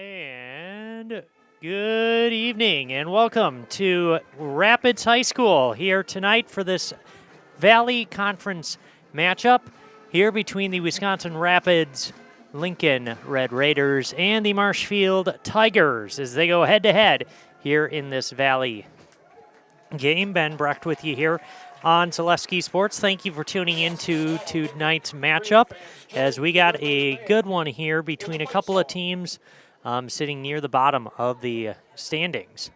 And good evening and welcome to Rapids High School here tonight for this Valley Conference matchup here between the Wisconsin Rapids Lincoln Red Raiders and the Marshfield Tigers as they go head-to-head here in this Valley game. Ben Brecht with you here on Zaleski Sports. Thank you for tuning in to tonight's matchup as we got a good one here between a couple of teams sitting near the bottom of the standings.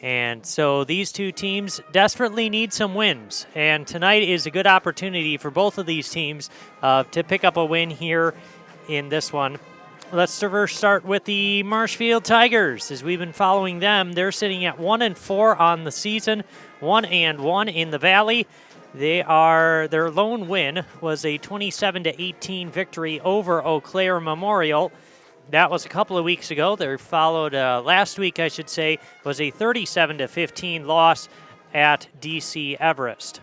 And so these two teams desperately need some wins. And tonight is a good opportunity for both of these teams to pick up a win here in this one. Let's first start with the Marshfield Tigers. As we've been following them, they're sitting at 1-4 on the season, 1-1 in the Valley. Their lone win was a 27-18 victory over Eau Claire Memorial. That was a couple of weeks ago. They followed last week, I should say, was a 37-15 loss at DC Everest.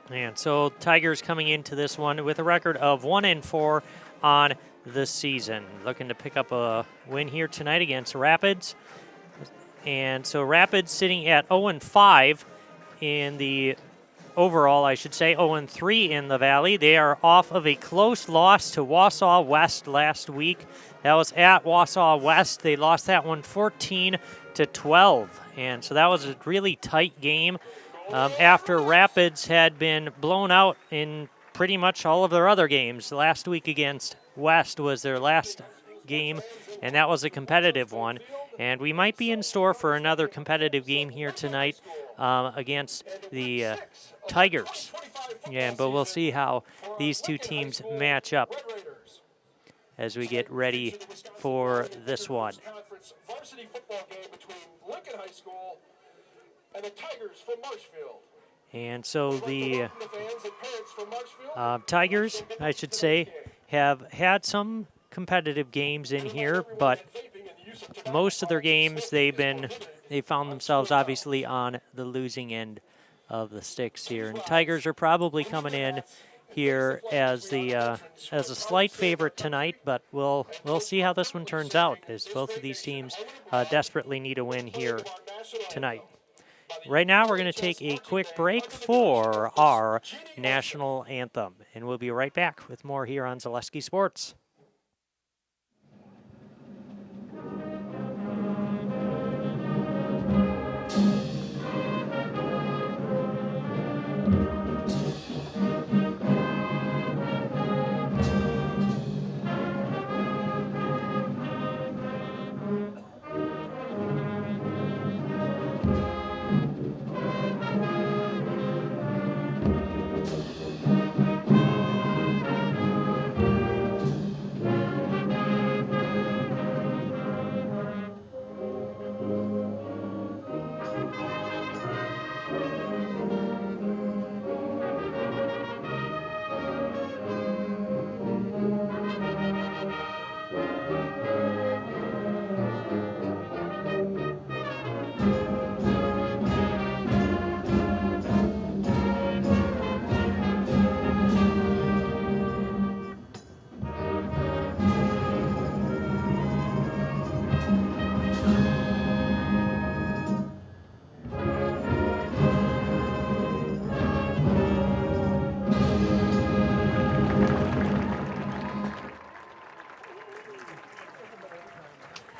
And so Tigers coming into this one with a record of 1-4 on the season, looking to pick up a win here tonight against Rapids. And so Rapids sitting at 0-5 in the overall, I should say, 0-3 in the Valley. They are off of a close loss to Wausau West last week. That was at Wausau West. They lost that one 14-12. And so that was a really tight game after Rapids had been blown out in pretty much all of their other games. Last week against West was their last game, and that was a competitive one. And we might be in store for another competitive game here tonight against the Tigers. Yeah, but we'll see how these two teams match up as we get ready for this one. Varsity football game between Lincoln High School and the Tigers from Marshfield. And so the Tigers, I should say, have had some competitive games in here, but most of their games they found themselves obviously on the losing end of the sticks here. And Tigers are probably coming in here as a slight favorite tonight, but we'll see how this one turns out, as both of these teams desperately need a win here tonight. Right now, we're going to take a quick break for our national anthem, and we'll be right back with more here on Zaleski Sports.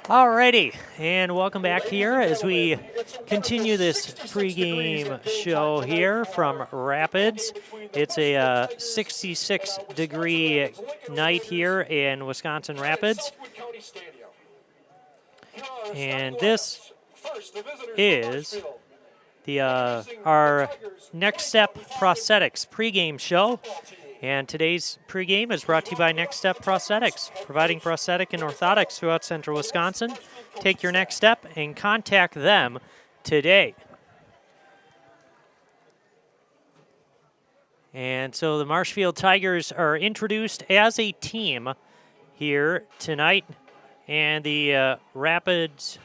Alrighty, and welcome back here as we continue this pregame show here from Rapids. It's a 66-degree night here in Wisconsin Rapids. And this is our Next Step Prosthetics pregame show. And today's pregame is brought to you by Next Step Prosthetics, providing prosthetic and orthotics throughout central Wisconsin. Take your next step and contact them today. And so the Marshfield Tigers are introduced as a team here tonight, and the Rapids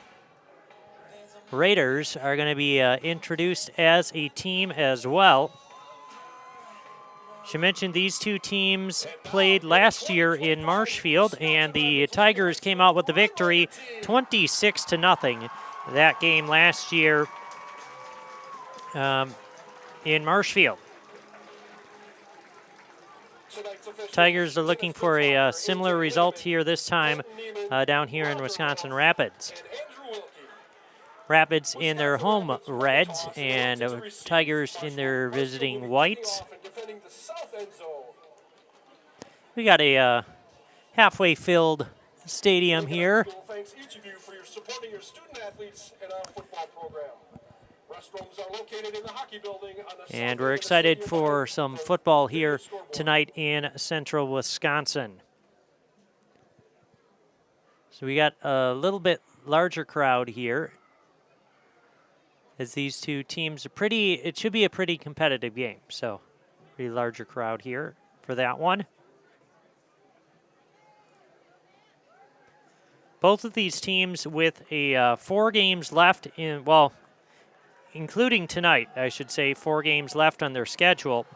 Raiders are going to be introduced as a team as well. Should mention these two teams played last year in Marshfield, and the Tigers came out with the victory 26-0. That game last year in Marshfield. Tigers are looking for a similar result here this time down here in Wisconsin Rapids. Rapids in their home reds and Tigers in their visiting whites. We got a halfway filled stadium here. Thanks each of you for your supporting your student athletes in our football program. Restrooms are located in the hockey building on the and we're excited for some football here tonight in central Wisconsin. So we got a little bit larger crowd here, as these two teams are it should be a pretty competitive game. So pretty larger crowd here for that one. Both of these teams with 4 games left including tonight, I should say, 4 games left on their schedule.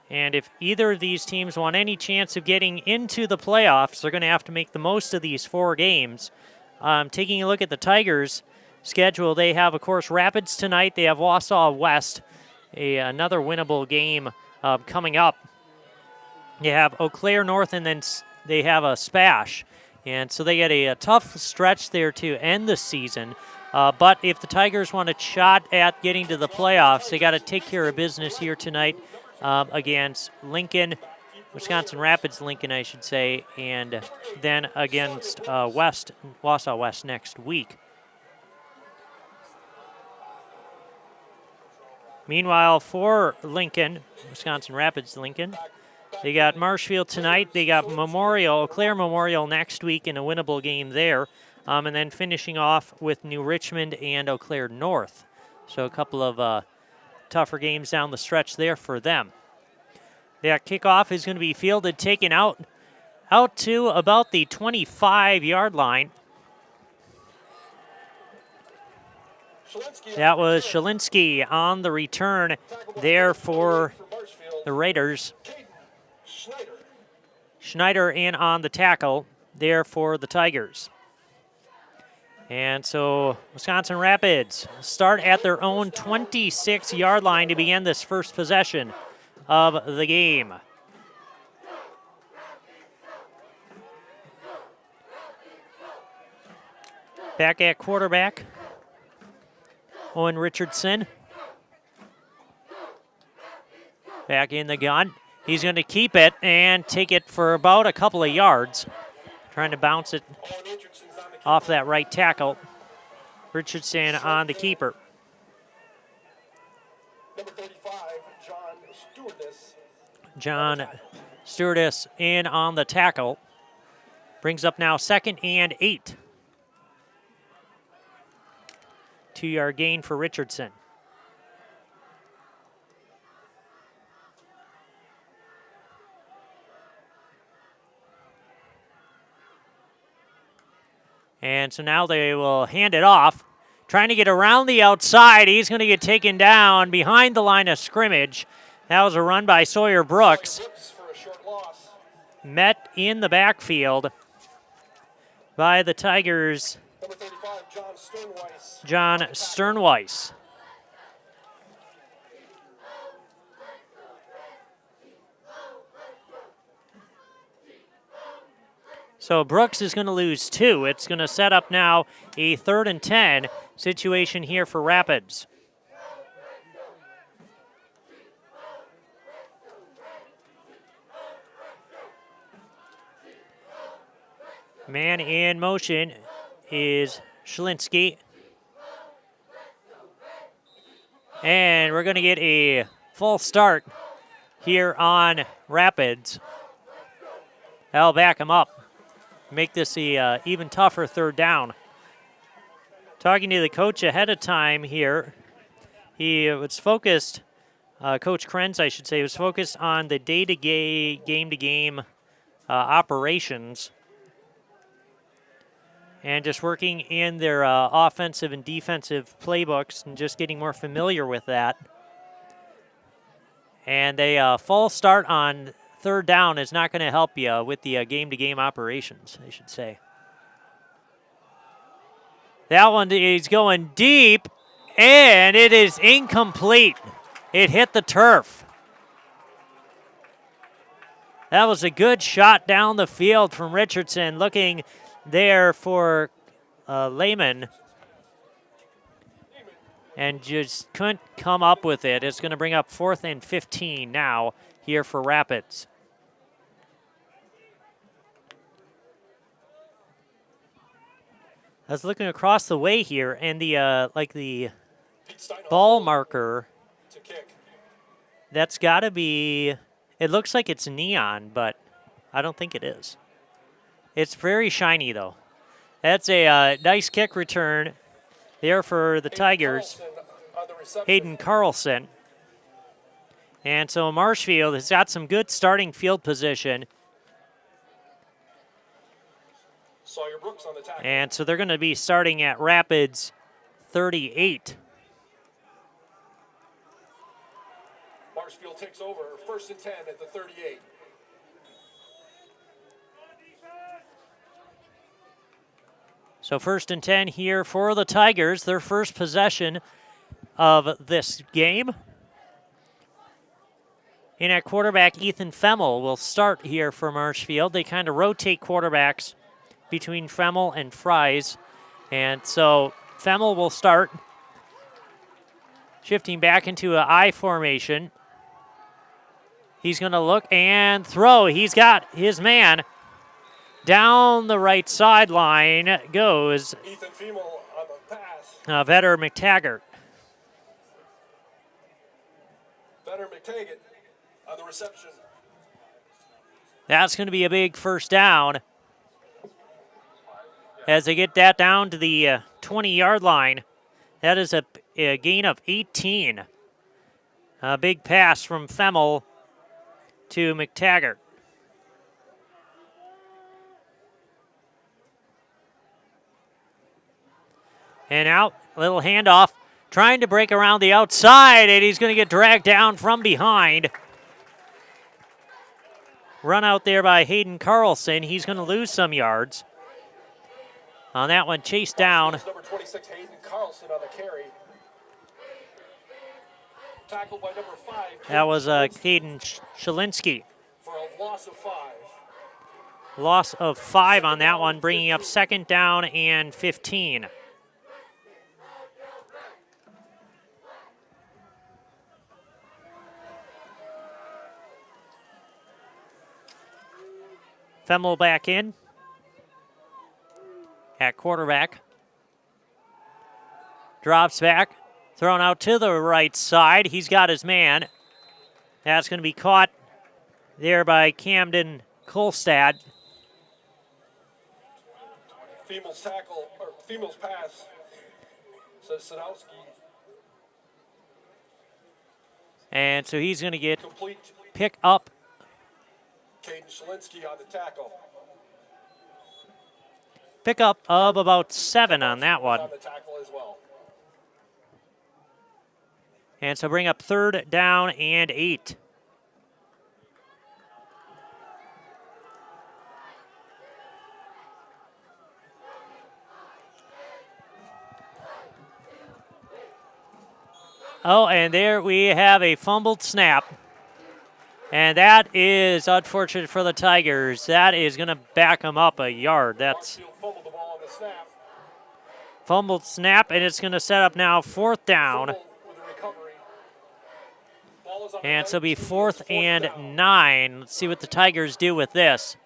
And if either of these teams want any chance of getting into the playoffs, they're going to have to make the most of these 4 games. Taking a look at the Tigers' schedule, they have, of course, Rapids tonight. They have Wausau West, another winnable game coming up. They have Eau Claire North, and then they have a Spash. And so they get a tough stretch there to end the season. But if the Tigers want a shot at getting to the playoffs, they got to take care of business here tonight against Lincoln, Wisconsin Rapids Lincoln, I should say, and then against Wausau West next week. Meanwhile, for Lincoln, Wisconsin Rapids Lincoln, they got Marshfield tonight. They got Eau Claire Memorial next week in a winnable game there. And then finishing off with New Richmond and Eau Claire North. So a couple of tougher games down the stretch there for them. That kickoff is going to be fielded, taken out to about the 25-yard line. That was Shalinski on the return there for the Raiders. Schneider in on the tackle there for the Tigers. And so Wisconsin Rapids start at their own 26-yard line to begin this first possession of the game. Back at quarterback, Owen Richardson. Back in the gun. He's going to keep it and take it for about a couple of yards. Trying to bounce it off that right tackle. Richardson on the keeper. Number 35, John Stewardess in on the tackle. Brings up now 2nd and 8. 2-yard gain for Richardson. And so now they will hand it off. Trying to get around the outside. He's going to get taken down behind the line of scrimmage. That was a run by Sawyer Brooks. Met in the backfield by the Tigers' Number 35, John Sternweiss. So Brooks is going to lose 2. It's going to set up now a 3rd and 10 situation here for Rapids. Man in motion is Shalinski. And we're going to get a full start here on Rapids. That'll back him up. Make this a even tougher 3rd down. Talking to the coach ahead of time here, he was focused, Coach Krenz, I should say, was focused on the day-to-day, game-to-game operations and just working in their offensive and defensive playbooks and just getting more familiar with that. And a false start on third down is not going to help you with the game-to-game operations, I should say. That one is going deep, and it is incomplete. It hit the turf. That was a good shot down the field from Richardson, looking there for Lehman. And just couldn't come up with it. It's going to bring up 4th and 15 now here for Rapids. I was looking across the way here, and the ball marker, that's got to be, it looks like it's neon, but I don't think it is. It's very shiny, though. That's a nice kick return there for the Tigers, Hayden Carlson. And so Marshfield has got some good starting field position. And so they're going to be starting at Rapids 38. Marshfield takes over, 1st and 10 at the 38. So 1st and 10 here for the Tigers, their first possession of this game. And at quarterback, Ethan Femmel will start here for Marshfield. They kind of rotate quarterbacks between Femmel and Fries. And so Femmel will start, shifting back into an I formation. He's going to look and throw. He's got his man. Down the right sideline goes Ethan Femmel on the pass. Vetter McTaggart. Vetter McTaggart on the reception. That's going to be a big first down as they get that down to the 20-yard line. That is a gain of 18. A big pass from Femmel to McTaggart. And out, little handoff, trying to break around the outside, and he's going to get dragged down from behind. Run out there by Hayden Carlson. He's going to lose some yards. On that one, chased down. Number 26, Hayden Carlson on the carry. Tackled by number 5. That was Caden Shalinski. For a loss of 5. Loss of 5 on that one, bringing up 2nd down and 15. Femmel back in at quarterback. Drops back, thrown out to the right side. He's got his man. That's going to be caught there by Camden Kolstad. Femmel's tackle, or Femmel's pass, says Sadowski. And so he's going to get Complete. pick up. Caden Shalinski on the tackle. Pick up of about 7 on that one. On the tackle as well. And so bring up 3rd down and 8. Oh, and there we have a fumbled snap. And that is unfortunate for the Tigers. That is going to back them up a yard. That's Fumbled the ball on the snap. Fumbled snap, and it's going to set up now 4th down. With a recovery. Ball is on And the so it'll be 4th down. and 9. Let's see what the Tigers do with this.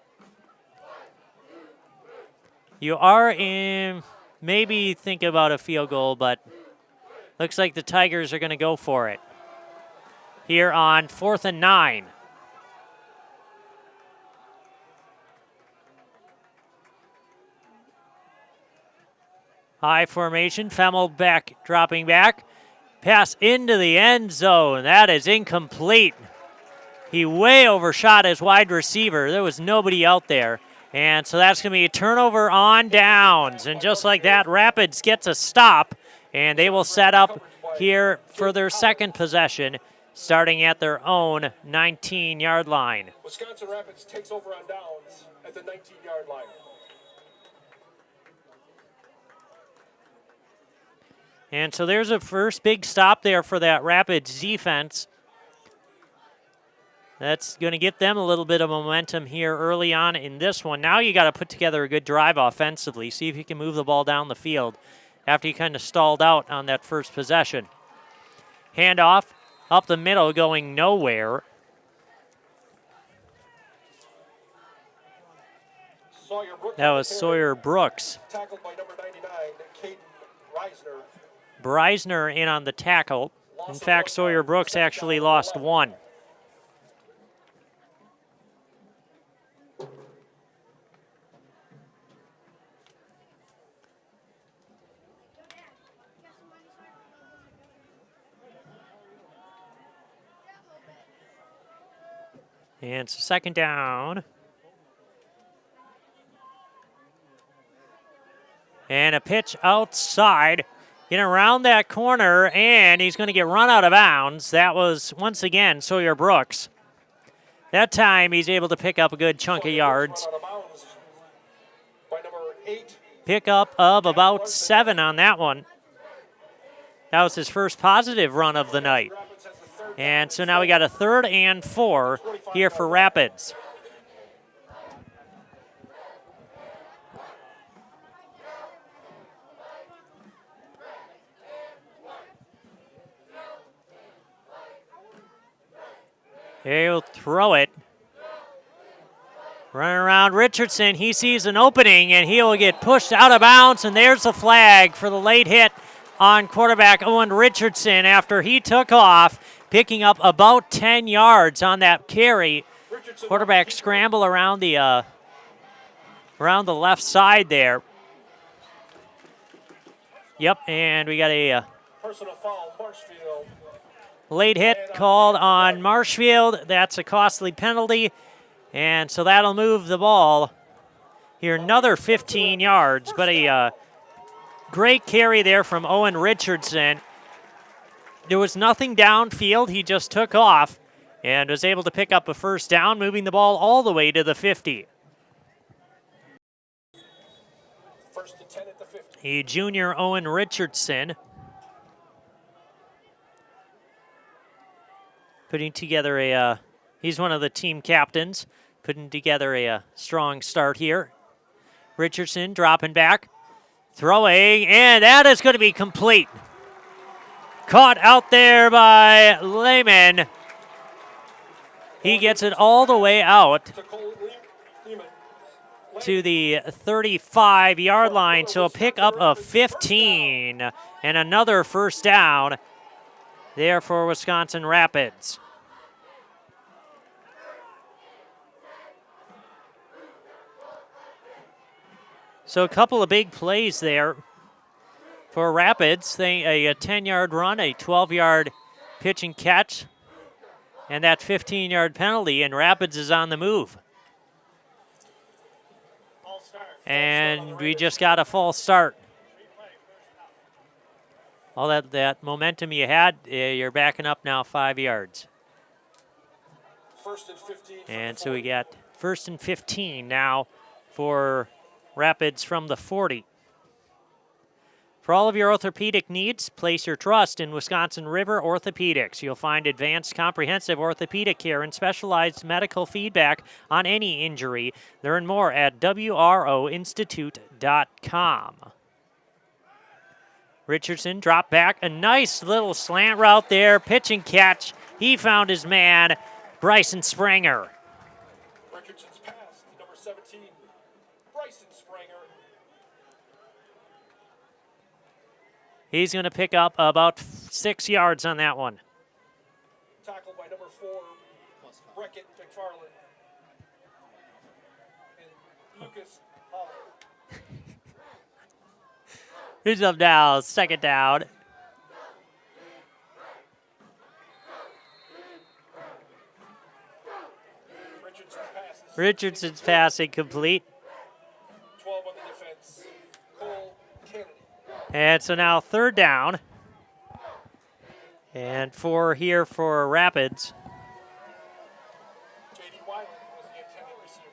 You are in, maybe think about a field goal, but looks like the Tigers are going to go for it here on 4th and 9. High formation, Femmel back, dropping back. Pass into the end zone. That is incomplete. He way overshot his wide receiver. There was nobody out there. And so that's going to be a turnover on downs. And just like that, Rapids gets a stop. And they will set up here for their second possession. starting at their own 19-yard line. Wisconsin Rapids takes over on downs at the 19-yard line. And so there's a first big stop there for that Rapids defense. That's going to get them a little bit of momentum here early on in this one. Now you got to put together a good drive offensively. See if you can move the ball down the field after you kind of stalled out on that first possession. Handoff up the middle going nowhere. That was Sawyer Brooks. Tackled by number 99, Caden Reisner. Breisner in on the tackle. In fact, Sawyer Brooks actually lost one. And it's a second down. And a pitch outside. Getting around that corner, and he's going to get run out of bounds. That was, once again, Sawyer Brooks. That time, he's able to pick up a good chunk of yards. Pick up of about 7 on that one. That was his first positive run of the night. And so now we got a 3rd and 4 here for Rapids. He'll throw it. Running around Richardson. He sees an opening, and he'll get pushed out of bounds, and there's a flag for the late hit on quarterback Owen Richardson after he took off, picking up about 10 yards on that carry. Quarterback scramble around the left side there. Yep, and we got a personal foul, Marshfield. Late hit called on Marshfield. That's a costly penalty. And so that'll move the ball here another 15 yards. But a great carry there from Owen Richardson. There was nothing downfield. He just took off and was able to pick up a first down, moving the ball all the way to the 50. First and 10 at the 50. A junior Owen Richardson. Putting together he's one of the team captains, putting together a strong start here. Richardson dropping back, throwing, and that is going to be complete. Caught out there by Lehman. He gets it all the way out to the 35-yard line, so a pickup of 15 and another first down there for Wisconsin Rapids. So a couple of big plays there for Rapids. A 10-yard run, a 12-yard pitch and catch, and that 15-yard penalty, and Rapids is on the move. And we just got a false start. All that momentum you had, you're backing up now 5 yards. First and 15. And so we got 1st and 15 now for Rapids from the 40. For all of your orthopedic needs, place your trust in Wisconsin River Orthopedics. You'll find advanced comprehensive orthopedic care and specialized medical feedback on any injury. Learn more at WROinstitute.com. Richardson dropped back. A nice little slant route there. Pitch and catch. He found his man, Bryson Springer. Richardson's pass to number 17, Bryson Springer. He's going to pick up about 6 yards on that one. Tackled by number 4, Breckett McFarland. And Lucas Hall. Who's up now? Second down. Richardson's pass incomplete. 12 on the defense. Cole Kennedy. And so now 3rd down. And 4 here for Rapids. J.D. Weiland was the intended receiver.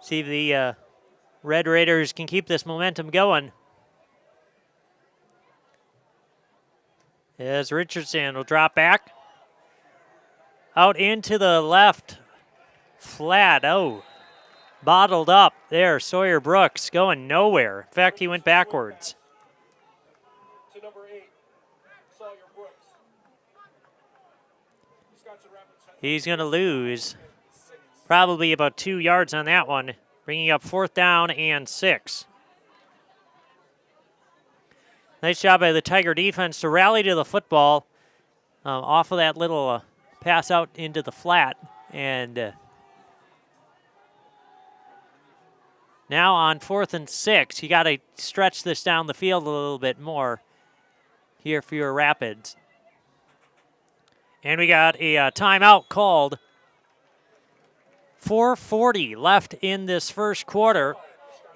See if the Red Raiders can keep this momentum going. As Richardson will drop back. Out into the left. Flat. Oh. Bottled up there. Sawyer Brooks going nowhere. In fact, he went backwards. To number 8, Sawyer Brooks. Wisconsin Rapids. He's going to lose probably about 2 yards on that one, bringing up 4th down and 6. Nice job by the Tiger defense to rally to the football off of that little pass out into the flat. And now on 4th and 6, you got to stretch this down the field a little bit more here for your Rapids. And we got a timeout called. 4:40 left in this first quarter.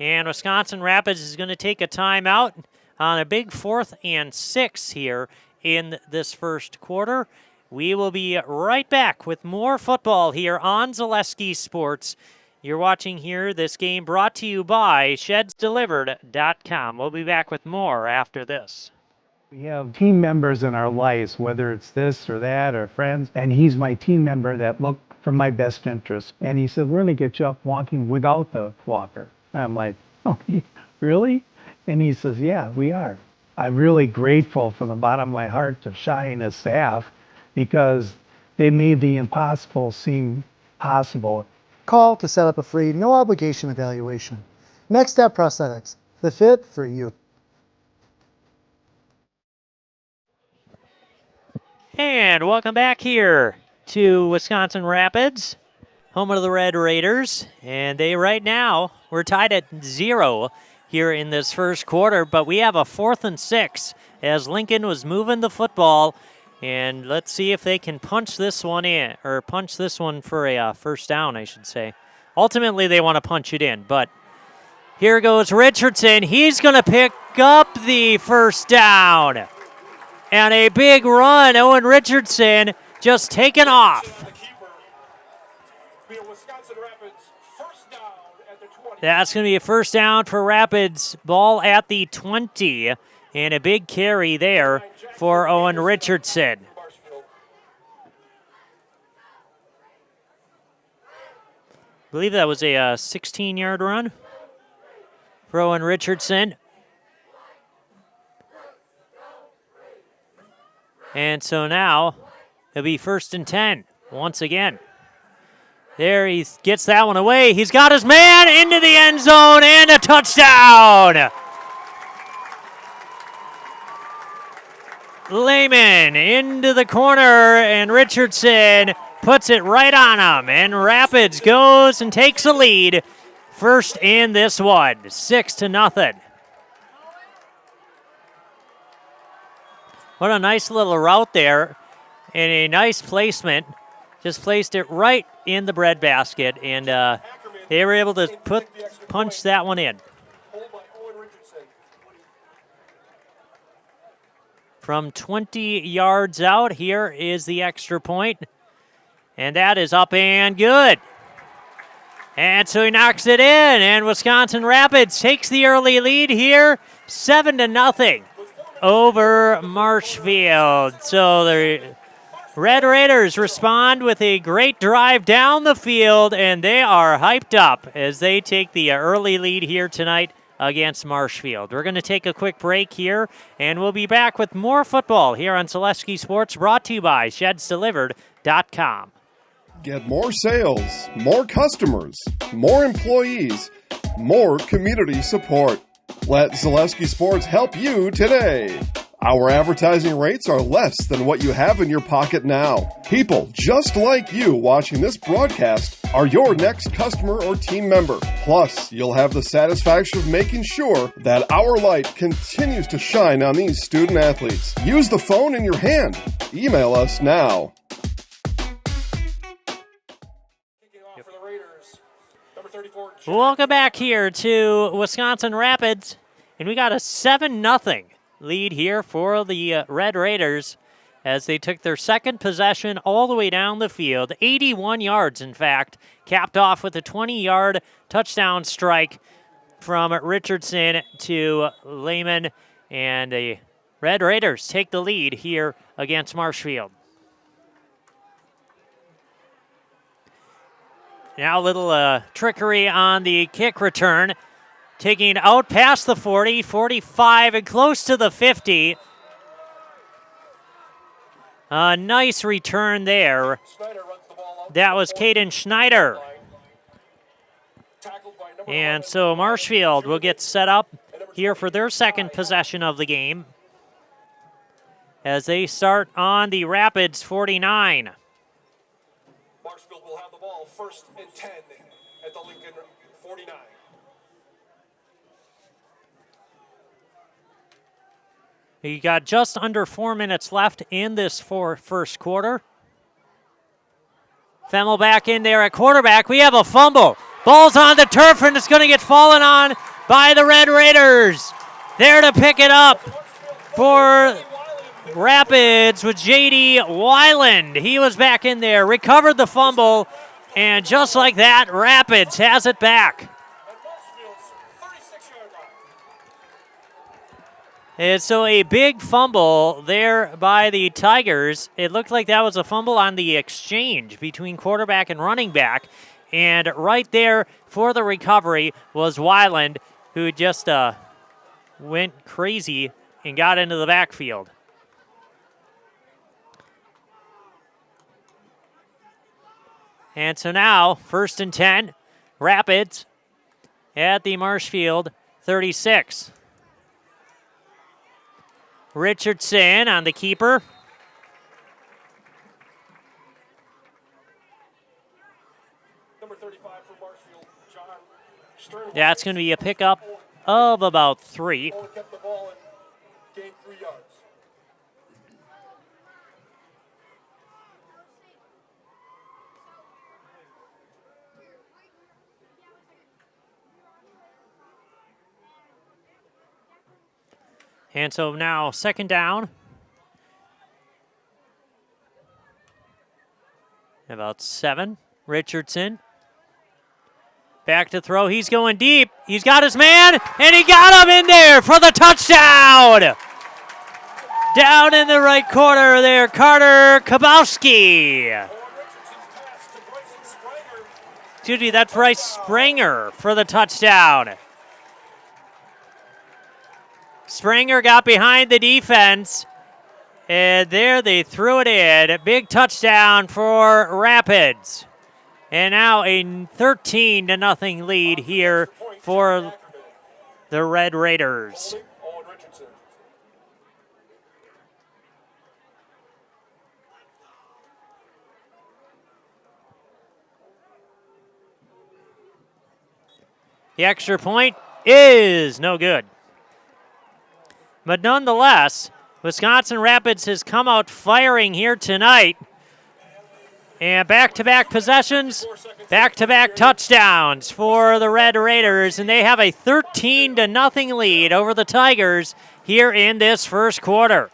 And Wisconsin Rapids is going to take a timeout on a big 4th and 6 here in this first quarter. We will be right back with more football here on Zaleski Sports. You're watching here this game brought to you by ShedsDelivered.com. We'll be back with more after this. We have team members in our lives, whether it's this or that or friends, and he's my team member that look for my best interest. And he said, we're going to get you up walking without the walker. I'm like, oh, really? And he says, yeah, we are. I'm really grateful from the bottom of my heart to Shai and his staff because they made the impossible seem possible. Call to set up a free, no obligation evaluation. Next Step Prosthetics, the fit for you. And welcome back here to Wisconsin Rapids, home of the Red Raiders. And they right now, we're tied at 0 here in this first quarter, but we have a 4th and 6 as Lincoln was moving the football. And let's see if they can punch this one in, or punch this one for a first down, I should say. Ultimately, they want to punch it in, but here goes Richardson. He's going to pick up the first down. And a big run. Owen Richardson just taken off. That's going to be a first down for Rapids. Ball at the 20. And a big carry there for Owen Richardson. I believe that was a 16-yard run for Owen Richardson. And so now it'll be 1st and 10 once again. There he gets that one away. He's got his man into the end zone and a touchdown. Lehman into the corner, and Richardson puts it right on him. And Rapids goes and takes a lead. First in this one, 6-0. What a nice little route there, and a nice placement. Just placed it right in the breadbasket, and they were able to punch that one in. From 20 yards out, here is the extra point. And that is up and good. And so he knocks it in, and Wisconsin Rapids takes the early lead here, 7-0 over Marshfield. So the Red Raiders respond with a great drive down the field, and they are hyped up as they take the early lead here tonight against Marshfield. We're going to take a quick break here, and we'll be back with more football here on Zaleski Sports, brought to you by ShedsDelivered.com. Get more sales, more customers, more employees, more community support. Let Zaleski Sports help you today. Our advertising rates are less than what you have in your pocket now. People just like you watching this broadcast are your next customer or team member. Plus, you'll have the satisfaction of making sure that our light continues to shine on these student athletes. Use the phone in your hand. Email us now. Kicking off for the Raiders, number 34, Welcome back here to Wisconsin Rapids, and we got a 7-0 lead here for the Red Raiders as they took their second possession all the way down the field, 81 yards in fact, capped off with a 20-yard touchdown strike from Richardson to Lehman, and the Red Raiders take the lead here against Marshfield. Now a little trickery on the kick return, taking out past the 40, 45, and close to the 50. A nice return there. That was Caden Schneider. And so Marshfield will get set up here for their second possession of the game as they start on the Rapids 49. Marshfield will have the ball 1st and 10 at the Lincoln 49. You got just under 4 minutes left in this first quarter. Femmel back in there at quarterback. We have a fumble. Ball's on the turf, and it's going to get fallen on by the Red Raiders. There to pick it up for Rapids with J.D. Weiland. He was back in there, recovered the fumble, and just like that, Rapids has it back. And so a big fumble there by the Tigers. It looked like that was a fumble on the exchange between quarterback and running back. And right there for the recovery was Weiland, who just went crazy and got into the backfield. And so now, 1st and 10, Rapids at the Marshfield 36. Richardson on the keeper. Number 35 for Marshfield, John Stern. That's going to be a pickup of about 3. Only kept the ball and gained 3 yards. And so now 2nd down. About 7. Richardson. Back to throw. He's going deep. He's got his man, and he got him in there for the touchdown. Down in the right corner there, Carter Kabowski. Excuse me, that's Bryce Springer for the touchdown. Springer got behind the defense, and there they threw it in. A big touchdown for Rapids. And now a 13-0 lead here for the Red Raiders. The extra point is no good. But nonetheless, Wisconsin Rapids has come out firing here tonight. And back-to-back possessions, back-to-back touchdowns for the Red Raiders. And they have a 13-0 lead over the Tigers here in this first quarter.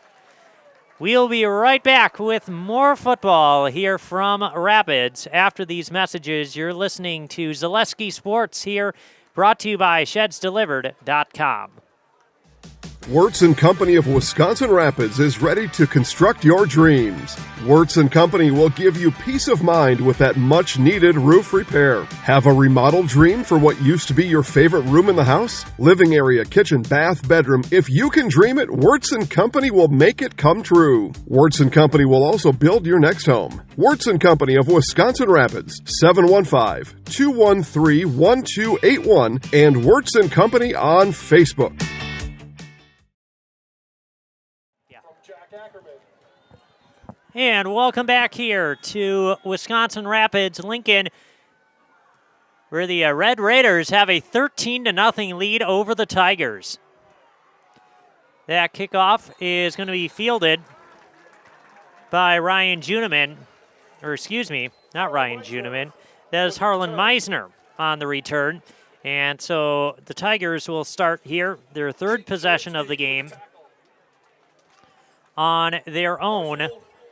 We'll be right back with more football here from Rapids after these messages. You're listening to Zaleski Sports here, brought to you by ShedsDelivered.com. Wirtz & Company of Wisconsin Rapids is ready to construct your dreams. Wirtz & Company will give you peace of mind with that much-needed roof repair. Have a remodel dream for what used to be your favorite room in the house? Living area, kitchen, bath, bedroom. If you can dream it, Wirtz & Company will make it come true. Wirtz & Company will also build your next home. Wirtz & Company of Wisconsin Rapids, 715-213-1281, and Wirtz & Company on Facebook. And welcome back here to Wisconsin Rapids, Lincoln, where the Red Raiders have a 13-0 lead over the Tigers. That kickoff is going to be fielded by Ryan Juneman, or excuse me, not Ryan Juneman. That is Harlan Meisner on the return. And so the Tigers will start here, their third possession of the game, on their own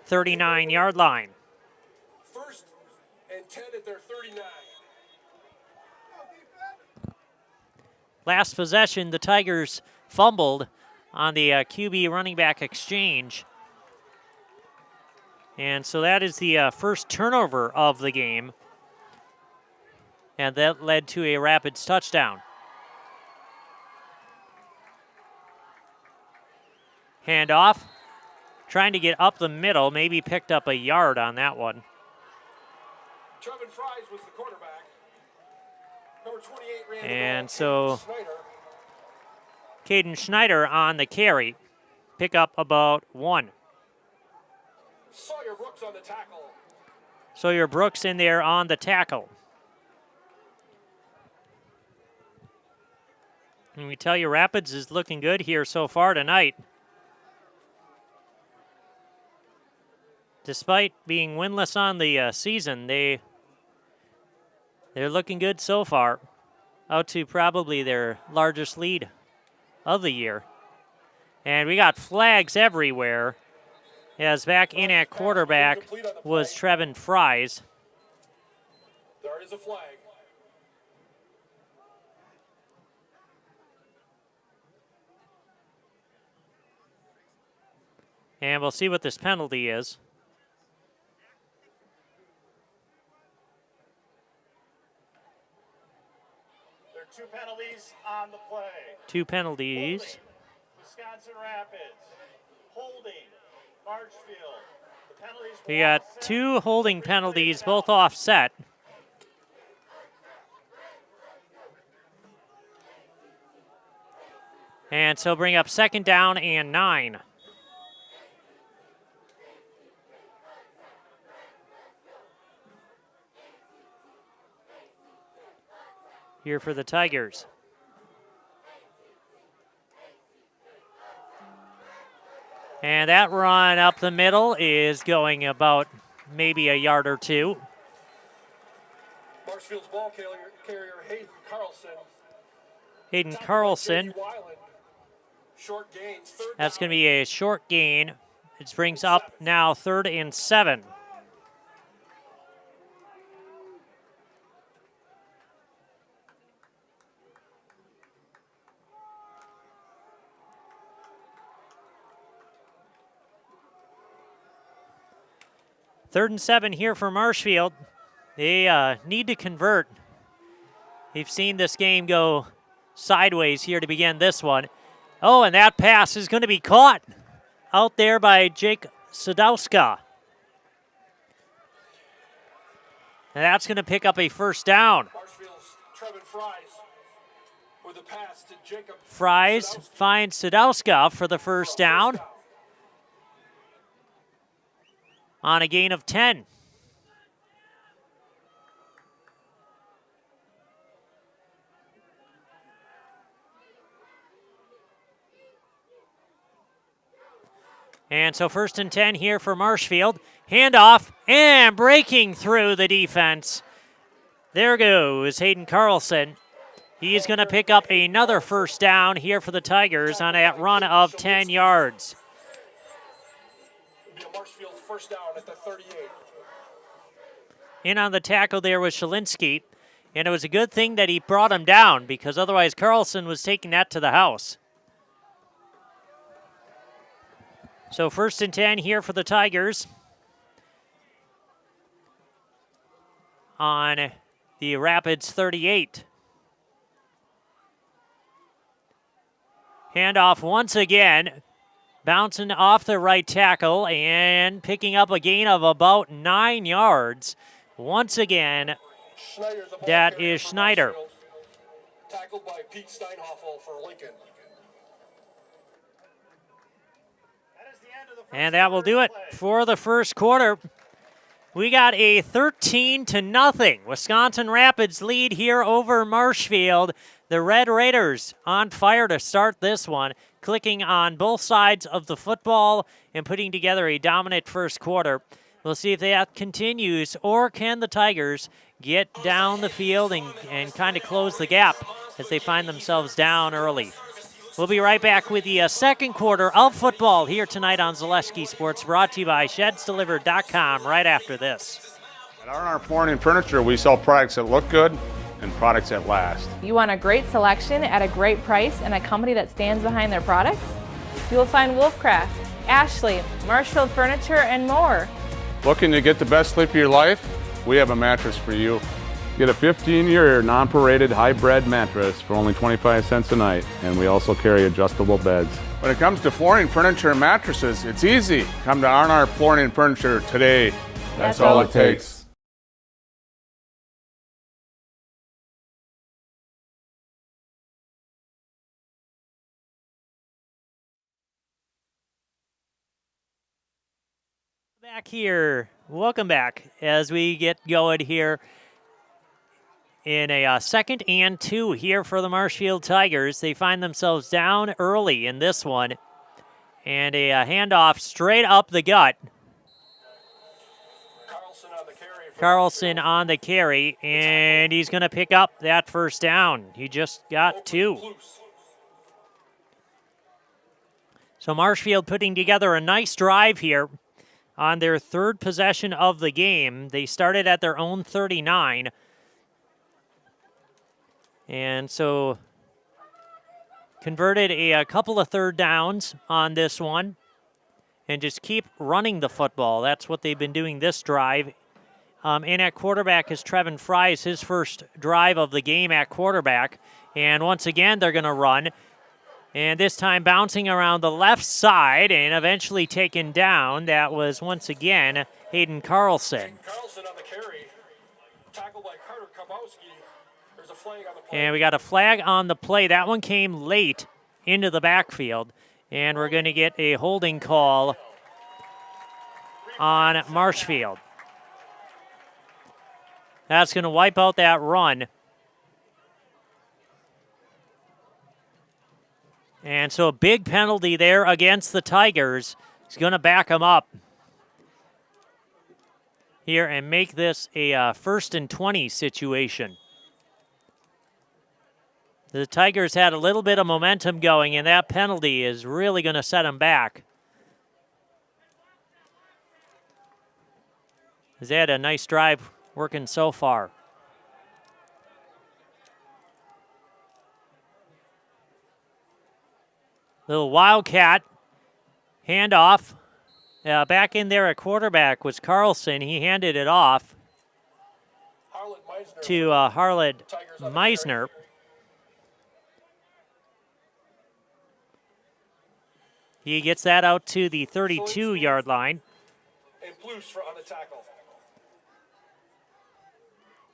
39-yard line. 1st and 10 at their 39. Last possession, the Tigers fumbled on the QB running back exchange. And so that is the first turnover of the game. And that led to a Rapids touchdown. Handoff, trying to get up the middle, maybe picked up a yard on that one. Trevin Fries was the quarterback. Number 28 ran the And ball. so Schneider. Caden Schneider on the carry, pick up about 1. Sawyer Brooks on the tackle. Sawyer Brooks in there on the tackle. And we tell you, Rapids is looking good here so far tonight. Despite being winless on the season, they're looking good so far. Out to probably their largest lead of the year. And we got flags everywhere, as back in at quarterback was Trevin Fries. There is a flag. And we'll see what this penalty is. There are 2 penalties on the play. 2 penalties. Holding, Wisconsin Rapids. Holding, Marshfield. The penalties We got 2 holding penalties, both offset. And so bring up 2nd down and 9. Here for the Tigers. And that run up the middle is going about maybe a yard or 2. Marshfield's ball carrier Hayden Carlson. Hayden Carlson. Short gains. That's going to be a short gain. It brings up now 3rd and 7. Third and 7 here for Marshfield. They need to convert. They've seen this game go sideways here to begin this one. Oh, and that pass is going to be caught out there by Jake Sadowska. And that's going to pick up a 1st down. Marshfield's Trevin Fries with a pass to Jacob. Fries finds Sadowska for the 1st down on a gain of 10. And so 1st and 10 here for Marshfield. Handoff and breaking through the defense. There goes Hayden Carlson. He's going to pick up another 1st down here for the Tigers on that run of 10 yards. It'll be a Marshfield 1st down at the 38. In on the tackle there was Shalinski. And it was a good thing that he brought him down, because otherwise Carlson was taking that to the house. So 1st and 10 here for the Tigers on the Rapids 38. Handoff once again, bouncing off the right tackle and picking up a gain of about 9 yards. Once again, that is Schneider. Tackled by Pete Steinhoffel for Lincoln. And that will do it for the 1st quarter. We got a 13-0 Wisconsin Rapids lead here over Marshfield. The Red Raiders on fire to start this one, clicking on both sides of the football and putting together a dominant 1st quarter. We'll see if that continues, or can the Tigers get down the field and kind of close the gap as they find themselves down early. We'll be right back with the second quarter of football here tonight on Zaleski Sports, brought to you by ShedsDelivered.com right after this. At R&R Flooring and Furniture, we sell products that look good and products that last. You want a great selection at a great price and a company that stands behind their products? You will find Wolfcraft, Ashley, Marshfield Furniture, and more. Looking to get the best sleep of your life? We have a mattress for you. Get a 15-year non-paraded hybrid mattress for only 25 cents a night, and we also carry adjustable beds. When it comes to flooring, furniture, and mattresses, it's easy. Come to R&R Flooring and Furniture today. That's all it takes. Back here, welcome back as we get going here in a 2nd and 2 here for the Marshfield Tigers. They find themselves down early in this one, and a handoff straight up the gut. Carlson on the carry, and he's going to pick up that first down. He just got 2. So Marshfield putting together a nice drive here on their 3rd possession of the game. They started at their own 39. And so converted a couple of 3rd downs on this one and just keep running the football. That's what they've been doing this drive. And at quarterback is Trevin Fries, his first drive of the game at quarterback. And once again, they're going to run. And this time bouncing around the left side and eventually taken down. That was once again Hayden Carlson. Carlson on the carry, tackled by Carter Kabowski. There's a flag on the play. And we got a flag on the play. That one came late into the backfield. And we're going to get a holding call on Marshfield. That's going to wipe out that run. And so a big penalty there against the Tigers. He's going to back them up here and make this a 1st and 20 situation. The Tigers had a little bit of momentum going, and that penalty is really going to set them back. They had a nice drive working so far. Little Wildcat handoff. Back in there at quarterback was Carlson. He handed it off to Harlot Meisner. He gets that out to the 32-yard line. And Blues on the tackle.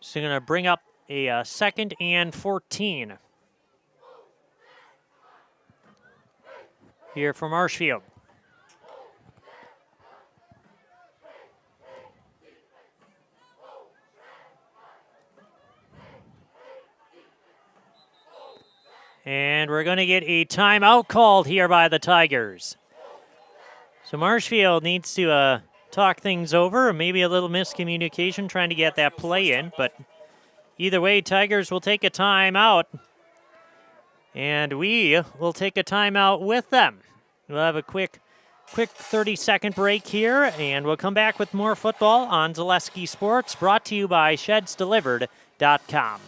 So going to bring up a 2nd and 14 here for Marshfield. And we're going to get a timeout called here by the Tigers. So Marshfield needs to talk things over, maybe a little miscommunication trying to get that play in, but either way, Tigers will take a timeout, and we will take a timeout with them. We'll have a quick 30-second break here, and we'll come back with more football on Zaleski Sports, brought to you by ShedsDelivered.com.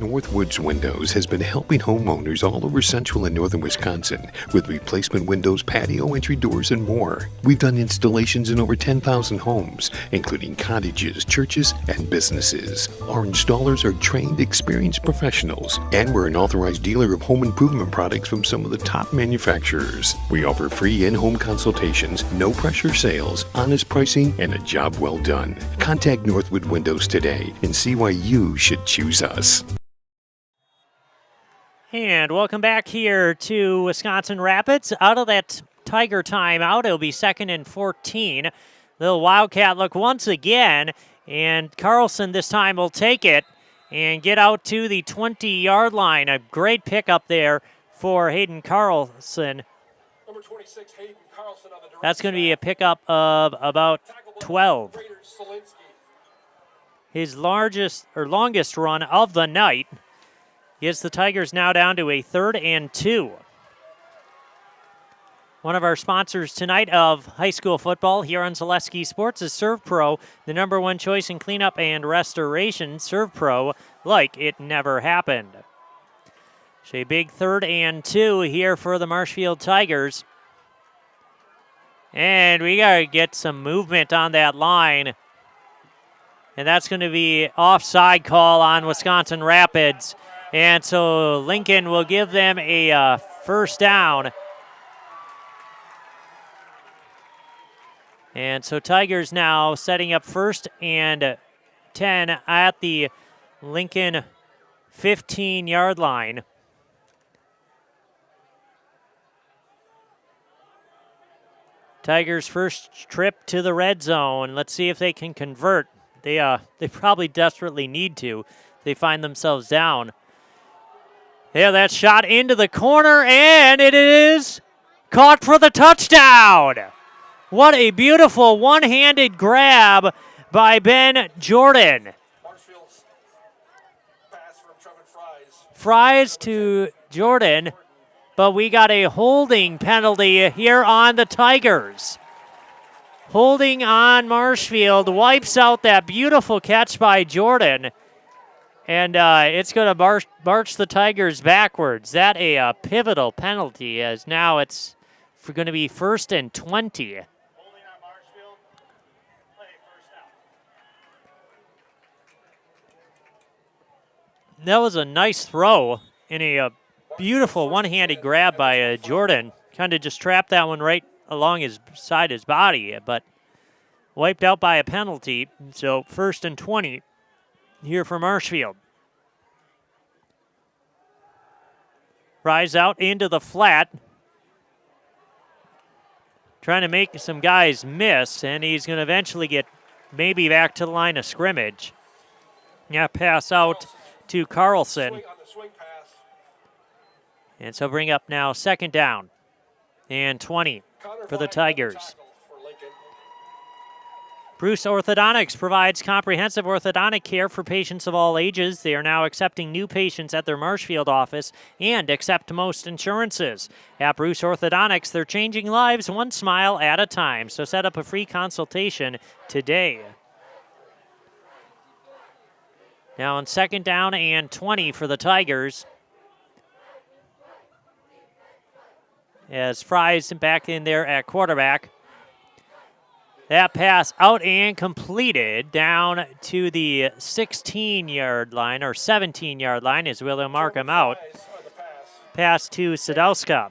Northwoods Windows has been helping homeowners all over central and northern Wisconsin with replacement windows, patio entry doors, and more. We've done installations in over 10,000 homes, including cottages, churches, and businesses. Our installers are trained, experienced professionals, and we're an authorized dealer of home improvement products from some of the top manufacturers. We offer free in-home consultations, no-pressure sales, honest pricing, and a job well done. Contact Northwood Windows today and see why you should choose us. And welcome back here to Wisconsin Rapids. Out of that Tiger timeout, it'll be 2nd and 14. Little Wildcat look once again, and Carlson this time will take it and get out to the 20-yard line. A great pickup there for Hayden Carlson. Number 26, Hayden Carlson on the direct. That's going to be a pickup of about 12. His longest run of the night gets the Tigers now down to a 3rd and 2. One of our sponsors tonight of high school football here on Zaleski Sports is Serve Pro, the #1 choice in cleanup and restoration. Serve Pro like it never happened. So a big 3rd and 2 here for the Marshfield Tigers. And we got to get some movement on that line. And that's going to be offside call on Wisconsin Rapids. And so Lincoln will give them a first down. And so Tigers now setting up 1st and 10 at the Lincoln 15-yard line. Tigers' first trip to the red zone. Let's see if they can convert. They probably desperately need to. They find themselves down. Yeah, that shot into the corner, and it is caught for the touchdown. What a beautiful one-handed grab by Ben Jordan. Marshfield's pass from Trevor Fries. Fries to Jordan, but we got a holding penalty here on the Tigers. Holding on Marshfield, wipes out that beautiful catch by Jordan, and it's going to march the Tigers backwards. That a pivotal penalty, as now it's going to be 1st and 20. That was a nice throw and a beautiful one-handed grab by Jordan. Kind of just trapped that one right along his body, but wiped out by a penalty. So 1st and 20 here for Marshfield. Rise out into the flat. Trying to make some guys miss, and he's going to eventually get maybe back to the line of scrimmage. Yeah, pass out to Carlson. And so bring up now 2nd down and 20 for the Tigers. Bruce Orthodontics provides comprehensive orthodontic care for patients of all ages. They are now accepting new patients at their Marshfield office and accept most insurances. At Bruce Orthodontics, they're changing lives one smile at a time. So set up a free consultation today. Now on 2nd down and 20 for the Tigers. As Fries back in there at quarterback. That pass out and completed down to the 16-yard line, or 17-yard line, as William mark him out. Pass to Sadowska.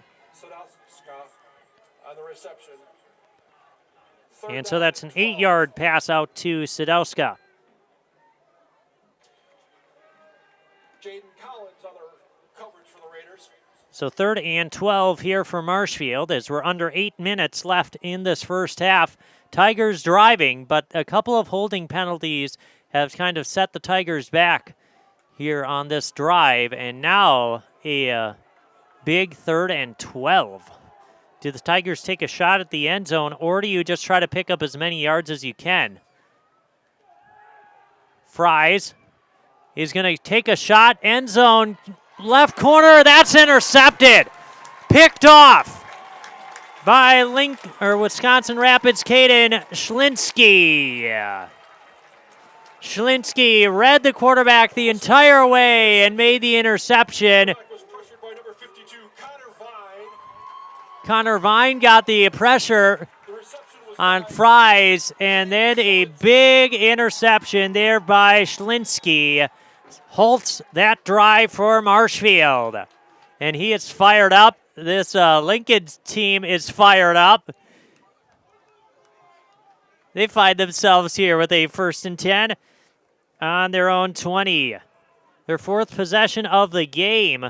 And so that's an 8-yard pass out to Sadowska. So 3rd and 12 here for Marshfield as we're under 8 minutes left in this first half. Tigers driving, but a couple of holding penalties have kind of set the Tigers back here on this drive. And now a big 3rd and 12. Do the Tigers take a shot at the end zone, or do you just try to pick up as many yards as you can? Fries is going to take a shot, end zone, left corner, that's intercepted. Picked off by Wisconsin Rapids' Caden Schlinsky. Schlinsky read the quarterback the entire way and made the interception. Connor Vine got the pressure on Fries, and then a big interception there by Schlinsky. Halts that drive for Marshfield. And he is fired up. This Lincoln team is fired up. They find themselves here with a 1st and 10 on their own 20. Their 4th possession of the game.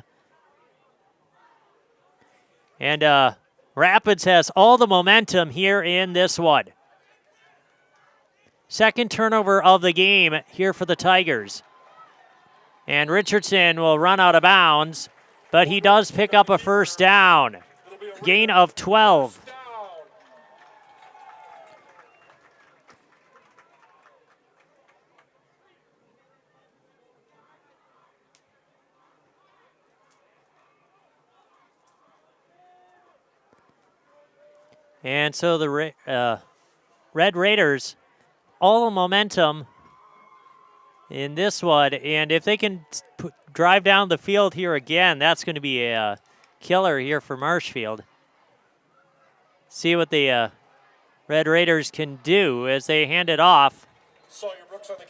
And Rapids has all the momentum here in this one. 2nd turnover of the game here for the Tigers. And Richardson will run out of bounds, but he does pick up a 1st down. Gain of 12. And so the Red Raiders, all the momentum in this one. And if they can drive down the field here again, that's going to be a killer here for Marshfield. See what the Red Raiders can do as they hand it off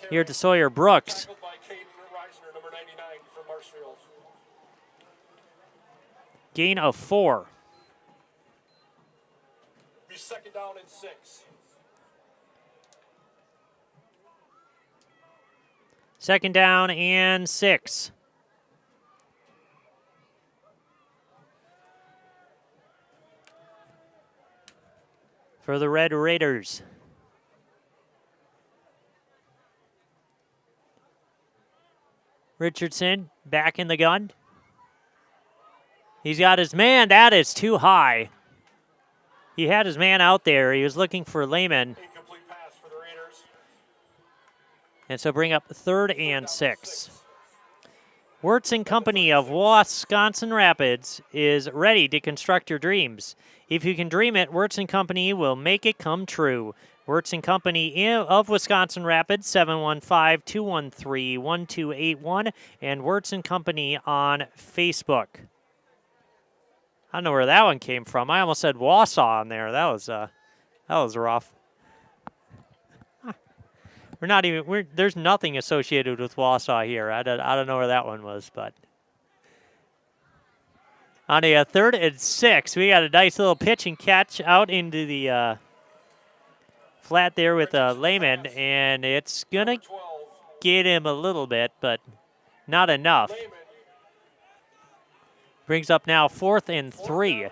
here to Sawyer Brooks. Tackled by Caden Reisner, number 99 for Marshfield. Gain of 4. Be second down and 6. Second down and 6. For the Red Raiders. Richardson back in the gun. He's got his man. That is too high. He had his man out there. He was looking for Lehman. Incomplete pass for the Raiders. And so bring up 3rd and 6. Wirtz and Company of Wisconsin Rapids is ready to construct your dreams. If you can dream it, Wirtz and Company will make it come true. Wirtz and Company of Wisconsin Rapids, 715-213-1281, and Wirtz and Company on Facebook. I don't know where that one came from. I almost said Wausau on there. That was rough. There's nothing associated with Wausau here. I don't know where that one was, but on a 3rd and 6, we got a nice little pitch and catch out into the flat there with Lehman, and it's gonna get him a little bit, but not enough. Brings up now 4th and 3.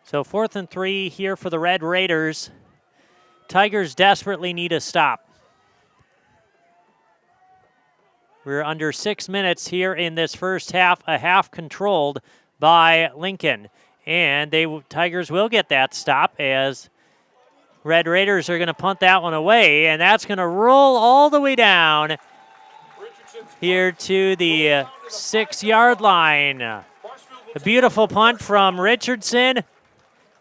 So 4th and 3 here for the Red Raiders. Tigers desperately need a stop. We're under 6 minutes here in this first half, a half controlled by Lincoln. And Tigers will get that stop as Red Raiders are going to punt that one away, and that's going to roll all the way down here to the 6-yard line. A beautiful punt from Richardson.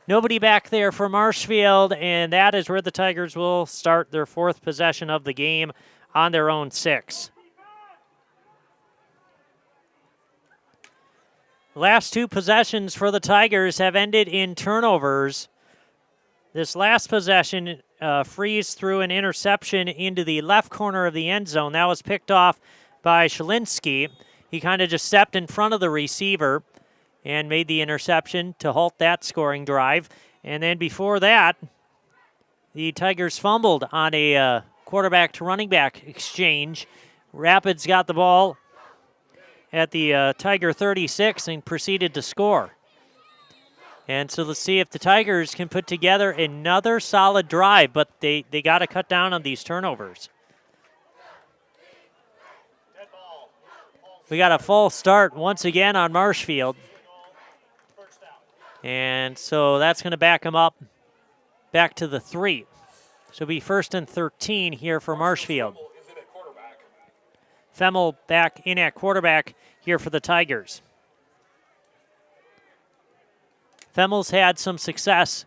Nobody back there for Marshfield, and that is where the Tigers will start their 4th possession of the game on their own 6. Last 2 possessions for the Tigers have ended in turnovers. This last possession frees through an interception into the left corner of the end zone. That was picked off by Shalinsky. He kind of just stepped in front of the receiver and made the interception to halt that scoring drive. And then before that, the Tigers fumbled on a quarterback to running back exchange. Rapids got the ball at the Tiger 36 and proceeded to score. And so let's see if the Tigers can put together another solid drive, but they got to cut down on these turnovers. We got a false start once again on Marshfield. And so that's going to back them up back to the 3. So it'll be 1st and 13 here for Marshfield. Femmel back in at quarterback here for the Tigers. Femmel's had some success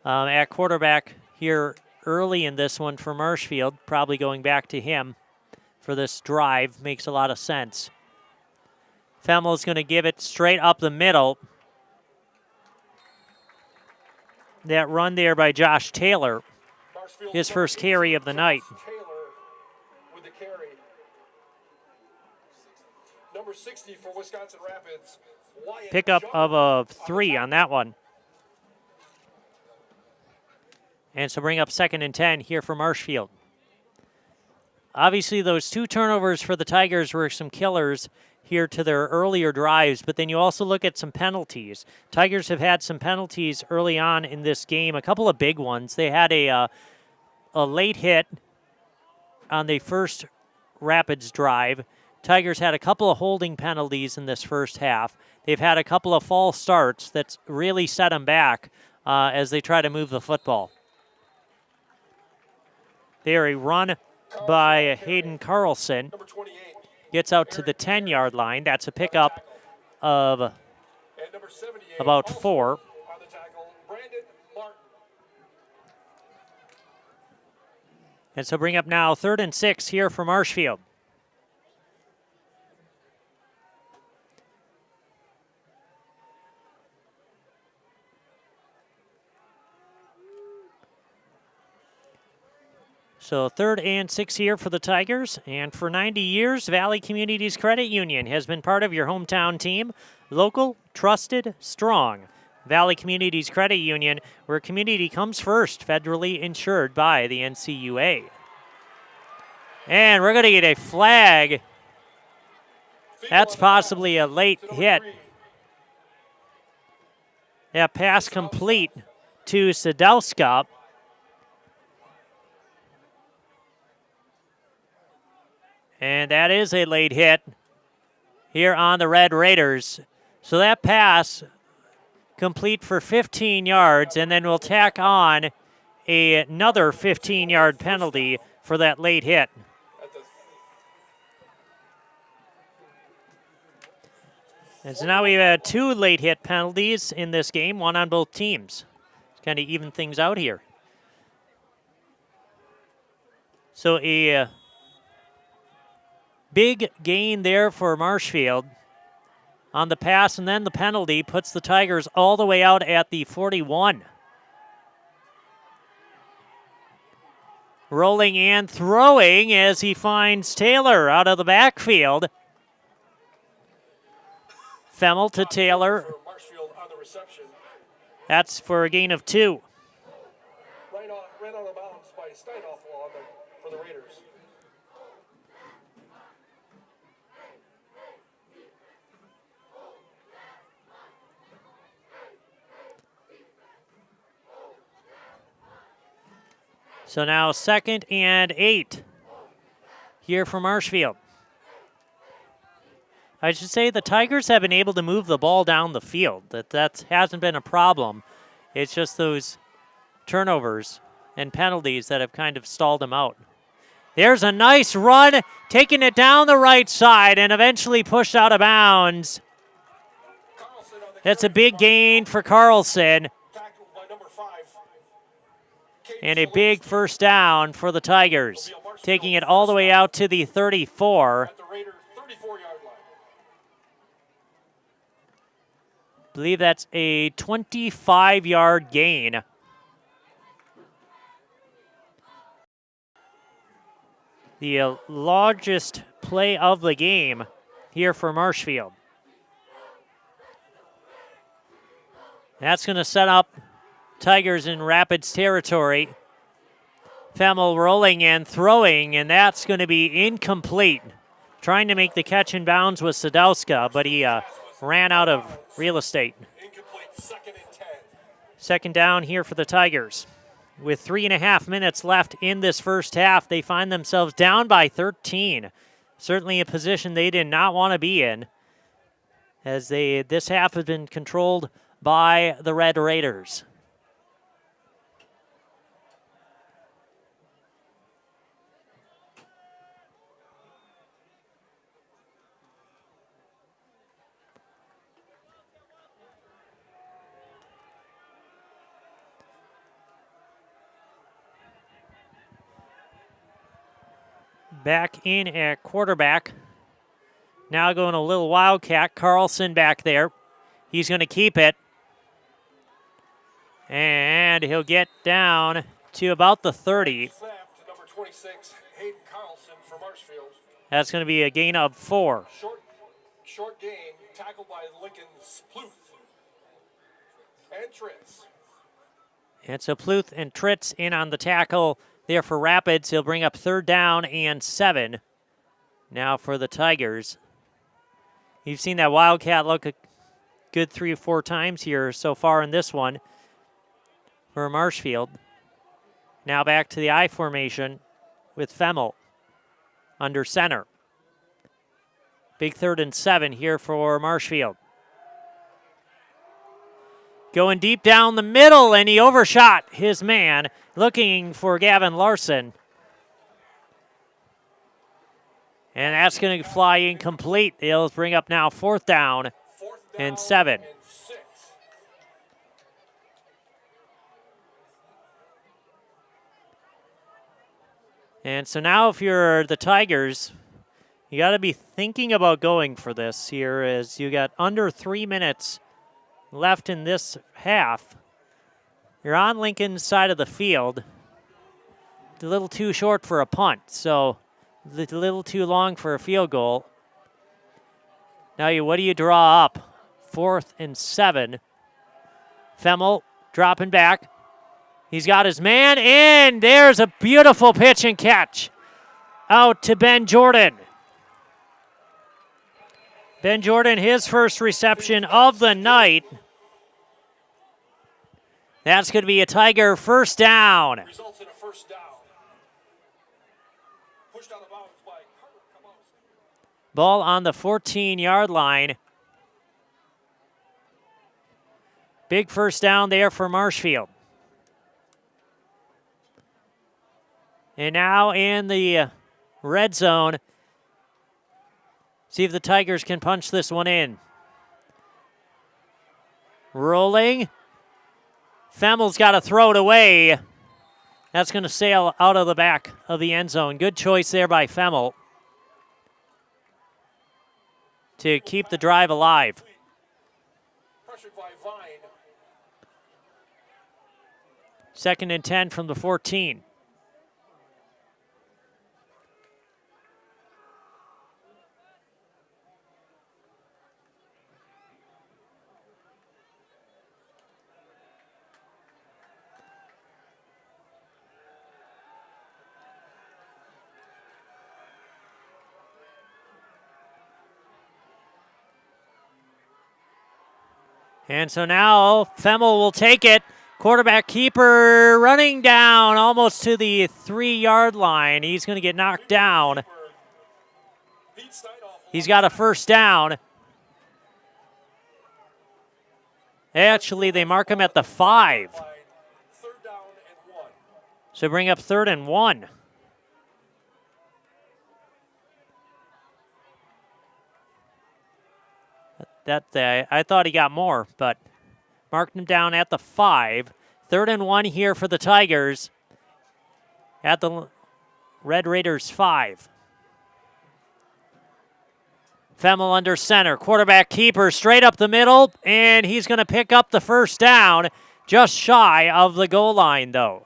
at quarterback here early in this one for Marshfield. Probably going back to him for this drive makes a lot of sense. Femmel's going to give it straight up the middle. That run there by Josh Taylor, his first carry of the night. Taylor with the carry. Number 60 for Wisconsin Rapids. Pickup of a 3 on that one. And so bring up 2nd and 10 here for Marshfield. Obviously, those 2 turnovers for the Tigers were some killers here to their earlier drives, but then you also look at some penalties. Tigers have had some penalties early on in this game, a couple of big ones. They had a late hit on the first Rapids drive. Tigers had a couple of holding penalties in this first half. They've had a couple of false starts that's really set them back as they try to move the football. They are a run by Hayden Carlson. Number 28. Gets out to the 10-yard line. That's a pickup of And number 78. about also 4. On the tackle, Brandon Martin. And so bring up now 3rd and 6 here for Marshfield. So 3rd and 6 here for the Tigers. And for 90 years, Valley Communities Credit Union has been part of your hometown team. Local, trusted, strong. Valley Communities Credit Union, where community comes first, federally insured by the NCUA. And we're going to get a flag. That's possibly a late hit. That pass complete to Sadowska. And that is a late hit here on the Red Raiders. So that pass complete for 15 yards, and then we'll tack on another 15-yard penalty for that late hit. And so now we've had 2 late hit penalties in this game, one on both teams. It's kind of even things out here. So a big gain there for Marshfield on the pass, and then the penalty puts the Tigers all the way out at the 41. Rolling and throwing as he finds Taylor out of the backfield. Femmel to Taylor. Marshfield on the reception. That's for a gain of 2. Ran out of bounds by Steinoff for the Raiders. So now 2nd and 8 here for Marshfield. I should say the Tigers have been able to move the ball down the field. That hasn't been a problem. It's just those turnovers and penalties that have kind of stalled them out. There's a nice run, taking it down the right side and eventually pushed out of bounds. That's a big gain for Carlson. And a big first down for the Tigers, taking it all the way out to the 34. I believe that's a 25-yard gain. The largest play of the game here for Marshfield. That's going to set up Tigers in Rapids territory. Femmel rolling and throwing, and that's going to be incomplete. Trying to make the catch in bounds with Sadowska, but he ran out of real estate. Incomplete, 2nd and 10. Second down here for the Tigers. With 3.5 minutes left in this first half, they find themselves down by 13. Certainly a position they did not want to be in, as this half has been controlled by the Red Raiders. Back in at quarterback. Now going a little wildcat. Carlson back there. He's going to keep it. And he'll get down to about the 30. Snap to number 26, Hayden Carlson for Marshfield. That's going to be a gain of 4. Short gain, tackled by Lincoln's Pluth and Tritz. And so Pluth and Tritz in on the tackle there for Rapids. He'll bring up 3rd down and 7. Now for the Tigers. You've seen that Wildcat look a good 3 or 4 times here so far in this one for Marshfield. Now back to the I formation with Femmel under center. Big 3rd and 7 here for Marshfield. Going deep down the middle, and he overshot his man, looking for Gavin Larson. And that's going to fly incomplete. They'll bring up now 4th down and 7. And so now if you're the Tigers, you got to be thinking about going for this here as you got under 3 minutes left in this half. You're on Lincoln's side of the field. It's a little too short for a punt, so a little too long for a field goal. Now what do you draw up? 4th and 7. Femmel dropping back. He's got his man, and there's a beautiful pitch and catch out to Ben Jordan. Ben Jordan, his first reception of the night. That's going to be a Tiger first down. Results in a first down. Pushed out of bounds by Carter. Ball on the 14-yard line. Big first down there for Marshfield. And now in the red zone, see if the Tigers can punch this one in. Rolling. Femmel's got to throw it away. That's going to sail out of the back of the end zone. Good choice there by Femmel to keep the drive alive. Pressured by Vine. 2nd and 10 from the 14. And so now Femmel will take it. Quarterback keeper running down almost to the 3-yard line. He's going to get knocked down. He's got a first down. Actually, they mark him at the 5. So bring up 3rd and 1. I thought he got more, but marked him down at the 5. 3rd and 1 here for the Tigers at the Red Raiders 5. Femmel under center. Quarterback keeper straight up the middle, and he's going to pick up the first down just shy of the goal line, though.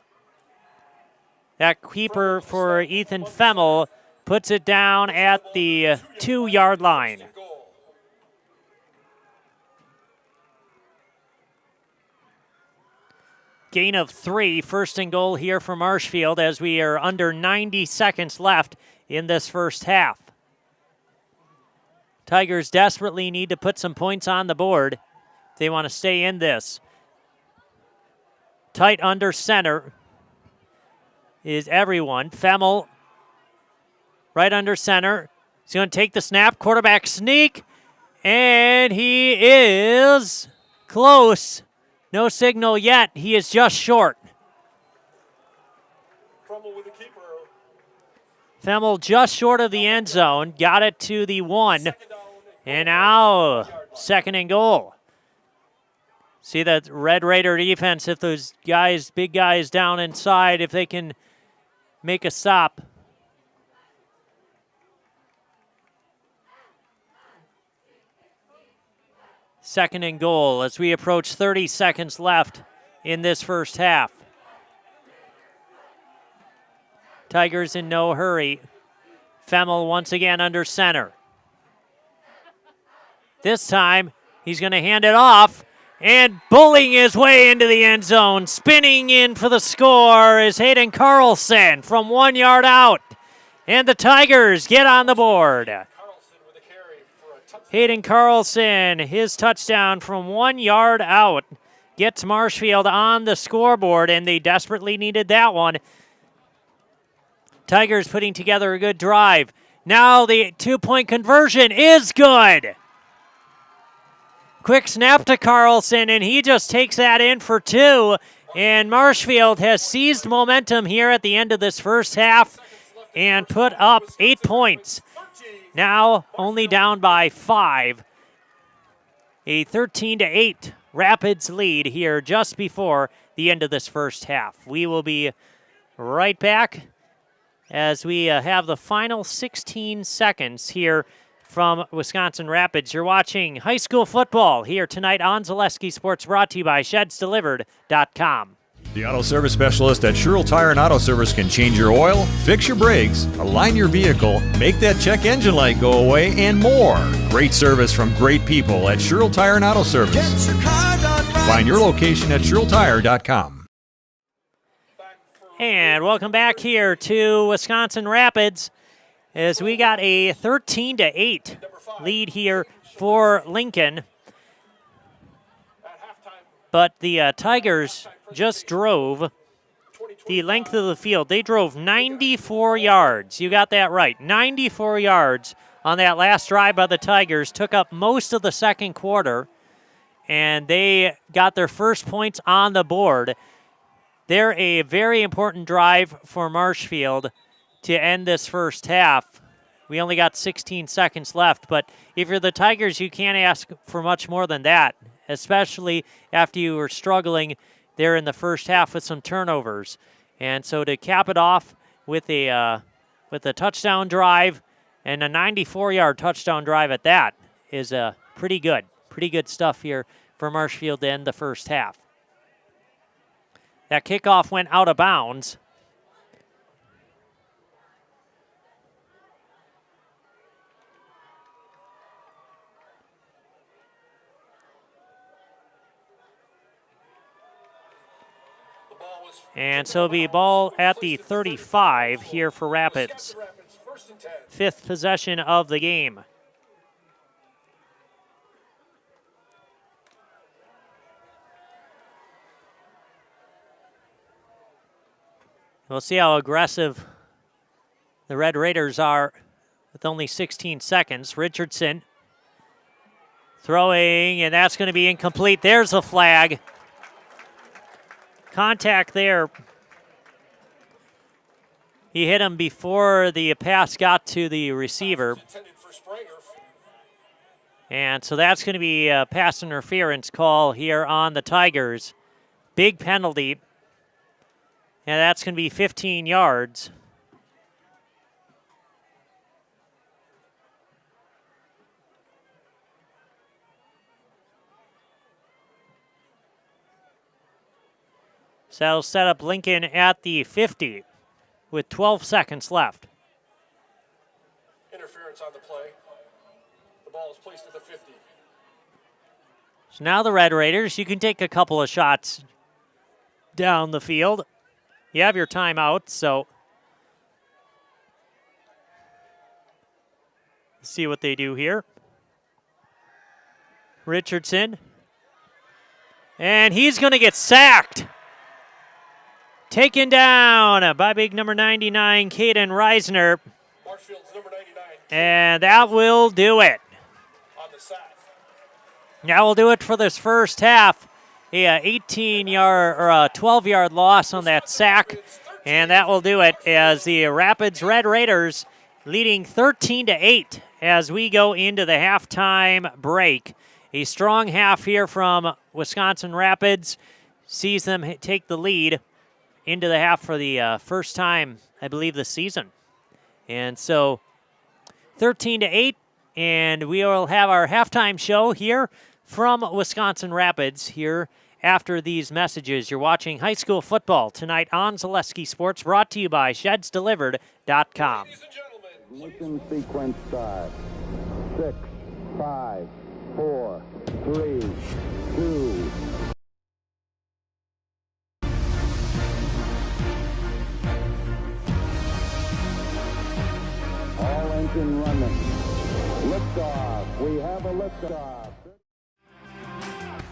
That keeper for Ethan Femmel puts it down at the 2-yard line. Gain of 3, 1st and goal here for Marshfield as we are under 90 seconds left in this first half. Tigers desperately need to put some points on the board if they want to stay in this. Tight under center is everyone. Femmel right under center. He's going to take the snap. Quarterback sneak, and he is close. No signal yet. He is just short. Femmel just short of the end zone. Got it to the 1. And now 2nd and goal. See that Red Raider defense, if those guys, big guys down inside, if they can make a stop. Second and goal as we approach 30 seconds left in this first half. Tigers in no hurry. Femmel once again under center. This time, he's going to hand it off and bullying his way into the end zone. Spinning in for the score is Hayden Carlson from 1 yard out. And the Tigers get on the board. Hayden Carlson, his touchdown from 1 yard out, gets Marshfield on the scoreboard, and they desperately needed that one. Tigers putting together a good drive. Now the 2-point conversion is good. Quick snap to Carlson, and he just takes that in for 2. And Marshfield has seized momentum here at the end of this first half and put up 8 points. now only down by 5. A 13-8 Rapids lead here just before the end of this first half. We will be right back as we have the final 16 seconds here from Wisconsin Rapids. You're watching high school football here tonight on Zaleski Sports, brought to you by ShedsDelivered.com. The auto service specialist at Sherrill Tire and Auto Service can change your oil, fix your brakes, align your vehicle, make that check engine light go away, and more. Great service from great people at Sherrill Tire and Auto Service. Find your location at SherrillTire.com. And welcome back here to Wisconsin Rapids as we got a 13-8 lead here for Lincoln. But the Tigers just drove the length of the field. They drove 94 yards. You got that right. 94 yards on that last drive by the Tigers. Took up most of the second quarter, and they got their first points on the board. They're a very important drive for Marshfield to end this first half. We only got 16 seconds left, but if you're the Tigers, you can't ask for much more than that, especially after you were struggling there in the first half with some turnovers. And so to cap it off with a touchdown drive and a 94-yard touchdown drive at that is pretty good stuff here for Marshfield to end the first half. That kickoff went out of bounds. And so it'll be ball at the 35 here for Rapids. 5th possession of the game. We'll see how aggressive the Red Raiders are with only 16 seconds. Richardson throwing, and that's going to be incomplete. There's the flag. Contact there. He hit him before the pass got to the receiver. And so that's going to be a pass interference call here on the Tigers. Big penalty. And that's going to be 15 yards. So that'll set up Lincoln at the 50 with 12 seconds left. Interference on the play. The ball is placed at the 50. So now the Red Raiders, you can take a couple of shots down the field. You have your timeout, so let's see what they do here. Richardson. And he's going to get sacked. Taken down by big number 99, Caden Reisner. Marshfield's number 99. And that will do it. On the sack. That will do it for this first half. A 18-yard or a 12-yard loss on that sack. And that will do it as the Rapids Red Raiders leading 13-8 as we go into the halftime break. A strong half here from Wisconsin Rapids sees them take the lead into the half for the first time, I believe, this season. And so 13-8, and we will have our halftime show here from Wisconsin Rapids here after these messages. You're watching high school football tonight on Zaleski Sports, brought to you by ShedsDelivered.com. Ignition sequence start. 6, 5, 4, 3, 2. All engine running. Liftoff. We have a liftoff.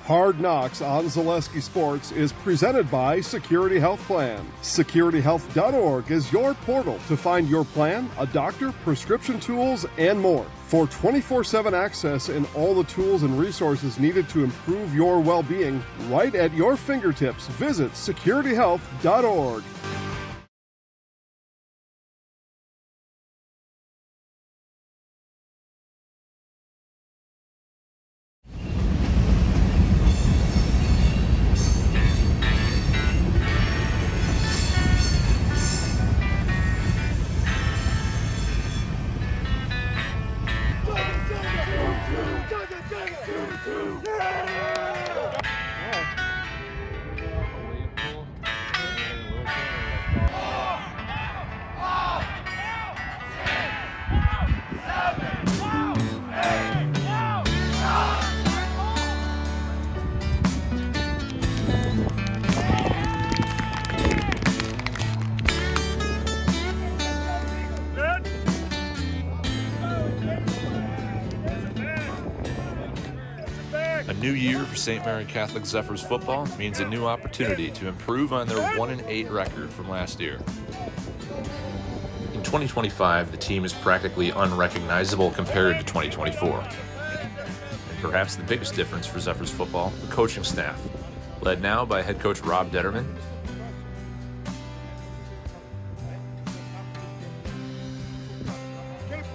Hard Knocks on Zaleski Sports is presented by Security Health Plan. SecurityHealth.org is your portal to find your plan, a doctor, prescription tools, and more. For 24/7 access and all the tools and resources needed to improve your well-being, right at your fingertips, visit SecurityHealth.org. new year for St. Mary Catholic Zephers football means a new opportunity to improve on their 1-8 record from last year. In 2025, the team is practically unrecognizable compared to 2024. And perhaps the biggest difference for Zephers football, the coaching staff, led now by head coach Rob Detterman,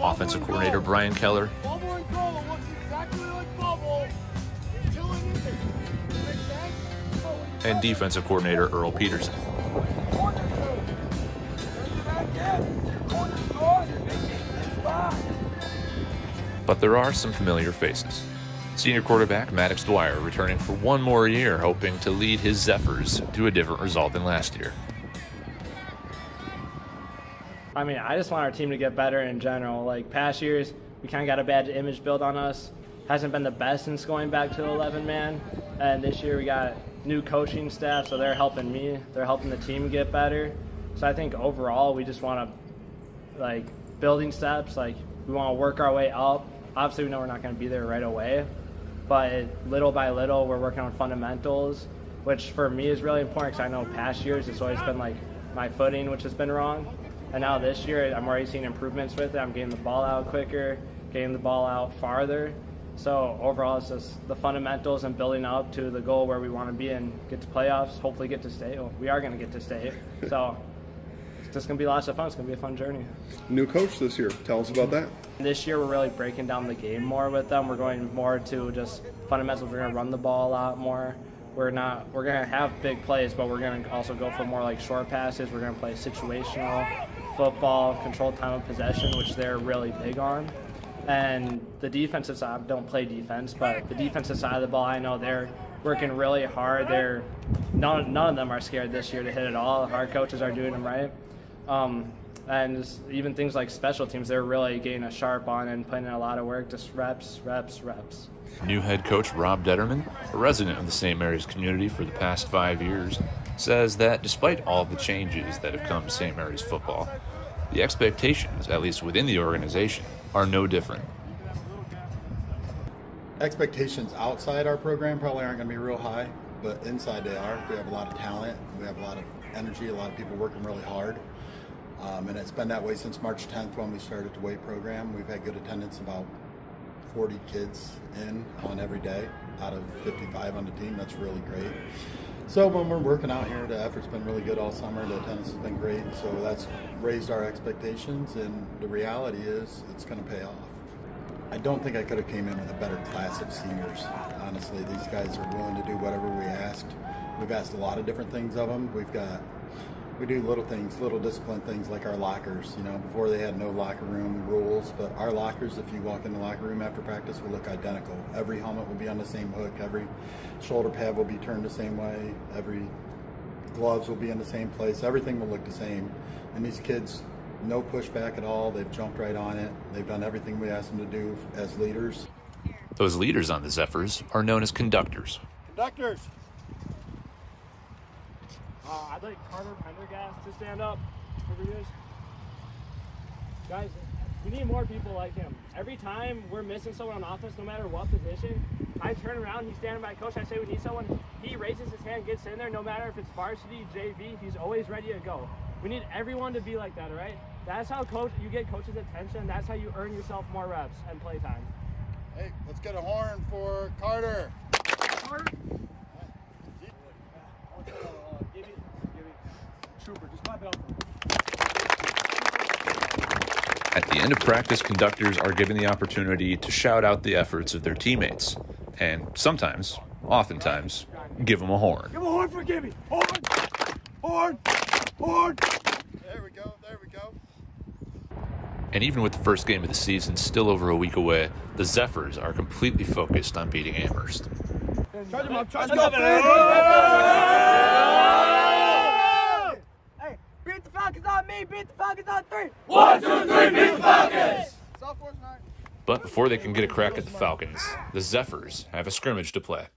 offensive coordinator Brian Keller, and defensive coordinator Earl Peterson. But there are some familiar faces. Senior quarterback Maddox Dwyer returning for one more year, hoping to lead his Zephers to a different result than last year. I mean, I just want our team to get better in general. Like past years, we kind of got a bad image built on us. Hasn't been the best since going back to 11-man. And this year we got new coaching staff, so they're helping me. They're helping the team get better. So I think overall we just want to, like, building steps. Like, we want to work our way up. Obviously, we know we're not going to be there right away. But little by little, we're working on fundamentals, which for me is really important because I know past years it's always been, like, my footing, which has been wrong. And now this year, I'm already seeing improvements with it. I'm getting the ball out quicker, getting the ball out farther. So overall, it's just the fundamentals and building up to the goal where we want to be and get to playoffs, hopefully get to state. Well, we are going to get to state. So it's just going to be lots of fun. It's going to be a fun journey. New coach this year. Tell us about that. This year, we're really breaking down the game more with them. We're going more to just fundamentals. We're going to run the ball a lot more. We're going to have big plays, but we're going to also go for more like short passes. We're going to play situational football, controlled time of possession, which they're really big on. And the defensive side, don't play defense, but the defensive side of the ball, I know they're working really hard. None of them are scared this year to hit it all. Our coaches are doing them right. And just even things like special teams, they're really getting a sharp on and putting in a lot of work, just reps. New head coach Rob Detterman, a resident of the St. Mary's community for the past 5 years, says that despite all the changes that have come to St. Mary's football, the expectations, at least within the organization, are no different. Expectations outside our program probably aren't going to be real high, but inside they are. We have a lot of talent, we have a lot of energy, a lot of people working really hard. And it's been that way since March 10th when we started the weight program. We've had good attendance, about 40 kids in on every day out of 55 on the team. That's really great. So when we're working out here, the effort's been really good all summer. The attendance has been great. So that's raised our expectations, and the reality is it's going to pay off. I don't think I could have came in with a better class of seniors. Honestly, these guys are willing to do whatever we asked. We've asked a lot of different things of them. We do little things, little discipline things like our lockers. You know, before they had no locker room rules, but our lockers, if you walk in the locker room after practice, will look identical. Every helmet will be on the same hook. Every shoulder pad will be turned the same way. Every gloves will be in the same place. Everything will look the same. And these kids, no pushback at all. They've jumped right on it. They've done everything we asked them to do as leaders. Those leaders on the Zephers are known as conductors. Conductors! I'd like Carter Pendergast to stand up over yours. Guys, we need more people like him. Every time we're missing someone on offense, no matter what position, I turn around, he's standing by coach, I say we need someone, he raises his hand, gets in there, no matter if it's varsity, JV, he's always ready to go. We need everyone to be like that, all right? That's how you get coach's attention, that's how you earn yourself more reps and play time. Hey, let's get a horn for Carter. Carter? At the end of practice, conductors are given the opportunity to shout out the efforts of their teammates, and sometimes, oftentimes, give them a horn. Give a horn for Gibby. Horn! Horn! Horn! There we go. And even with the first game of the season still over a week away, the Zephers are completely focused on beating Amherst. Charge him up, charge him up! Hey, beat the Falcons on me, beat the Falcons on 3! 1, 2, 3, beat the Falcons! But before they can get a crack at the Falcons, the Zephers have a scrimmage to play.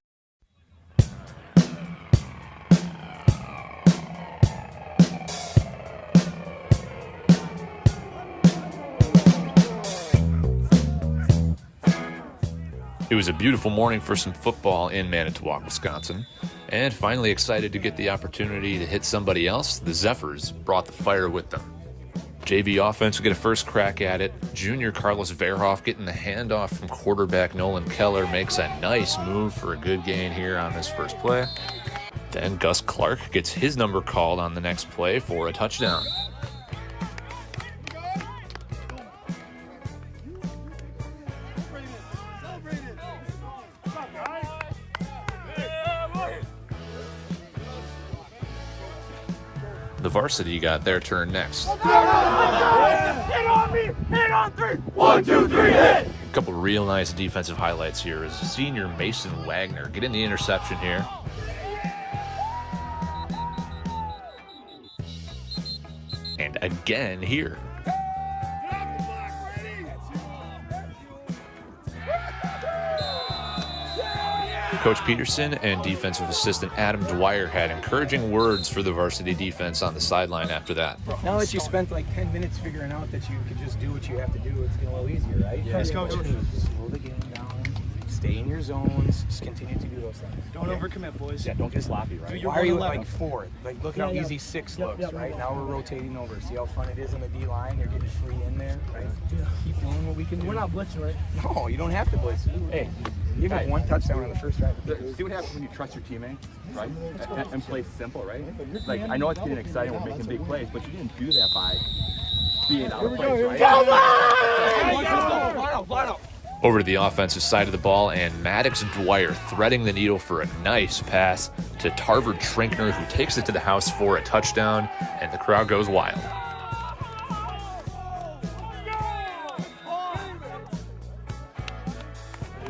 It was a beautiful morning for some football in Manitowoc, Wisconsin. And finally excited to get the opportunity to hit somebody else, the Zephers brought the fire with them. JV offense will get a first crack at it. Junior Carlos Verhoff getting the handoff from quarterback Nolan Keller makes a nice move for a good gain here on this first play. Then Gus Clark gets his number called on the next play for a touchdown. The varsity got their turn next. Hit on me! Hit on 3! 1, 2, 3, hit! A couple real nice defensive highlights here is senior Mason Wagner getting the interception here. And again here. Coach Peterson and defensive assistant Adam Dwyer had encouraging words for the varsity defense on the sideline after that. Now that you spent like 10 minutes figuring out that you could just do what you have to do, it's getting a little easier, right? Yes, Coach. Slow the game down, stay in your zones, just continue to do those things. Don't overcommit, boys. Yeah, don't get sloppy, right? Why are you at like 4? Like, look at how easy 6 looks, right? Now we're rotating over. See how fun it is on the D-line? You're getting free in there, right? Keep doing what we can do. We're not blitzing, right? No, you don't have to blitz. Hey, you have 1 touchdown on the first drive. See what happens when you trust your teammates, right? And play simple, right? Like, I know it's getting exciting, we're making big plays, but you didn't do that by being out of place, right? Line up. Over to the offensive side of the ball, and Maddox Dwyer threading the needle for a nice pass to Tarver Trinkner, who takes it to the house for a touchdown, and the crowd goes wild.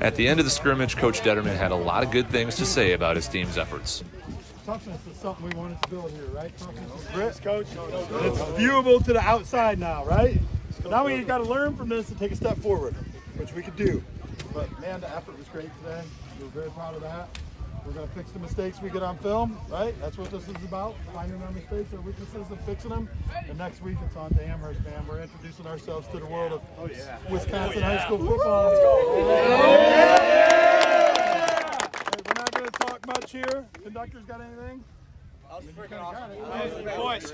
At the end of the scrimmage, Coach Detterman had a lot of good things to say about his team's efforts. Toughness is something we wanted to build here, right? Toughness is grit, Coach. It's viewable to the outside now, right? But now we got to learn from this and take a step forward, which we could do. But man, the effort was great today. We're very proud of that. We're going to fix the mistakes we get on film, right? That's what this is about, finding our mistakes, our weaknesses, and fixing them. And next week, it's on to Amherst, man. We're introducing ourselves to the world of Wisconsin high school football. Hey, we're not going to talk much here. Conductor's got anything? Boys,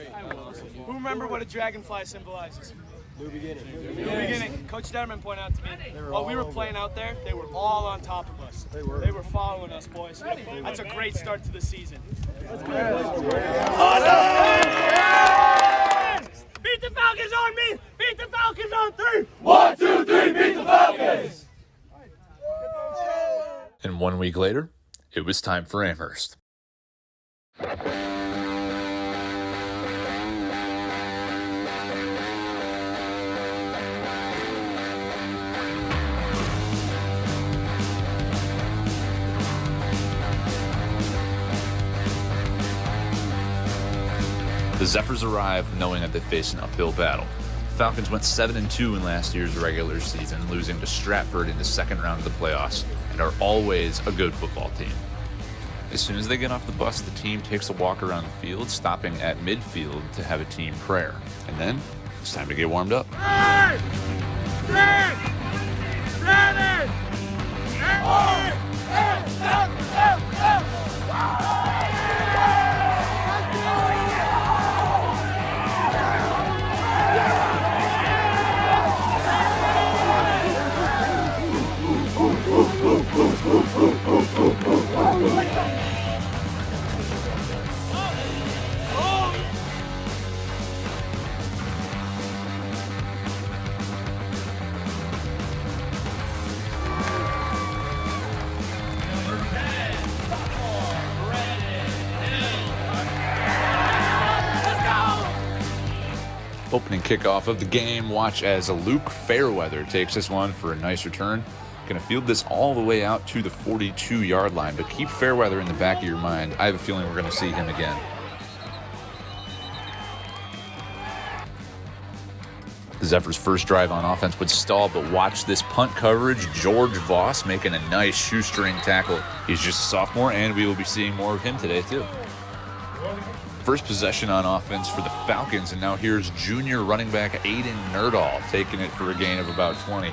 who remember what a dragonfly symbolizes? New beginning. New beginning. Coach Detterman pointed out to me, while we were playing out there, they were all on top of us. They were following us, boys. That's a great start to the season. Awesome! Beat the Falcons on me! Beat the Falcons on 3! 1, 2, 3, beat the Falcons! And 1 week later, it was time for Amherst. The Zephers arrived knowing that they faced an uphill battle. The Falcons went 7-2 in last year's regular season, losing to Stratford in the second round of the playoffs, and are always a good football team. As soon as they get off the bus, the team takes a walk around the field, stopping at midfield to have a team prayer. And then it's time to get warmed up. 8, 6, 7, Opening kickoff of the game, watch as Luke Fairweather takes this one for a nice return. Going to field this all the way out to the 42-yard line, but keep Fairweather in the back of your mind. I have a feeling we're going to see him again. The Zephers' first drive on offense would stall, but watch this punt coverage. George Voss making a nice shoestring tackle. He's just a sophomore, and we will be seeing more of him today, too. First possession on offense for the Falcons, and now here's junior running back Aiden Nerdahl taking it for a gain of about 20.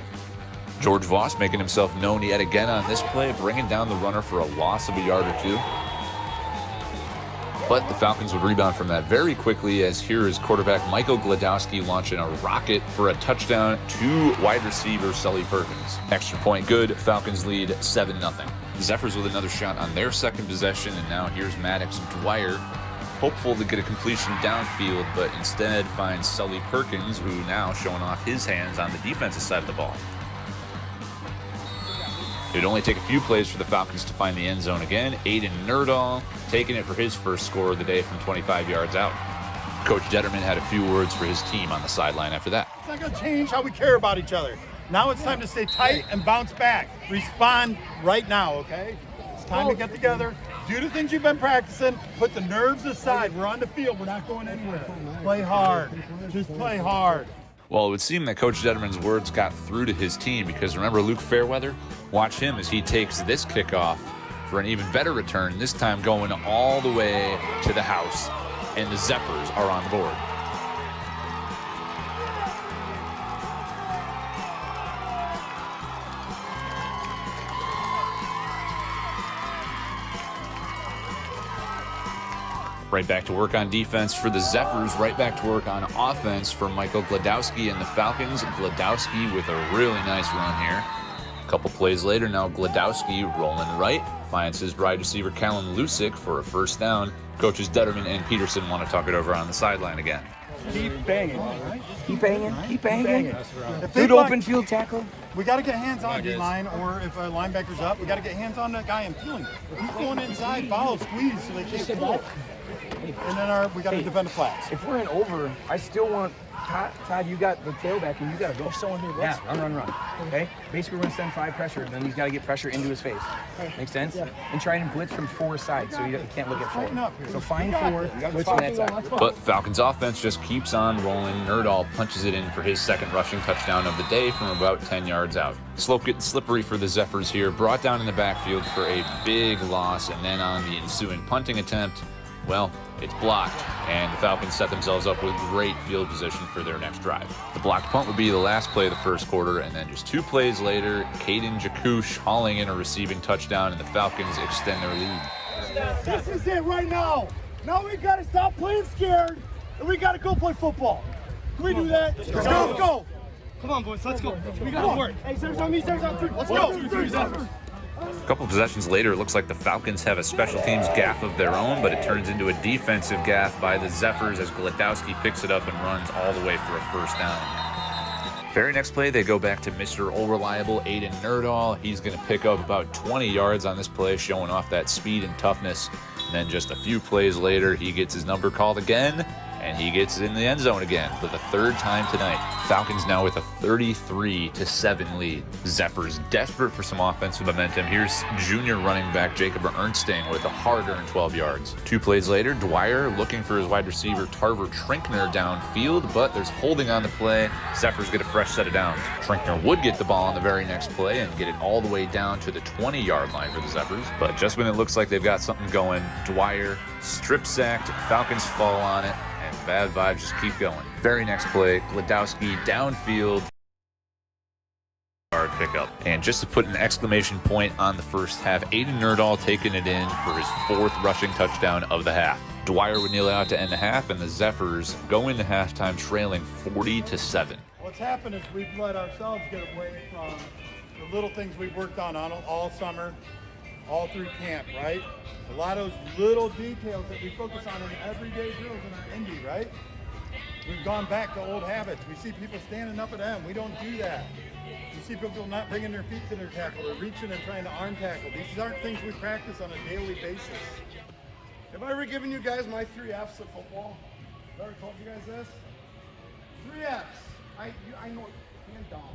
George Voss making himself known yet again on this play, bringing down the runner for a loss of a yard or two. But the Falcons would rebound from that very quickly, as here is quarterback Michael Gladowski launching a rocket for a touchdown to wide receiver Sully Perkins. Extra point good, Falcons lead 7-0. Zephers with another shot on their second possession, and now here's Maddox Dwyer, hopeful to get a completion downfield, but instead finds Sully Perkins, who now showing off his hands on the defensive side of the ball. It would only take a few plays for the Falcons to find the end zone again. Aiden Nerdahl taking it for his first score of the day from 25 yards out. Coach Detterman had a few words for his team on the sideline after that. It's not going to change how we care about each other. Now it's time to stay tight and bounce back. Respond right now, okay? It's time to get together. Do the things you've been practicing. Put the nerves aside. We're on the field. We're not going anywhere. Play hard. Just play hard. Well, it would seem that Coach Detterman's words got through to his team, because remember Luke Fairweather? Watch him as he takes this kickoff for an even better return, this time going all the way to the house, and the Zephers are on board. Right back to work on defense for the Zephers. Right back to work on offense for Michael Gladowski and the Falcons. Gladowski with a really nice run here. A couple plays later, now Gladowski rolling right. Finds his wide receiver Callum Lusick for a first down. Coaches Detterman and Peterson want to talk it over on the sideline again. Keep banging. Keep banging. Keep banging. If Good open field tackle. We got to get hands on D-line, or if a linebacker's up, we got to get hands on that guy and peeling. If he's going inside, follow, squeeze so they can't pull. And then we got to defend the flats. If we're in over, I still want Todd, you got the tailback and you got to go. Yeah, run. Okay? Basically, we're going to send 5 pressure, then he's got to get pressure into his face. Make sense? Yeah. And try and blitz from 4 sides so you can't look at 4. So find 4, blitz from that side. But Falcons offense just keeps on rolling. Nerdahl punches it in for his second rushing touchdown of the day from about 10 yards out. Slope getting slippery for the Zephers here. Brought down in the backfield for a big loss, and then on the ensuing punting attempt, well, it's blocked, and the Falcons set themselves up with great field position for their next drive. The blocked punt would be the last play of the first quarter, and then just 2 plays later, Caden Jakouche hauling in a receiving touchdown, and the Falcons extend their lead. This is it right now. Now we got to stop playing scared, and we got to go play football. Can we do that? Let's go. Come on, boys, let's go. We got to work. Hey, Zephers on me, Zephers on 3. Let's go. 2, 3, Zephers. A couple possessions later, it looks like the Falcons have a special teams gaffe of their own, but it turns into a defensive gaffe by the Zephers as Gladowski picks it up and runs all the way for a first down. Very next play, they go back to Mr. All-Reliable Aiden Nerdahl. He's going to pick up about 20 yards on this play, showing off that speed and toughness. And then just a few plays later, he gets his number called again, and he gets in the end zone again for the 3rd time tonight. Falcons now with a 33-7 lead. Zephers desperate for some offensive momentum. Here's junior running back Jacob Ernsting with a hard-earned 12 yards. 2 plays later, Dwyer looking for his wide receiver Tarver Trinkner downfield, but there's holding on the play. Zephers get a fresh set of downs. Trinkner would get the ball on the very next play and get it all the way down to the 20-yard line for the Zephers. But just when it looks like they've got something going, Dwyer strip sacked, Falcons fall on it, and bad vibes just keep going. Very next play, Gladowski downfield, yard pickup. And just to put an exclamation point on the first half, Aiden Nerdahl taking it in for his 4th rushing touchdown of the half. Dwyer would kneel out to end the half, and the Zephers go into halftime trailing 40-7. What's happened is we've let ourselves get away from the little things we've worked on all summer, all through camp, right? A lot of those little details that we focus on in everyday drills in our indie, right? We've gone back to old habits. We see people standing up at them. We don't do that. We see people not bringing their feet to their tackle or reaching and trying to arm tackle. These aren't things we practice on a daily basis. Have I ever given you guys my 3 F's of football? Have I ever told you guys this? 3 F's. I know, hand down.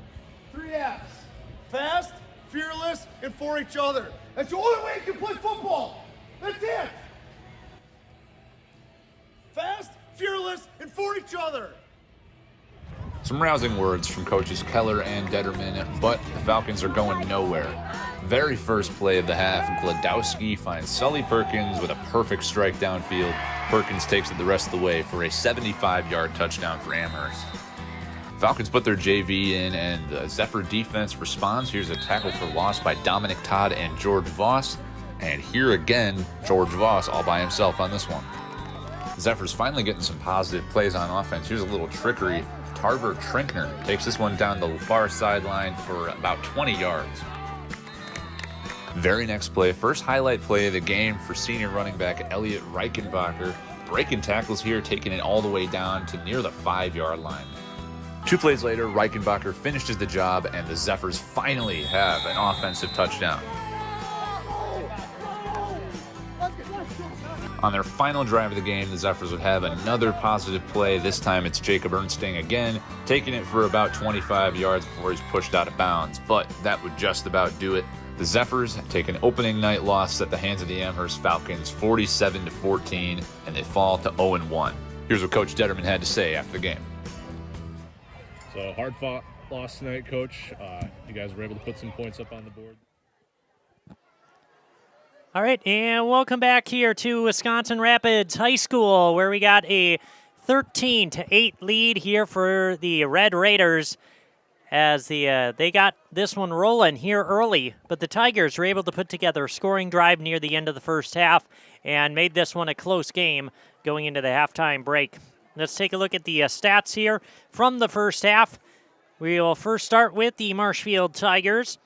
3 F's. Fast, fearless, and for each other. That's the only way you can play football. That's it. Fast, fearless, and for each other. Some rousing words from coaches Keller and Detterman, but the Falcons are going nowhere. Very first play of the half, Gladowski finds Sully Perkins with a perfect strike downfield. Perkins takes it the rest of the way for a 75-yard touchdown for Amherst. Falcons put their JV in, and the Zephyr defense responds. Here's a tackle for loss by Dominic Todd and George Voss. And here again, George Voss all by himself on this one. Zephyr's finally getting some positive plays on offense. Here's a little trickery. Tarver Trinkner takes this one down the far sideline for about 20 yards. Very next play, first highlight play of the game for senior running back Elliot Reichenbacher. Breaking tackles here, taking it all the way down to near the 5-yard line. 2 plays later, Reichenbacher finishes the job, and the Zephyrs finally have an offensive touchdown. On their final drive of the game, the Zephyrs would have another positive play. This time it's Jacob Ernsting again, taking it for about 25 yards before he's pushed out of bounds. But that would just about do it. The Zephyrs take an opening night loss at the hands of the Amherst Falcons, 47-14, and they fall to 0-1. Here's what Coach Detterman had to say after the game. So hard-fought loss tonight, Coach. You guys were able to put some points up on the board. All right, and welcome back here to Wisconsin Rapids High School, where we got a 13-8 lead here for the Red Raiders, as they got this one rolling here early, but the Tigers were able to put together a scoring drive near the end of the first half and made this one a close game going into the halftime break. Let's take a look at the stats here from the first half. We will first start with the Marshfield Tigers.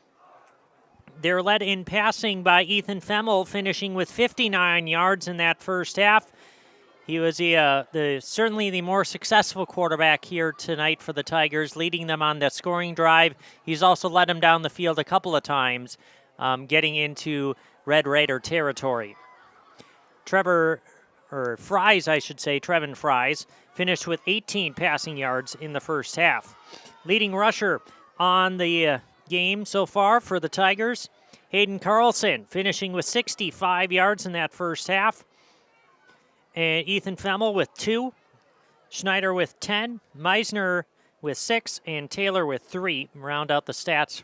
They're led in passing by Ethan Femmel, finishing with 59 yards in that first half. He was certainly the more successful quarterback here tonight for the Tigers, leading them on that scoring drive. He's also led them down the field a couple of times, getting into Red Raider territory. Trevin Fries, finished with 18 passing yards in the first half. Leading rusher on the game so far for the Tigers, Hayden Carlson, finishing with 65 yards in that first half. And Ethan Femmel with 2, Schneider with 10, Meisner with 6, and Taylor with 3. Round out the stats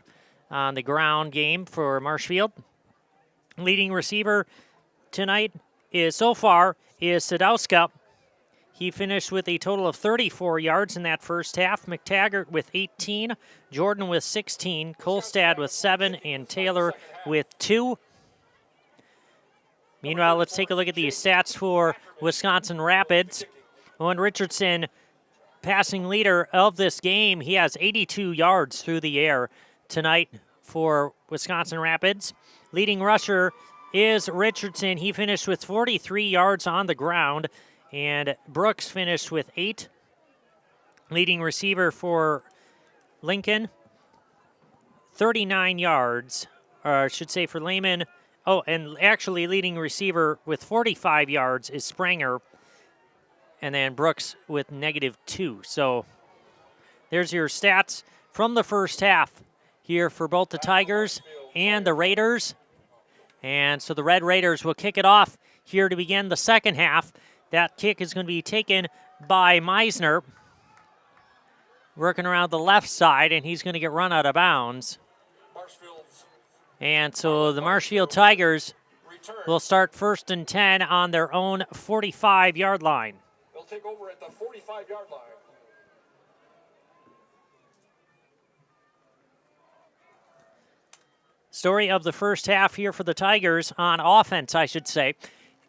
on the ground game for Marshfield. Leading receiver tonight is Sadowska. He finished with a total of 34 yards in that first half. McTaggart with 18, Jordan with 16, Kolstad with 7, and Taylor with 2. Meanwhile, let's take a look at the stats for Wisconsin Rapids. Owen Richardson, passing leader of this game. He has 82 yards through the air tonight for Wisconsin Rapids. Leading rusher is Richardson. He finished with 43 yards on the ground. And Brooks finished with 8. Leading receiver for Lincoln, 39 yards. Or I should say for Lehman. Oh, and actually leading receiver with 45 yards is Spranger. And then Brooks with -2. So there's your stats from the first half here for both the Tigers and the Raiders. And so the Red Raiders will kick it off here to begin the second half. That kick is going to be taken by Meisner, working around the left side, and he's going to get run out of bounds. And so the Marshfield Tigers will start 1st and 10 on their own 45-yard line. They'll take over at the 45-yard line. Story of the first half here for the Tigers on offense, I should say,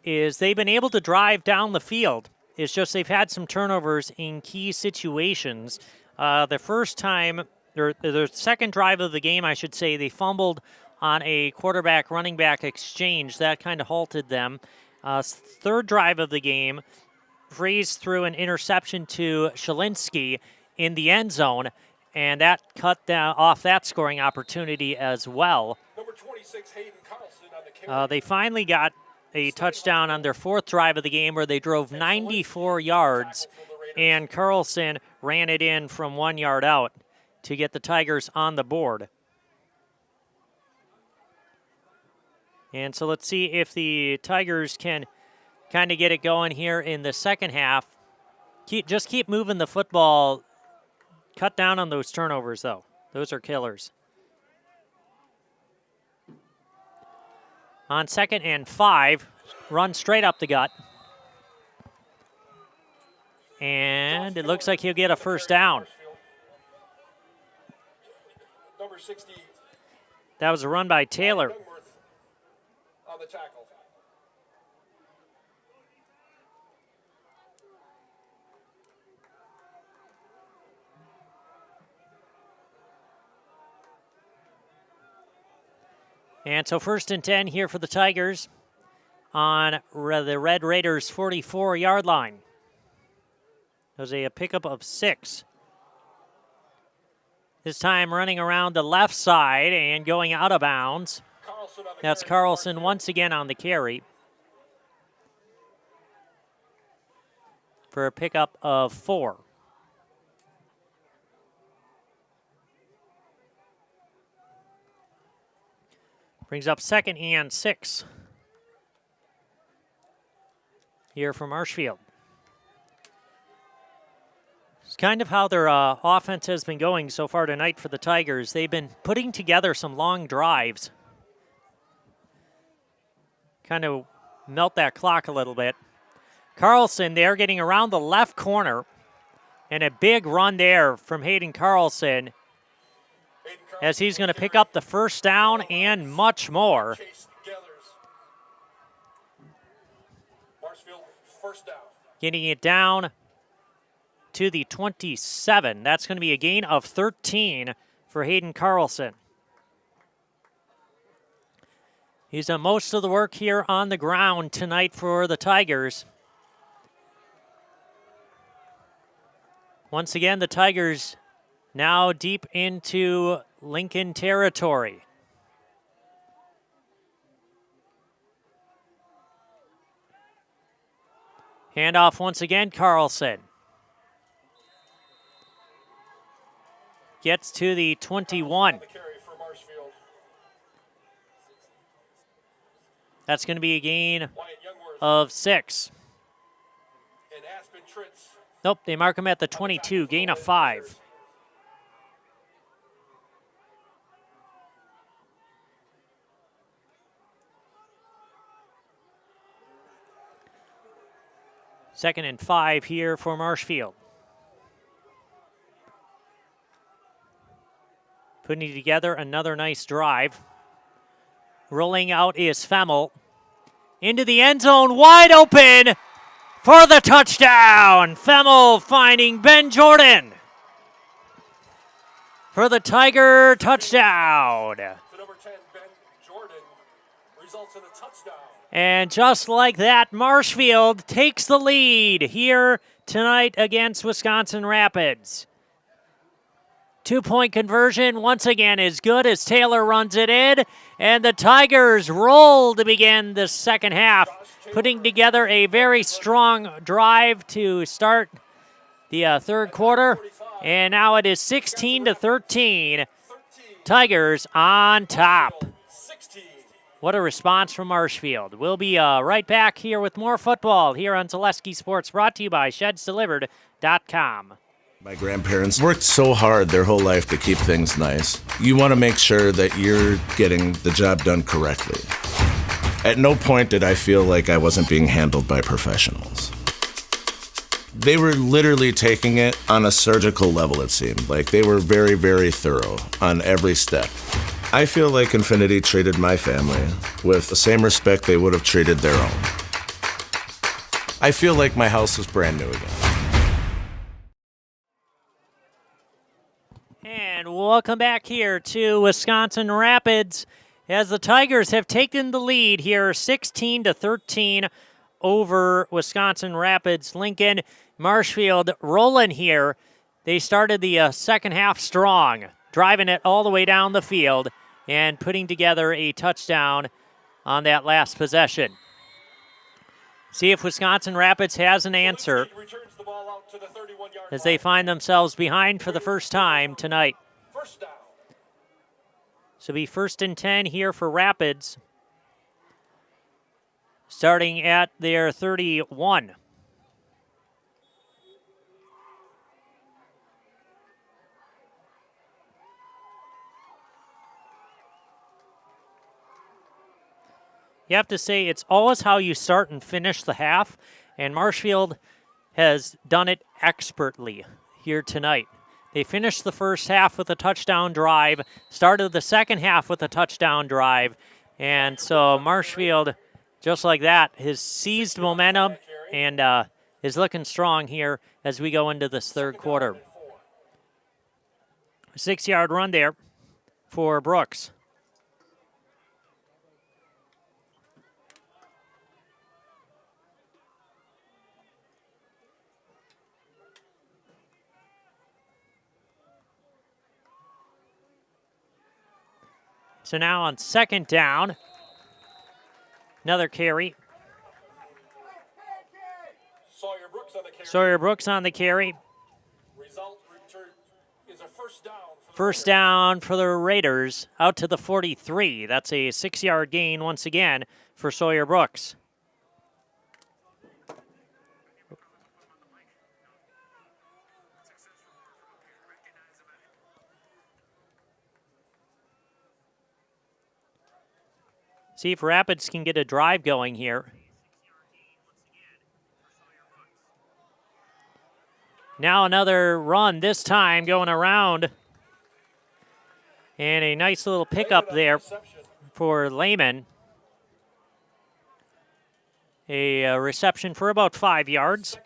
is they've been able to drive down the field. It's just they've had some turnovers in key situations. The second drive of the game, I should say, they fumbled on a quarterback-running back exchange. That kind of halted them. Third drive of the game, Freeze threw an interception to Shalinsky in the end zone, and that cut off that scoring opportunity as well. Number 26, Hayden Carlson on the carry. They finally got a touchdown on their fourth drive of the game where they drove 94 yards, and Carlson ran it in from 1 yard out to get the Tigers on the board. And so let's see if the Tigers can kind of get it going here in the second half. Just keep moving the football. Cut down on those turnovers, though. Those are killers. On 2nd and 5, run straight up the gut. And it looks like he'll get a first down. number 60. That was a run by Taylor. On the tackle. And so 1st and 10 here for the Tigers on the Red Raiders' 44-yard line. There's a pickup of 6. This time running around the left side and going out of bounds. That's Carlson once again on the carry for a pickup of 4. Brings up 2nd and 6 here from Marshfield. It's kind of how their offense has been going so far tonight for the Tigers. They've been putting together some long drives. Kind of melt that clock a little bit. Carlson there getting around the left corner. And a big run there from Hayden Carlson as he's going to pick up the first down and much more. Marshfield, first down. Getting it down to the 27. That's going to be a gain of 13 for Hayden Carlson. He's done most of the work here on the ground tonight for the Tigers. Once again, the Tigers now deep into Lincoln territory. Handoff once again, Carlson. Gets to the 21. That's going to be a gain of 6. Nope, they mark him at the 22, gain of 5. Second and 5 here for Marshfield. Putting together another nice drive. Rolling out is Femmel. Into the end zone, wide open for the touchdown. Femmel finding Ben Jordan for the Tiger touchdown. To number 10, Ben Jordan, results in a touchdown. And just like that, Marshfield takes the lead here tonight against Wisconsin Rapids. 2-point conversion once again is good as Taylor runs it in. And the Tigers roll to begin the second half, putting together a very strong drive to start the third quarter. And now it is 16-13. Tigers on top. What a response from Marshfield. We'll be right back here with more football here on Zaleski Sports, brought to you by ShedsDelivered.com. My grandparents worked so hard their whole life to keep things nice. You want to make sure that you're getting the job done correctly. At no point did I feel like I wasn't being handled by professionals. They were literally taking it on a surgical level, it seemed. Like they were very, very thorough on every step. I feel like Infinity treated my family with the same respect they would have treated their own. I feel like my house is brand new again. And welcome back here to Wisconsin Rapids as the Tigers have taken the lead here 16-13 over Wisconsin Rapids. Lincoln, Marshfield rolling here. They started the second half strong, driving it all the way down the field and putting together a touchdown on that last possession. See if Wisconsin Rapids has an answer as they find themselves behind for the first time tonight. So be 1st and 10 here for Rapids, starting at their 31. You have to say it's always how you start and finish the half, and Marshfield has done it expertly here tonight. They finished the first half with a touchdown drive, started the second half with a touchdown drive, and so Marshfield, just like that, has seized momentum and is looking strong here as we go into this third quarter. 6-yard run there for Brooks. So now on second down, another carry. Sawyer Brooks on the carry. Result is a first down. First down for the Raiders, out to the 43. That's a 6-yard gain once again for Sawyer Brooks. See if Rapids can get a drive going here. Now another run, this time going around. And a nice little pickup there for Lehman. A reception for about 5 yards.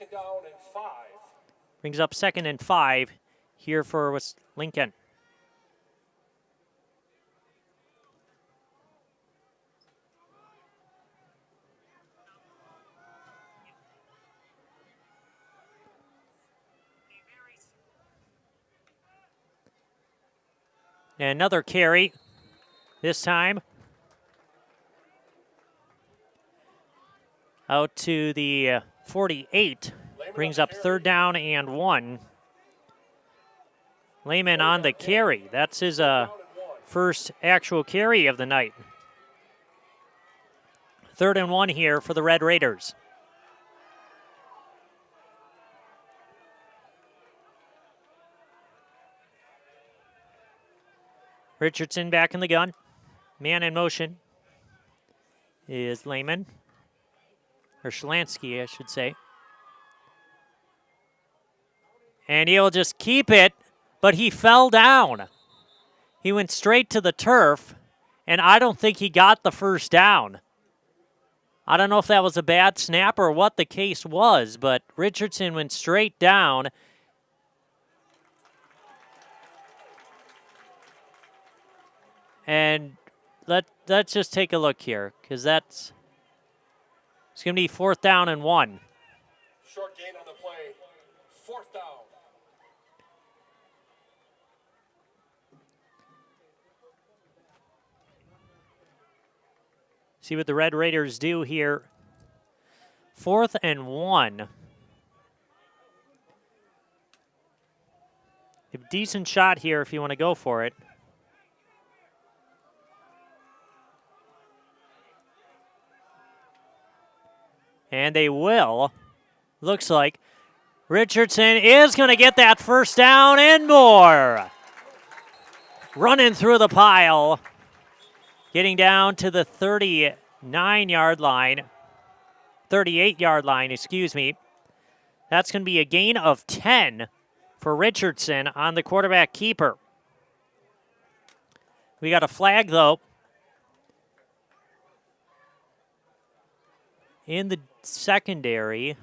Brings up 2nd and 5 here for Lincoln. And another carry, this time out to the 48, brings up 3rd down and 1. Lehman on the carry. That's his first actual carry of the night. 3rd and 1 here for the Red Raiders. Richardson back in the gun. Man in motion is Lehman, or Shalansky, I should say. And he'll just keep it, but he fell down. He went straight to the turf, and I don't think he got the first down. I don't know if that was a bad snap or what the case was, but Richardson went straight down. And let's just take a look here, because it's going to be 4th down and 1. Short gain on the play, 4th down. See what the Red Raiders do here. 4th and 1. A decent shot here if you want to go for it. And they will. Looks like Richardson is going to get that first down and more. Running through the pile. Getting down to the 39-yard line. 38-yard line, excuse me. That's going to be a gain of 10 for Richardson on the quarterback keeper. We got a flag, though, in the secondary.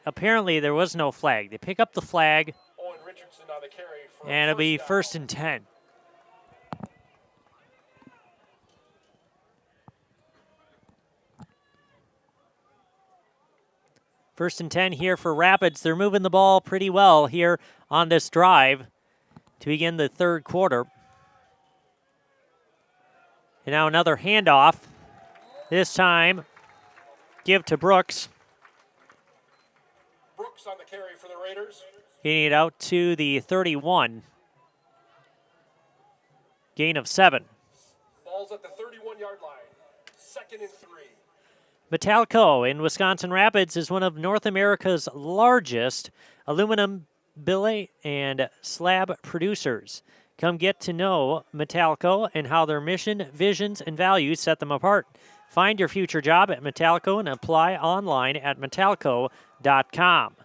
Apparently there was no flag. They pick up the flag, and it'll be 1st and 10. First and 10 here for Rapids. They're moving the ball pretty well here on this drive to begin the third quarter. And now another handoff. This time, give to Brooks. Brooks on the carry for the Raiders. Getting it out to the 31. Gain of 7. Ball's at the 31-yard line. 2nd and 3. Metalco in Wisconsin Rapids is one of North America's largest aluminum billet and slab producers. Come get to know Metalco and how their mission, visions, and values set them apart. Find your future job at Metallico and apply online at metallico.com.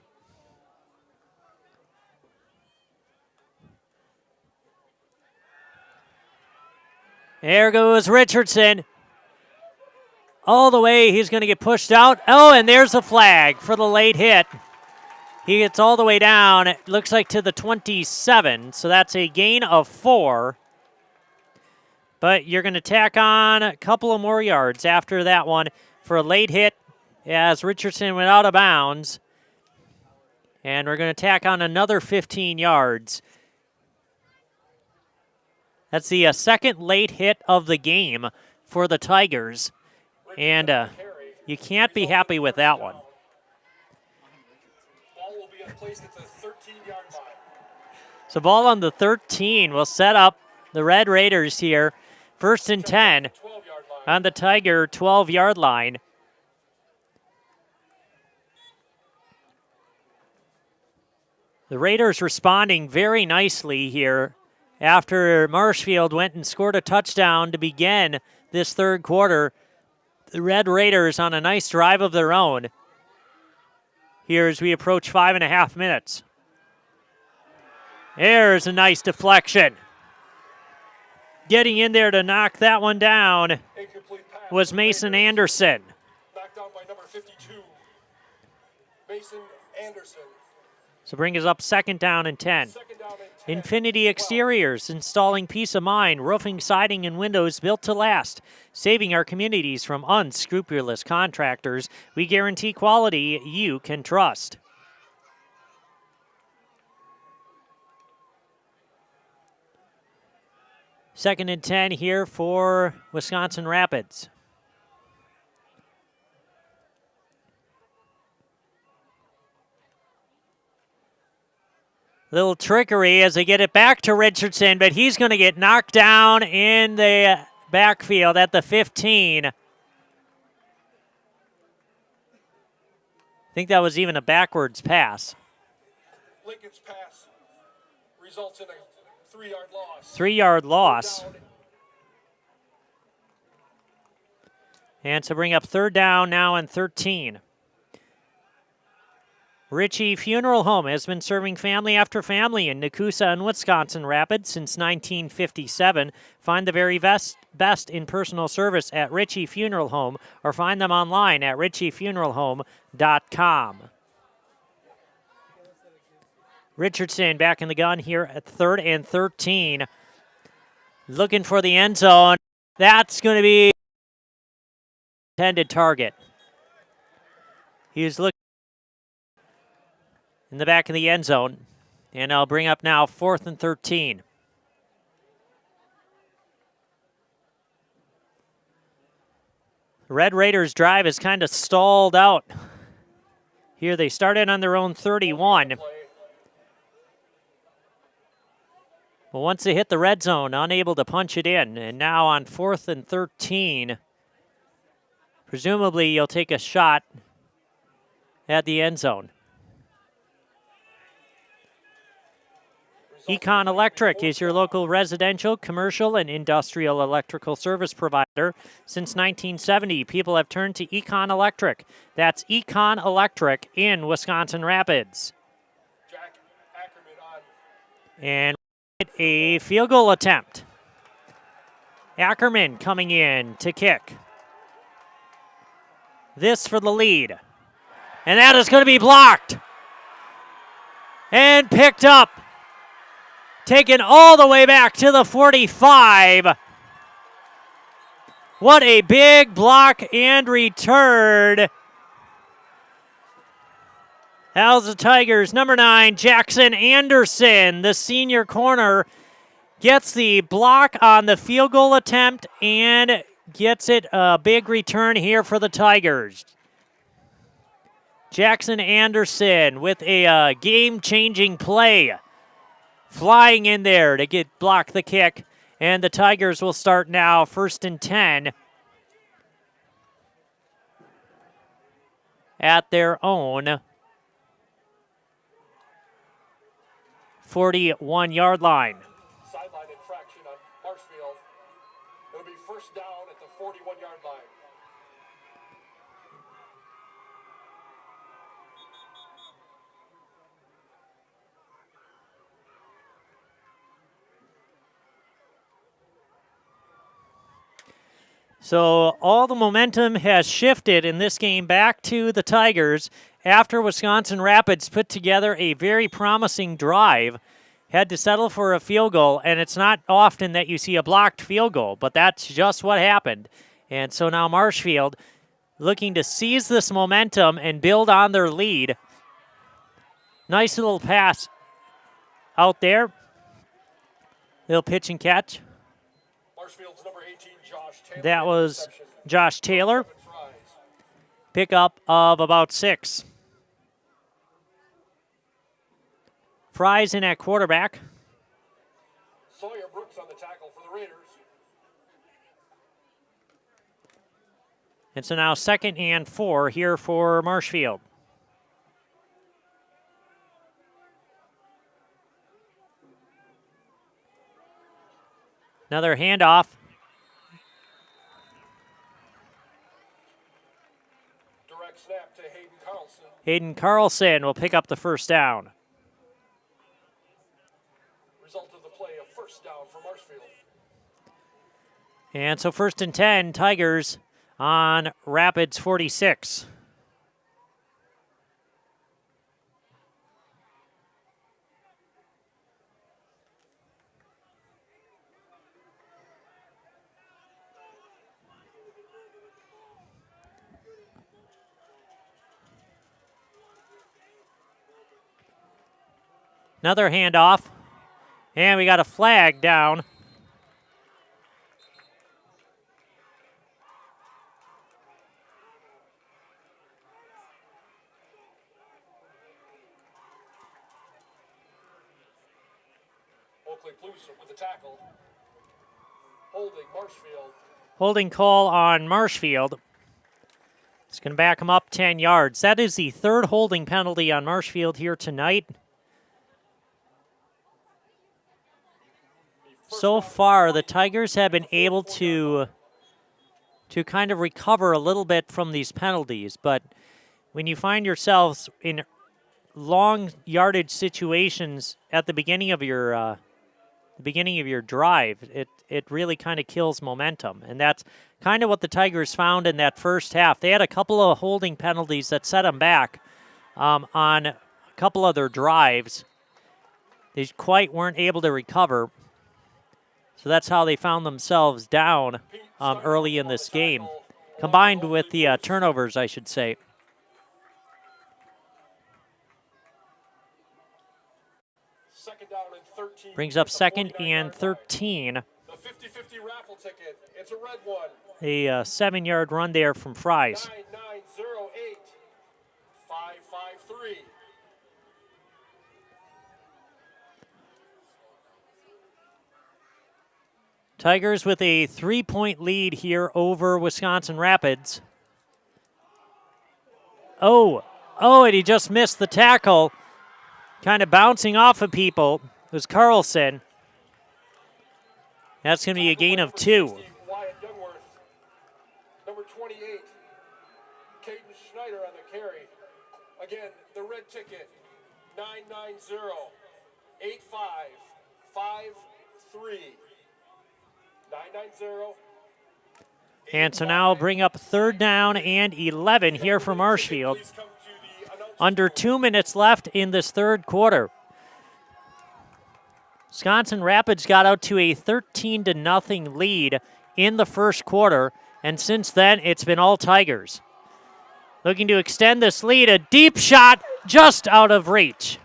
There goes Richardson. All the way, he's going to get pushed out. Oh, and there's a flag for the late hit. He gets all the way down, it looks like to the 27, so that's a gain of 4. But you're going to tack on a couple of more yards after that one for a late hit as Richardson went out of bounds. And we're going to tack on another 15 yards. That's the second late hit of the game for the Tigers. And you can't be happy with that one. So ball on the 13 will set up the Red Raiders here. 1st and 10 on the Tiger 12-yard line. The Raiders responding very nicely here after Marshfield went and scored a touchdown to begin this third quarter. The Red Raiders on a nice drive of their own here as we approach 5.5 minutes. There's a nice deflection. Getting in there to knock that one down was Mason Anderson. Knocked down by number 52, Mason Anderson. So bring us up 2nd down and 10. Infinity Exteriors, installing peace of mind, roofing, siding, and windows built to last. Saving our communities from unscrupulous contractors. We guarantee quality you can trust. Second and 10 here for Wisconsin Rapids. Little trickery as they get it back to Richardson, but he's going to get knocked down in the backfield at the 15. I think that was even a backwards pass. Lincoln's pass results in a 3-yard loss. 3-yard loss. And to bring up 3rd down now and 13. Ritchie Funeral Home has been serving family after family in Nakusa and Wisconsin Rapids since 1957. Find the very best in personal service at Ritchie Funeral Home or find them online at ritchiefuneralhome.com. Richardson back in the gun here at 3rd and 13. Looking for the end zone. That's going to be intended target. He was looking in the back of the end zone. And I'll bring up now 4th and 13. The Red Raiders drive is kind of stalled out. Here they started on their own 31. But once they hit the red zone, unable to punch it in. And now on 4th and 13, presumably you'll take a shot at the end zone. Econ Electric is your local residential, commercial, and industrial electrical service provider. Since 1970, people have turned to Econ Electric. That's Econ Electric in Wisconsin Rapids. And a field goal attempt. Ackerman coming in to kick. This for the lead. And that is going to be blocked. And picked up. Taken all the way back to the 45. What a big block and return. How's the Tigers? Number 9, Jackson Anderson, the senior corner, gets the block on the field goal attempt and gets it a big return here for the Tigers. Jackson Anderson with a game-changing play. Flying in there to block the kick. And the Tigers will start now, 1st and 10. At their own 41-yard line. Sideline infraction on Marshfield. It'll be 1st down at the 41-yard line. So all the momentum has shifted in this game back to the Tigers after Wisconsin Rapids put together a very promising drive, had to settle for a field goal, and it's not often that you see a blocked field goal, but that's just what happened. And so now Marshfield looking to seize this momentum and build on their lead. Nice little pass out there. Little pitch and catch. Marshfield's number 18, Josh Taylor. That was Josh Taylor. Pickup of about 6. Fries in at quarterback. Sawyer Brooks on the tackle for the Raiders. And so now 2nd and 4 here for Marshfield. Another handoff. Direct snap to Hayden Carlson. Hayden Carlson will pick up the first down. Result of the play, a first down for Marshfield. And so 1st and 10, Tigers on Rapids 46. Another handoff, and we got a flag down. Oakley Plus with the tackle. Holding Marshfield. Holding call on Marshfield. It's going to back him up 10 yards. That is the 3rd holding penalty on Marshfield here tonight. So far, the Tigers have been able to kind of recover a little bit from these penalties, but when you find yourselves in long yardage situations at the beginning of your drive, it really kind of kills momentum, and that's kind of what the Tigers found in that first half. They had a couple of holding penalties that set them back on a couple of their drives. They quite weren't able to recover. So that's how they found themselves down early in this game, combined with the turnovers, I should say. Second down and 13. Brings up 2nd and 13. The 50-50 raffle ticket. It's a red one. A 7-yard run there from Fries. 9908 553. Tigers with a 3-point lead here over Wisconsin Rapids. Oh, and he just missed the tackle. Kind of bouncing off of people. It was Carlson. That's going to be a gain of 2. Wyatt Youngworth. Number 28. Caden Schneider on the carry. Again, the red ticket. 990-8553. 990. And so now bring up 3rd down and 11 here for Marshfield. Under 2 minutes left in this 3rd quarter. Wisconsin Rapids got out to a 13-0 lead in the 1st quarter, and since then it's been all Tigers. Looking to extend this lead, a deep shot just out of reach.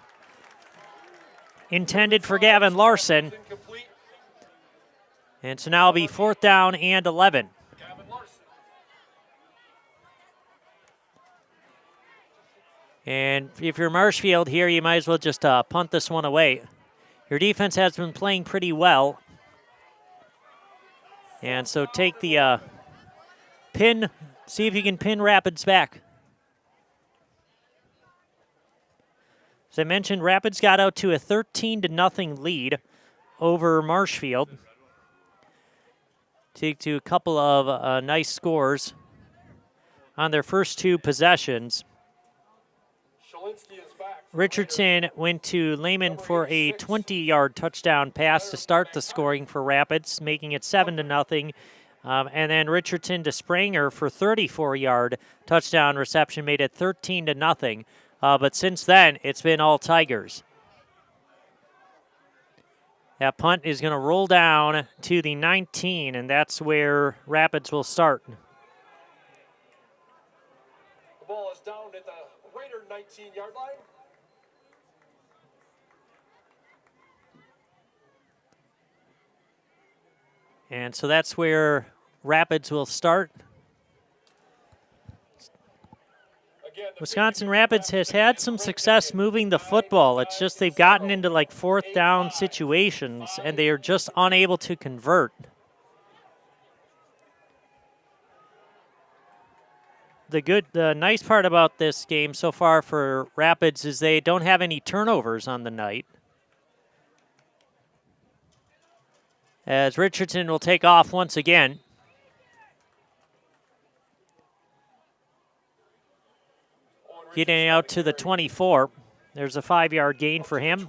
Intended for Gavin Larson. And so now it'll be 4th down and 11. And if you're Marshfield here, you might as well just punt this one away. Your defense has been playing pretty well. And so take the pin, see if you can pin Rapids back. As I mentioned, Rapids got out to a 13-0 lead over Marshfield. Take to a couple of nice scores on their first 2 possessions. Richardson went to Lehman for a 20-yard touchdown pass to start the scoring for Rapids, making it 7-0. And then Richardson to Springer for 34-yard touchdown reception made it 13-0. But since then, it's been all Tigers. That punt is going to roll down to the 19, and that's where Rapids will start. The ball is down at the Raider 19-yard line. And so that's where Rapids will start. Wisconsin Rapids has had some success moving the football. It's just they've gotten into like fourth down situations, and they are just unable to convert. The nice part about this game so far for Rapids is they don't have any turnovers on the night. As Richardson will take off once again. Getting out to the 24. There's a 5-yard gain for him.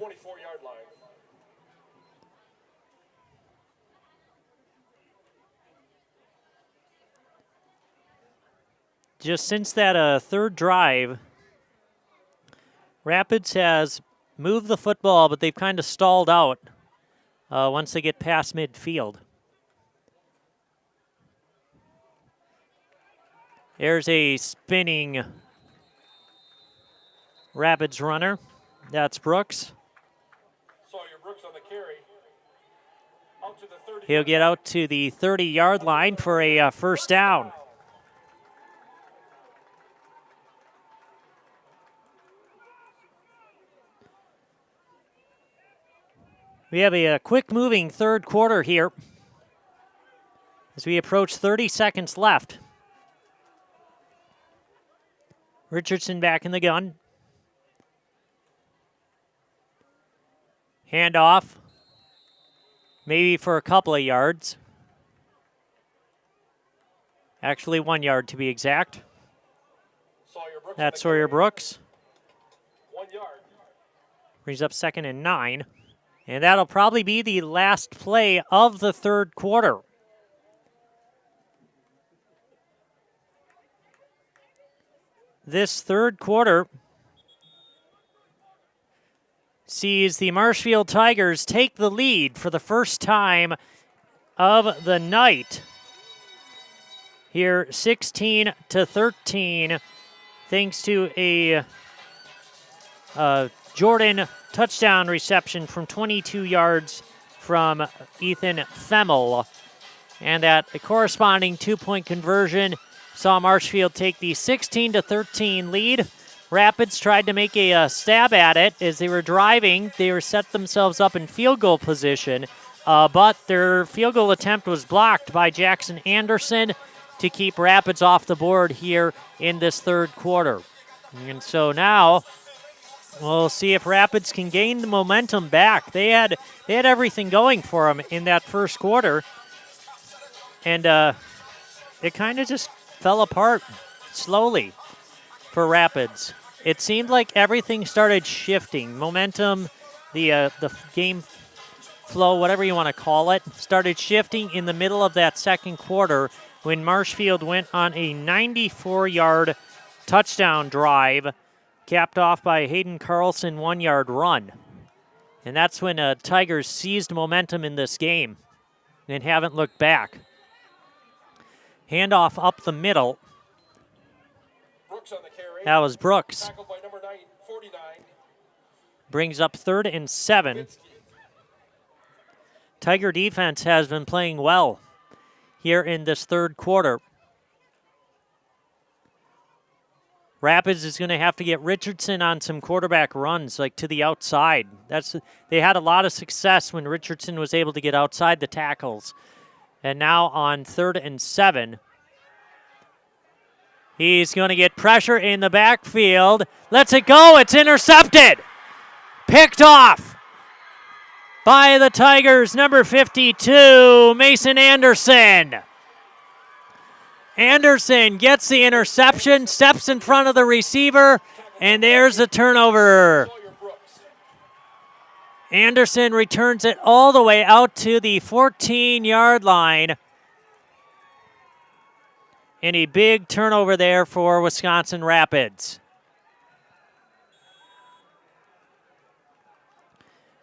Just since that third drive, Rapids has moved the football, but they've kind of stalled out once they get past midfield. There's a spinning Rapids runner. That's Brooks. Brooks on the carry. Out to the 30. He'll get out to the 30-yard line for a first down. We have a quick-moving third quarter here as we approach 30 seconds left. Richardson back in the gun. Handoff, maybe for a couple of yards. Actually, 1 yard to be exact. That's Sawyer Brooks. 1 yard. Brings up 2nd and 9. And that'll probably be the last play of the third quarter. This third quarter sees the Marshfield Tigers take the lead for the first time of the night. Here, 16-13, thanks to a Jordan touchdown reception from 22 yards from Ethan Femmel. And that corresponding two-point conversion saw Marshfield take the 16-13 lead. Rapids tried to make a stab at it as they were driving. They were set themselves up in field goal position, but their field goal attempt was blocked by Jackson Anderson to keep Rapids off the board here in this third quarter. And so now we'll see if Rapids can gain the momentum back. They had everything going for them in that first quarter, and it kind of just fell apart slowly for Rapids. It seemed like everything started shifting. Momentum, the game flow, whatever you want to call it, started shifting in the middle of that second quarter when Marshfield went on a 94-yard touchdown drive, capped off by Hayden Carlson 1-yard run. And that's when Tigers seized momentum in this game and haven't looked back. Handoff up the middle. Brooks on the carry. That was Brooks. Tackled by number 49. Brings up 3rd and 7. Tiger defense has been playing well here in this third quarter. Rapids is going to have to get Richardson on some quarterback runs, like to the outside. They had a lot of success when Richardson was able to get outside the tackles. And now on 3rd and 7, he's going to get pressure in the backfield. Lets it go. It's intercepted. Picked off by the Tigers, number 52, Mason Anderson. Anderson gets the interception, steps in front of the receiver, and there's a turnover. Anderson returns it all the way out to the 14-yard line. And a big turnover there for Wisconsin Rapids.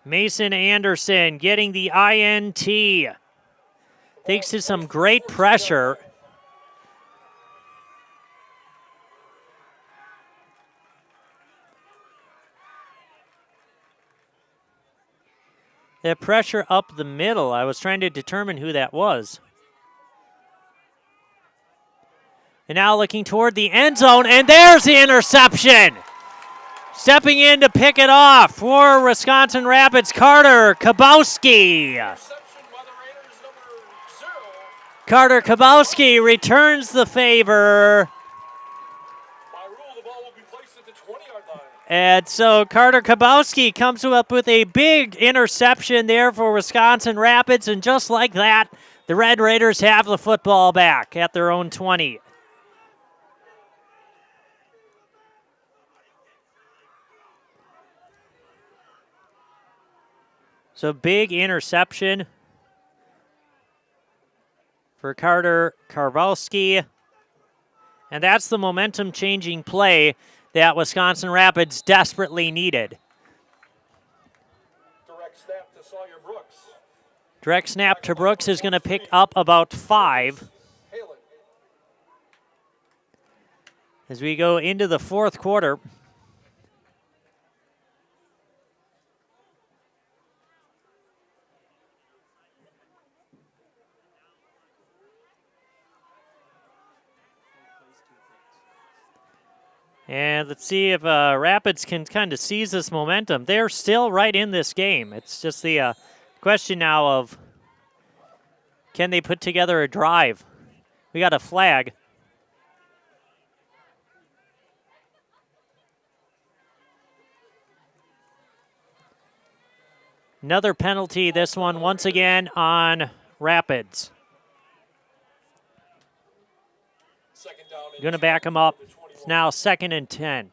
Mason Anderson getting the INT. Thanks to some great pressure. That pressure up the middle, I was trying to determine who that was. And now looking toward the end zone, and there's the interception. Stepping in to pick it off for Wisconsin Rapids, Carter Kabowski. Carter Kabowski returns the favor. And so Carter Kabowski comes up with a big interception there for Wisconsin Rapids, and just like that, the Red Raiders have the football back at their own 20. So big interception for Carter Kabowski, and that's the momentum-changing play that Wisconsin Rapids desperately needed. Direct snap to Brooks is going to pick up about 5. As we go into the fourth quarter. And let's see if Rapids can kind of seize this momentum. They're still right in this game. It's just the question now of, can they put together a drive? We got a flag. Another penalty, this one once again on Rapids. Going to back them up. It's now 2nd and 10.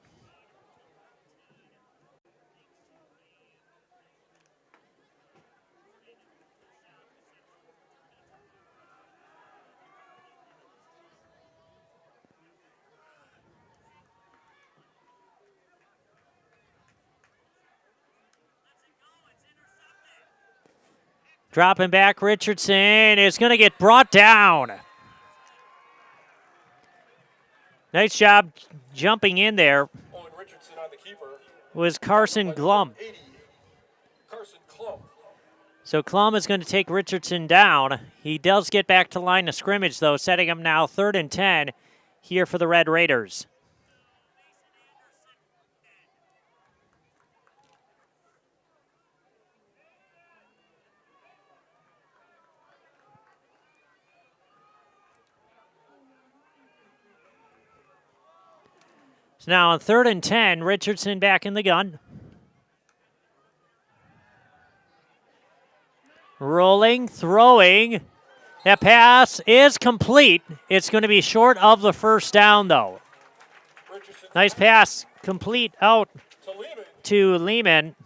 Dropping back, Richardson is going to get brought down. Nice job jumping in there. Was Carson Glum. So Klum is going to take Richardson down. He does get back to line of scrimmage, though, setting him now 3rd and 10 here for the Red Raiders. So now on 3rd and 10, Richardson back in the gun. Rolling, throwing. That pass is complete. It's going to be short of the first down, though. Nice pass, complete out to Lehman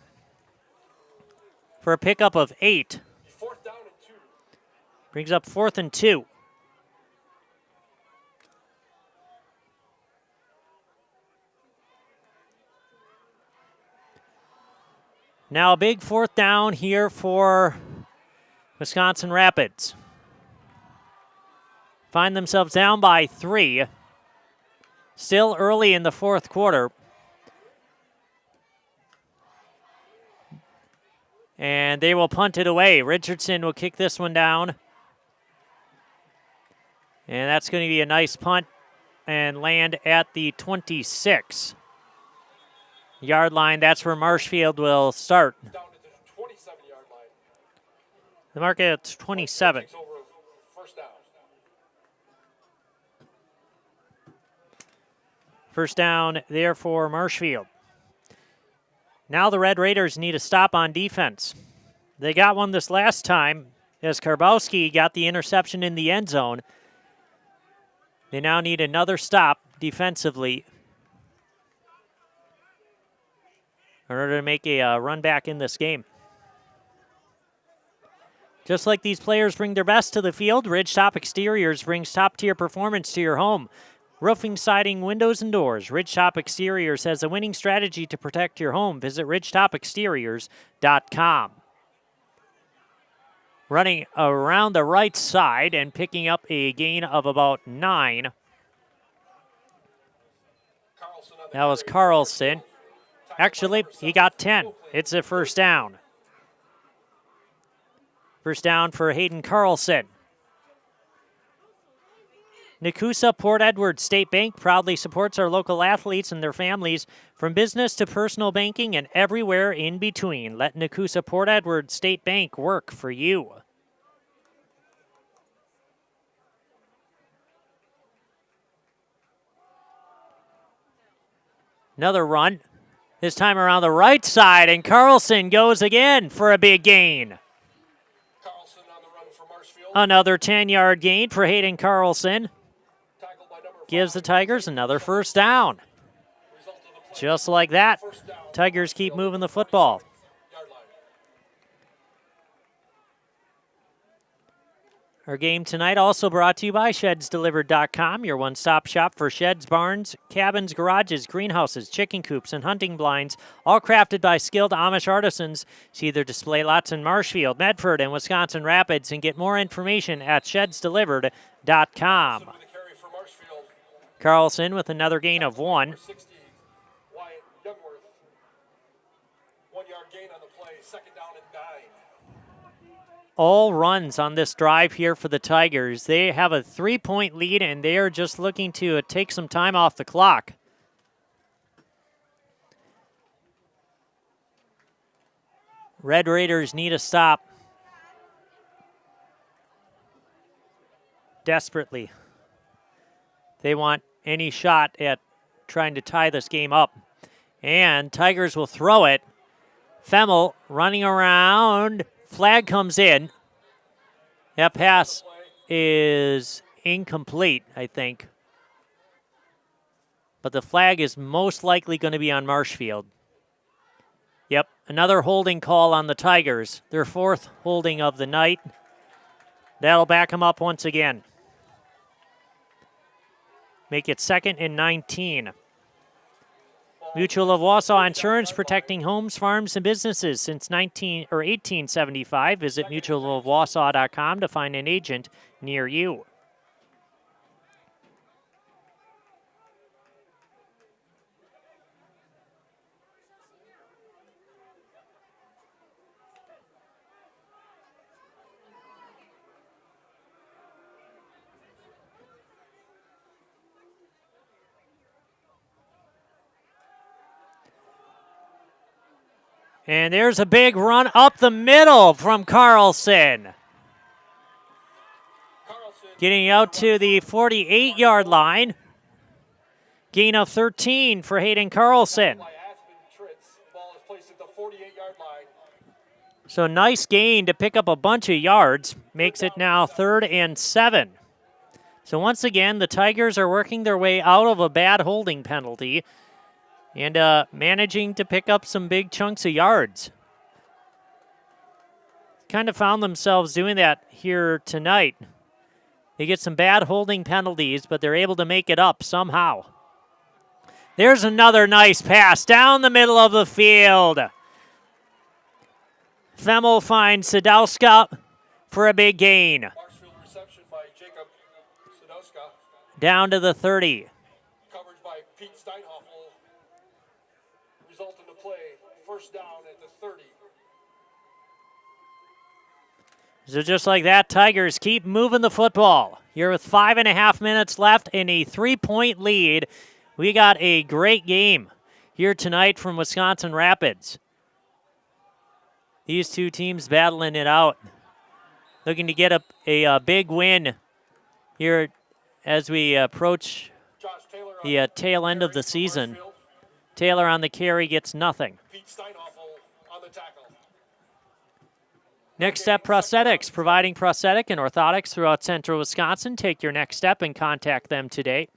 for a pickup of 8. Brings up 4th and 2. Now a big 4th down here for Wisconsin Rapids. Find themselves down by 3. Still early in the fourth quarter. And they will punt it away. Richardson will kick this one down. And that's going to be a nice punt and land at the 26 yard line. That's where Marshfield will start. The mark at 27. First down there for Marshfield. Now the Red Raiders need a stop on defense. They got one this last time as Karbowski got the interception in the end zone. They now need another stop defensively in order to make a run back in this game. Just like these players bring their best to the field, Ridgetop Exteriors brings top-tier performance to your home. Roofing, siding, windows, and doors. Ridgetop Exteriors has a winning strategy to protect your home. Visit ridgetopexteriors.com. Running around the right side and picking up a gain of about 9. That was Carlson. Actually, he got 10. It's a first down. First down for Hayden Carlson. Nakusa Port Edward State Bank proudly supports our local athletes and their families from business to personal banking and everywhere in between. Let Nakusa Port Edward State Bank work for you. Another run, this time around the right side, and Carlson goes again for a big gain. Another 10-yard gain for Hayden Carlson. Gives the Tigers another first down. Just like that, Tigers keep moving the football. Our game tonight also brought to you by ShedsDelivered.com, your one-stop shop for sheds, barns, cabins, garages, greenhouses, chicken coops, and hunting blinds, all crafted by skilled Amish artisans. See their display lots in Marshfield, Medford, and Wisconsin Rapids, and get more information at ShedsDelivered.com. Carlson with another gain of 1. All runs on this drive here for the Tigers. They have a 3-point lead, and they are just looking to take some time off the clock. Red Raiders need a stop desperately. They want any shot at trying to tie this game up. And Tigers will throw it. Femmel running around. Flag comes in. That pass is incomplete, I think. But the flag is most likely going to be on Marshfield. Yep, another holding call on the Tigers. Their 4th holding of the night. That'll back them up once again. Make it 2nd and 19. Mutual of Wausau Insurance, protecting homes, farms, and businesses since 1875. Visit mutualofwausau.com to find an agent near you. And there's a big run up the middle from Carlson. Getting out to the 48-yard line. Gain of 13 for Hayden Carlson. So nice gain to pick up a bunch of yards. Makes it now 3rd and 7. So once again, the Tigers are working their way out of a bad holding penalty and managing to pick up some big chunks of yards. Kind of found themselves doing that here tonight. They get some bad holding penalties, but they're able to make it up somehow. There's another nice pass down the middle of the field. Femmel finds Sadowska for a big gain. Down to the 30. Coverage by Pete Steinhoffel. Result in the play, first down at the 30. So just like that, Tigers keep moving the football. Here with 5.5 minutes left and a 3-point lead. We got a great game here tonight from Wisconsin Rapids. These two teams battling it out. Looking to get a big win here as we approach the tail end of the season. Taylor on the carry gets nothing. Next Step Prosthetics, providing prosthetic and orthotics throughout central Wisconsin. Take your next step and contact them today.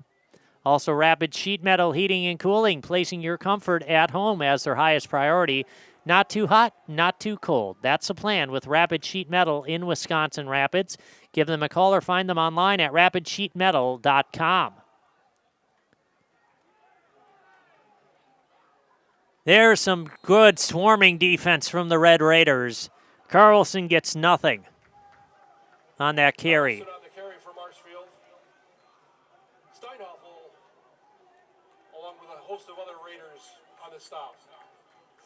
Also, Rapid Sheet Metal Heating and Cooling, placing your comfort at home as their highest priority. Not too hot, not too cold. That's the plan with Rapid Sheet Metal in Wisconsin Rapids. Give them a call or find them online at rapidsheetmetal.com. There's some good swarming defense from the Red Raiders. Carlson gets nothing on that carry. On the carry for Marshfield. Steinhoffel, along with a host of other Raiders on the stop.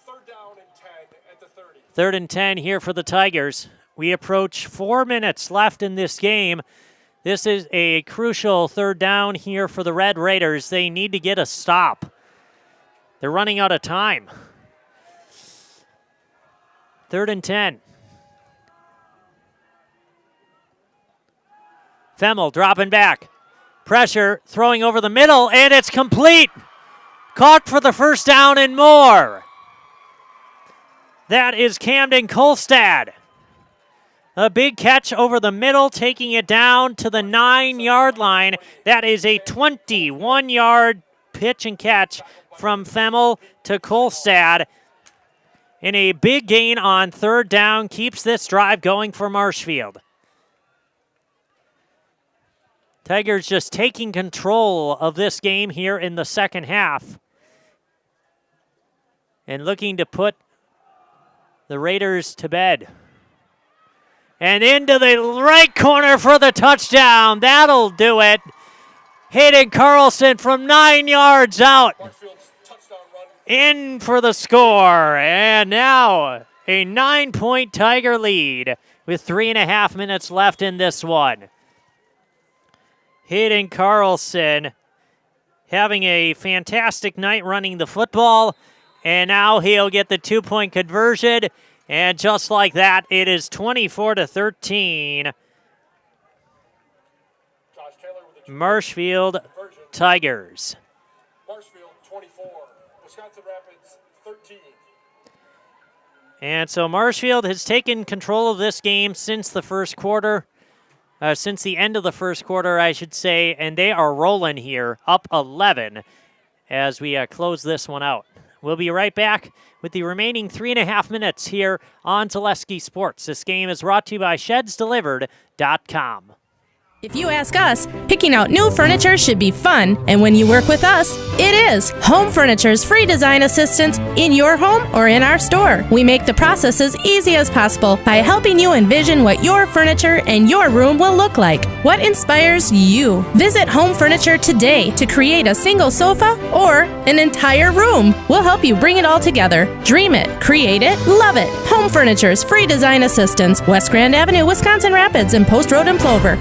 3rd down and 10 at the 30. 3rd and 10 here for the Tigers. We approach 4 minutes left in this game. This is a crucial 3rd down here for the Red Raiders. They need to get a stop. They're running out of time. 3rd and 10. Femmel dropping back. Pressure, throwing over the middle, and it's complete. Caught for the 1st down and more. That is Camden Kolstad. A big catch over the middle, taking it down to the 9-yard line. That is a 21-yard pitch and catch from Femmel to Kolstad. And a big gain on 3rd down keeps this drive going for Marshfield. Tigers just taking control of this game here in the second half. And looking to put the Raiders to bed. And into the right corner for the touchdown. That'll do it. Hayden Carlson from 9 yards out. In for the score. And now a 9-point Tiger lead with 3.5 minutes left in this one. Hayden Carlson having a fantastic night running the football. And now he'll get the 2-point conversion. And just like that, it is 24-13. Marshfield Tigers. Marshfield 24, Wisconsin Rapids 13. And so Marshfield has taken control of this game since the first quarter. Since the end of the first quarter, I should say. And they are rolling here, up 11 as we close this one out. We'll be right back with the remaining 3.5 minutes here on Zaleski Sports. This game is brought to you by ShedsDelivered.com. If you ask us, picking out new furniture should be fun, and when you work with us, it is. Home Furniture's free design assistance in your home or in our store. We make the process as easy as possible by helping you envision what your furniture and your room will look like. What inspires you? Visit Home Furniture today to create a single sofa or an entire room. We'll help you bring it all together. Dream it, create it, love it. Home Furniture's free design assistance, West Grand Avenue, Wisconsin Rapids, and Post Road in Plover.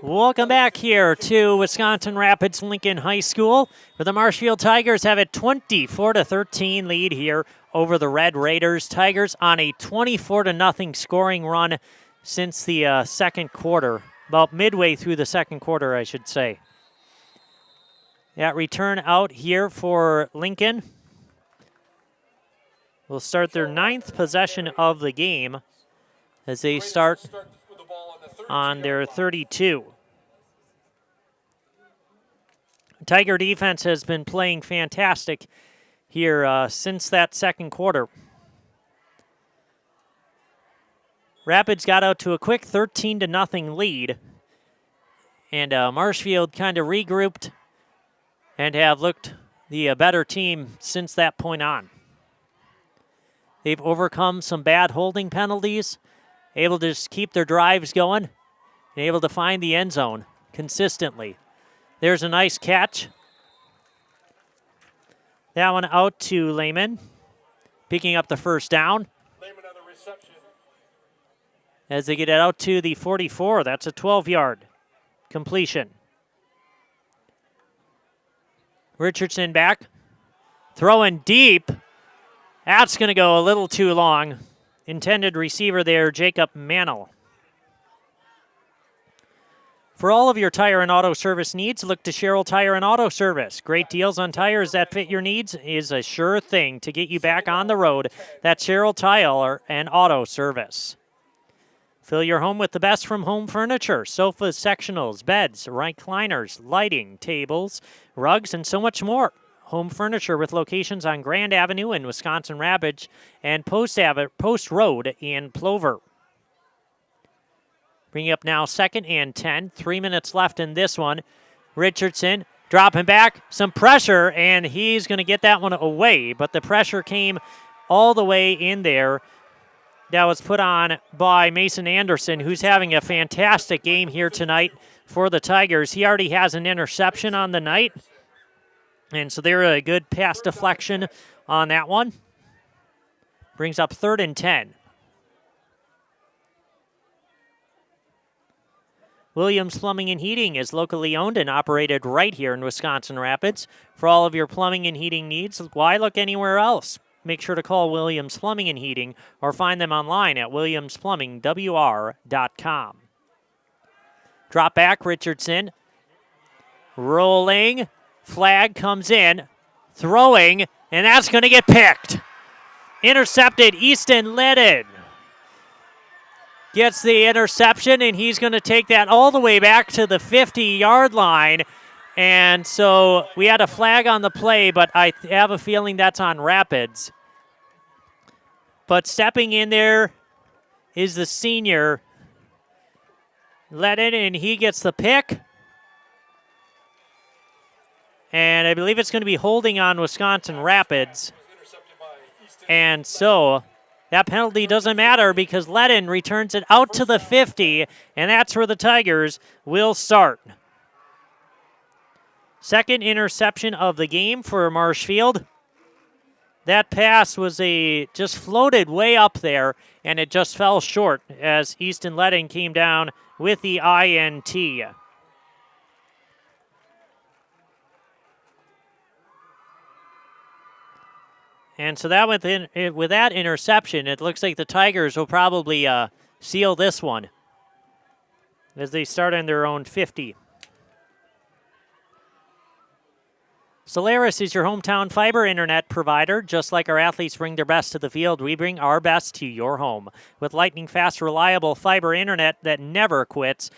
Welcome back here to Wisconsin Rapids Lincoln High School, where the Marshfield Tigers have a 24-13 lead here over the Red Raiders. Tigers on a 24-0 scoring run since the second quarter, about midway through the second quarter, I should say. That return out here for Lincoln will start their 9th possession of the game as they start on their 32. Tiger defense has been playing fantastic here since that second quarter. Rapids got out to a quick 13-0 lead, and Marshfield kind of regrouped and have looked the better team since that point on. They've overcome some bad holding penalties, able to just keep their drives going, and able to find the end zone consistently. There's a nice catch. That one out to Lehman, picking up the first down. Lehman on the reception. As they get it out to the 44, that's a 12-yard completion. Richardson back, throwing deep. That's going to go a little too long. Intended receiver there, Jacob Mannell. For all of your tire and auto service needs, look to Sherrill Tire and Auto Service. Great deals on tires that fit your needs is a sure thing to get you back on the road. That's Sherrill Tire and Auto Service. Fill your home with the best from home furniture, sofas, sectionals, beds, recliners, lighting, tables, rugs, and so much more. Home Furniture with locations on Grand Avenue in Wisconsin Rapids and Post Road in Plover. Bringing up now 2nd and 10. 3 minutes left in this one. Richardson dropping back, some pressure, and he's going to get that one away. But the pressure came all the way in there. That was put on by Mason Anderson, who's having a fantastic game here tonight for the Tigers. He already has an interception on the night. And so they're a good pass deflection on that one. Brings up 3rd and 10. Williams Plumbing and Heating is locally owned and operated right here in Wisconsin Rapids. For all of your plumbing and heating needs, why look anywhere else? Make sure to call Williams Plumbing and Heating or find them online at williamsplumbingwr.com. Drop back, Richardson. Rolling. Flag comes in. Throwing, and that's going to get picked. Intercepted, Easton Ledden. Gets the interception, and he's going to take that all the way back to the 50-yard line. And so we had a flag on the play, but I have a feeling that's on Rapids. But stepping in there is the senior, Ledden, and he gets the pick. And I believe it's going to be holding on Wisconsin Rapids. And so that penalty doesn't matter because Ledden returns it out to the 50, and that's where the Tigers will start. Second interception of the game for Marshfield. That pass was just floated way up there, and it just fell short as Easton Ledden came down with the INT. And so that with that interception, it looks like the Tigers will probably seal this one as they start on their own 50. Solaris is your hometown fiber internet provider. Just like our athletes bring their best to the field, we bring our best to your home. With lightning-fast, reliable fiber internet that never quits,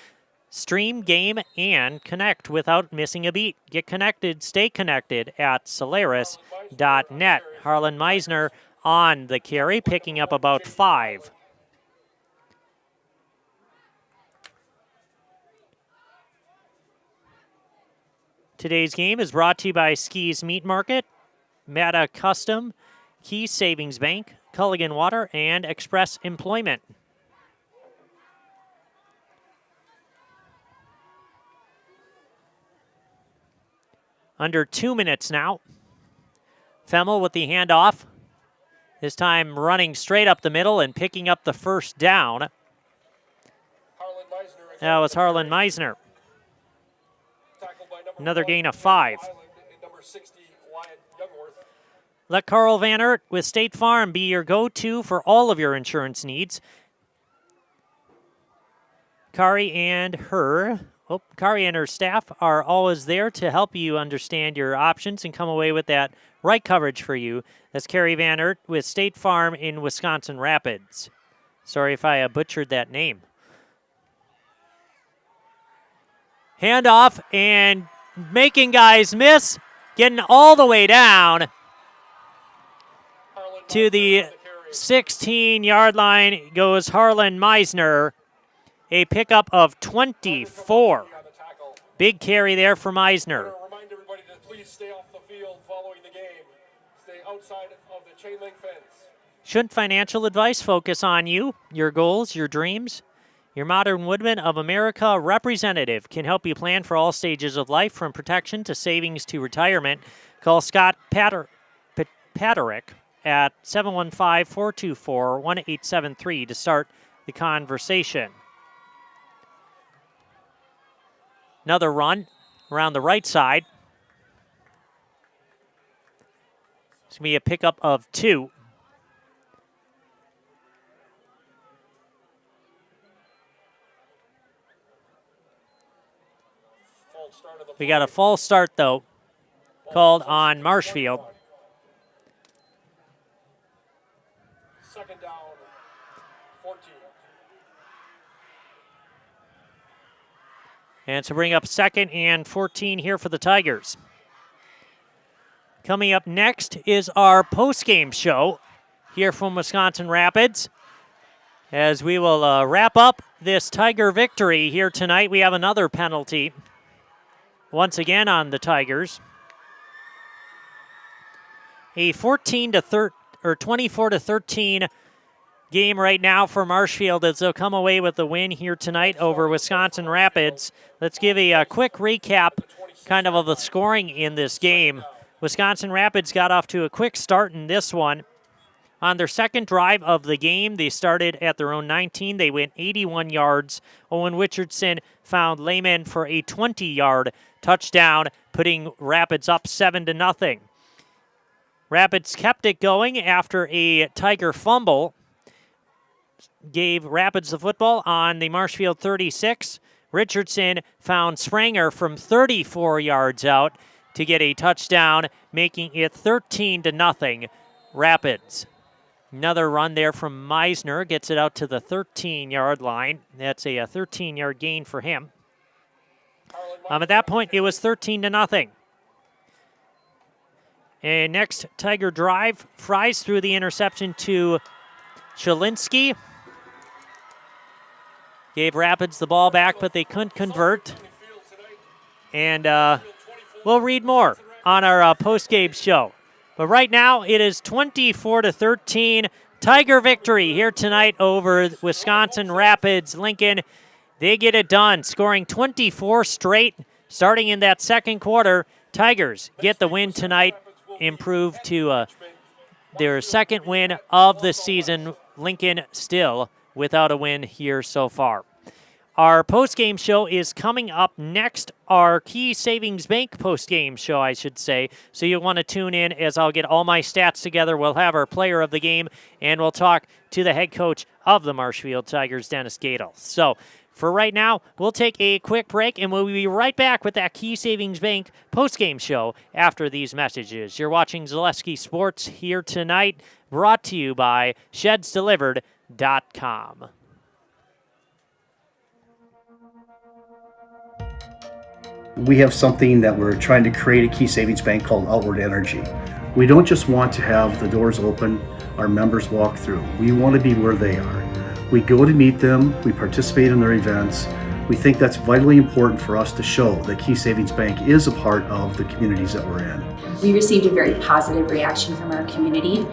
stream, game, and connect without missing a beat. Get connected, stay connected at Solaris.net. Harlan Meisner on the carry, picking up about 5. Today's game is brought to you by Ski's Meat Market, Mata Custom, Key Savings Bank, Culligan Water, and Express Employment. Under 2 minutes now. Femmel with the handoff. This time running straight up the middle and picking up the first down. That was Harlan Meisner. Another gain of 5. Let Carl Van Aert with State Farm be your go-to for all of your insurance needs. Kari and her staff are always there to help you understand your options and come away with that right coverage for you. That's Carrie Van Aert with State Farm in Wisconsin Rapids. Sorry if I butchered that name. Handoff and making guys miss, getting all the way down to the 16-yard line goes Harlan Meisner. A pickup of 24. Big carry there for Meisner. Remind everybody to please stay off the field following the game. Stay outside of the chain link fence. Shouldn't financial advice focus on you, your goals, your dreams? Your Modern Woodman of America representative can help you plan for all stages of life, from protection to savings to retirement. Call Scott Patterick at 715-424-1873 to start the conversation. Another run around the right side. It's going to be a pickup of 2. We got a false start, though, called on Marshfield. Second down, 14. And to bring up 2nd and 14 here for the Tigers. Coming up next is our postgame show here from Wisconsin Rapids. As we will wrap up this Tiger victory here tonight, we have another penalty once again on the Tigers. A 24-13 game right now for Marshfield as they'll come away with the win here tonight over Wisconsin Rapids. Let's give a quick recap kind of the scoring in this game. Wisconsin Rapids got off to a quick start in this one. On their second drive of the game, they started at their own 19. They went 81 yards. Owen Richardson found Lehman for a 20-yard touchdown, putting Rapids up 7-0. Rapids kept it going after a Tiger fumble. Gave Rapids the football on the Marshfield 36. Richardson found Spranger from 34 yards out to get a touchdown, making it 13-0 Rapids. Another run there from Meisner gets it out to the 13-yard line. That's a 13-yard gain for him. At that point, it was 13-0. And next Tiger drive, Fries threw the interception to Chelinski. Gave Rapids the ball back, but they couldn't convert. And we'll read more on our post-game show. But right now, it is 24-13. Tiger victory here tonight over Wisconsin Rapids. Lincoln, they get it done, scoring 24 straight. Starting in that second quarter, Tigers get the win tonight, improve to their second win of the season. Lincoln still without a win here so far. Our post-game show is coming up next, our Key Savings Bank post-game show, I should say. So you'll want to tune in as I'll get all my stats together. We'll have our player of the game, and we'll talk to the head coach of the Marshfield Tigers, Dennis Gadel. So for right now, we'll take a quick break, and we'll be right back with that Key Savings Bank post-game show after these messages. You're watching Zaleski Sports here tonight, brought to you by ShedsDelivered.com. We have something that we're trying to create at Key Savings Bank called Outward Energy. We don't just want to have the doors open, our members walk through. We want to be where they are. We go to meet them, we participate in their events. We think that's vitally important for us to show that Key Savings Bank is a part of the communities that we're in. We received a very positive reaction from our community.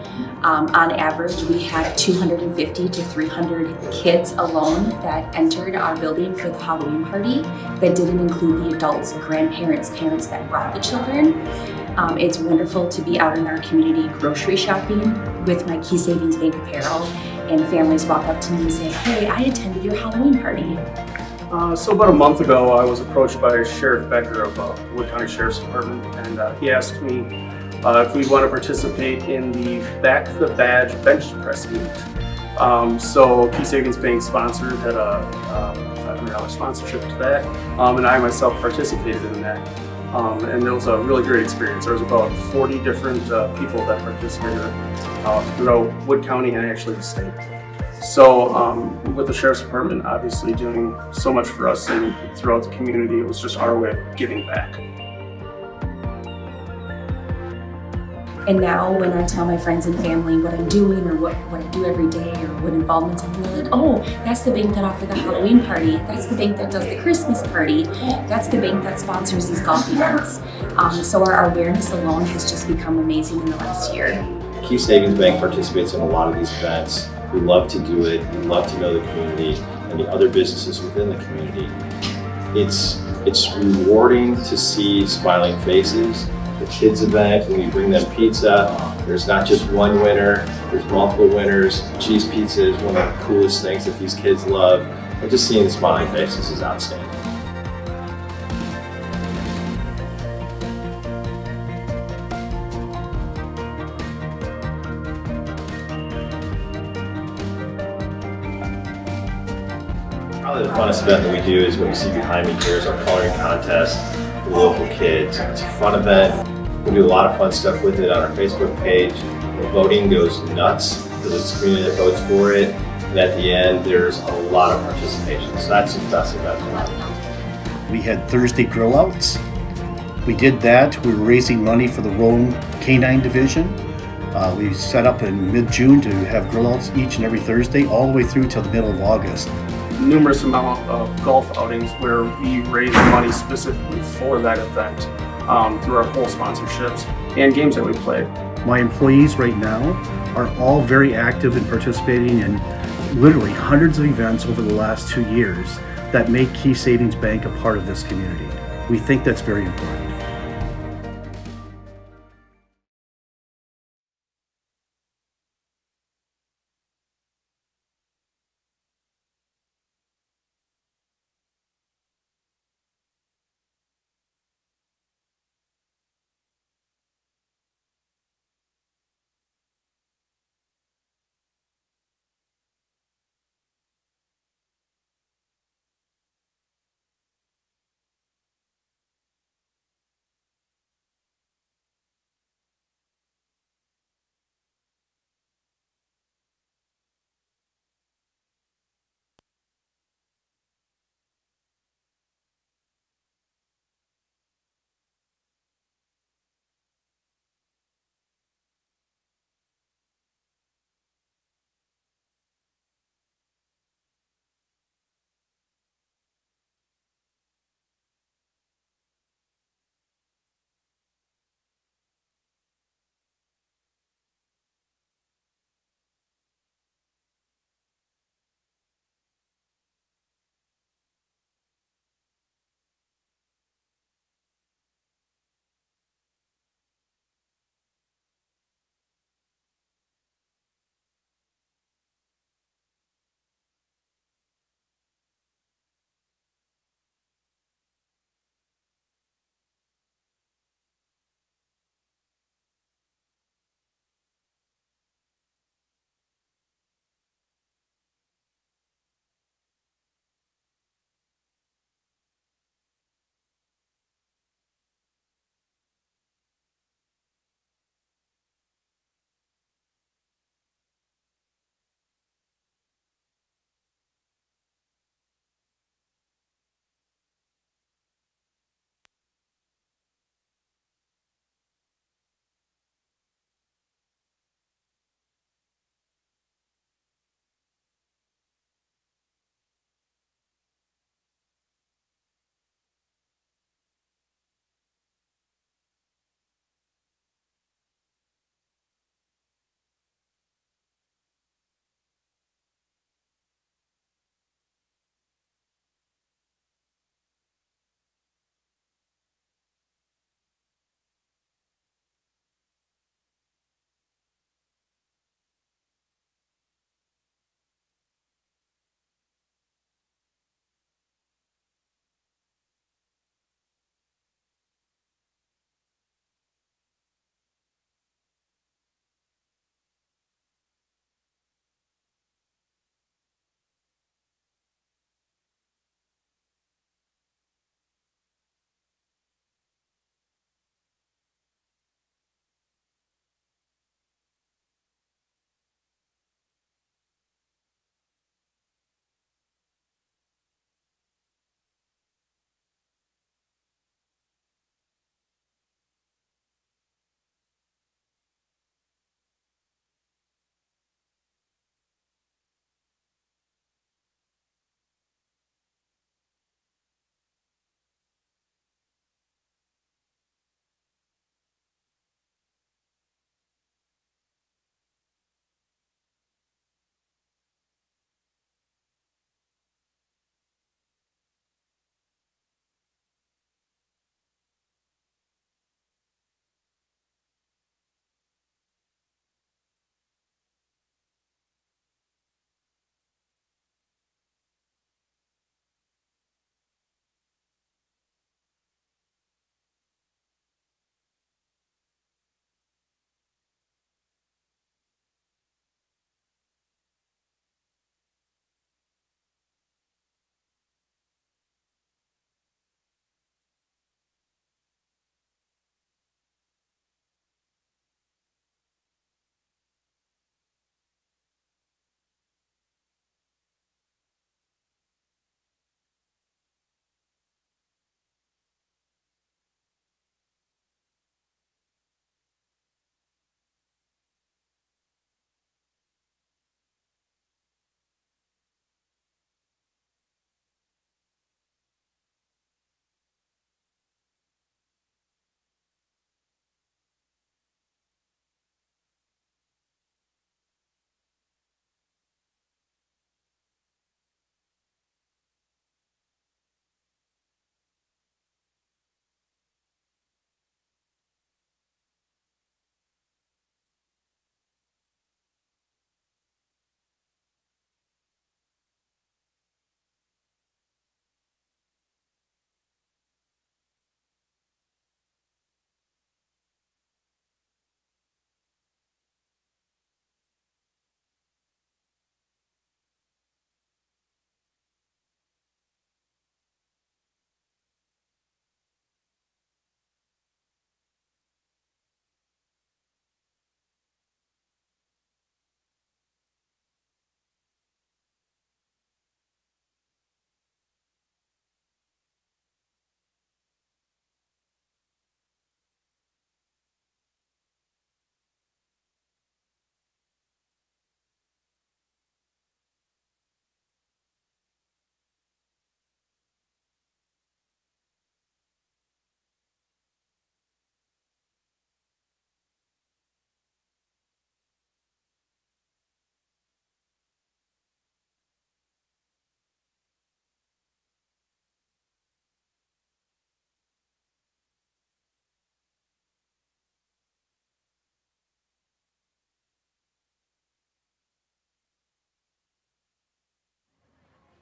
On average, we had 250 to 300 kids alone that entered our building for the Halloween party. That didn't include the adults, grandparents, parents that brought the children. It's wonderful to be out in our community grocery shopping with my Key Savings Bank apparel, and families walk up to me and say, "Hey, I attended your Halloween party." So about a month ago, I was approached by Sheriff Becker of Wood County Sheriff's Department, and he asked me if we'd want to participate in the Back the Badge bench press meet. So Key Savings Bank sponsored, had a $500 sponsorship to that, and I myself participated in that. And it was a really great experience. There was about 40 different people that participated throughout Wood County and actually the state. So with the Sheriff's Department obviously doing so much for us and throughout the community, it was just our way of giving back. And now when I tell my friends and family what I'm doing or what I do every day or what involvements I'm doing, like, "Oh, that's the bank that offered the Halloween party. That's the bank that does the Christmas party. That's the bank that sponsors these golf events." So our awareness alone has just become amazing in the last year. Key Savings Bank participates in a lot of these events. We love to do it. We love to know the community and the other businesses within the community. It's rewarding to see smiling faces. The kids event, when we bring them pizza, there's not just one winner, there's multiple winners. Cheese pizza is one of the coolest things that these kids love. And just seeing the smiling faces is outstanding. Probably the funnest event that we do is what you see behind me here is our coloring contest for the local kids. It's a fun event. We do a lot of fun stuff with it on our Facebook page. The voting goes nuts because it's the community that votes for it. And at the end, there's a lot of participation. So that's the best event. We had Thursday grill outs. We did that. We were raising money for the Rome K-9 division. We set up in mid-June to have grill outs each and every Thursday, all the way through till the middle of August. Numerous amount of golf outings where we raise money specifically for that event through our whole sponsorships and games that we play. My employees right now are all very active in participating in literally hundreds of events over the last 2 years that make Key Savings Bank a part of this community. We think that's very important.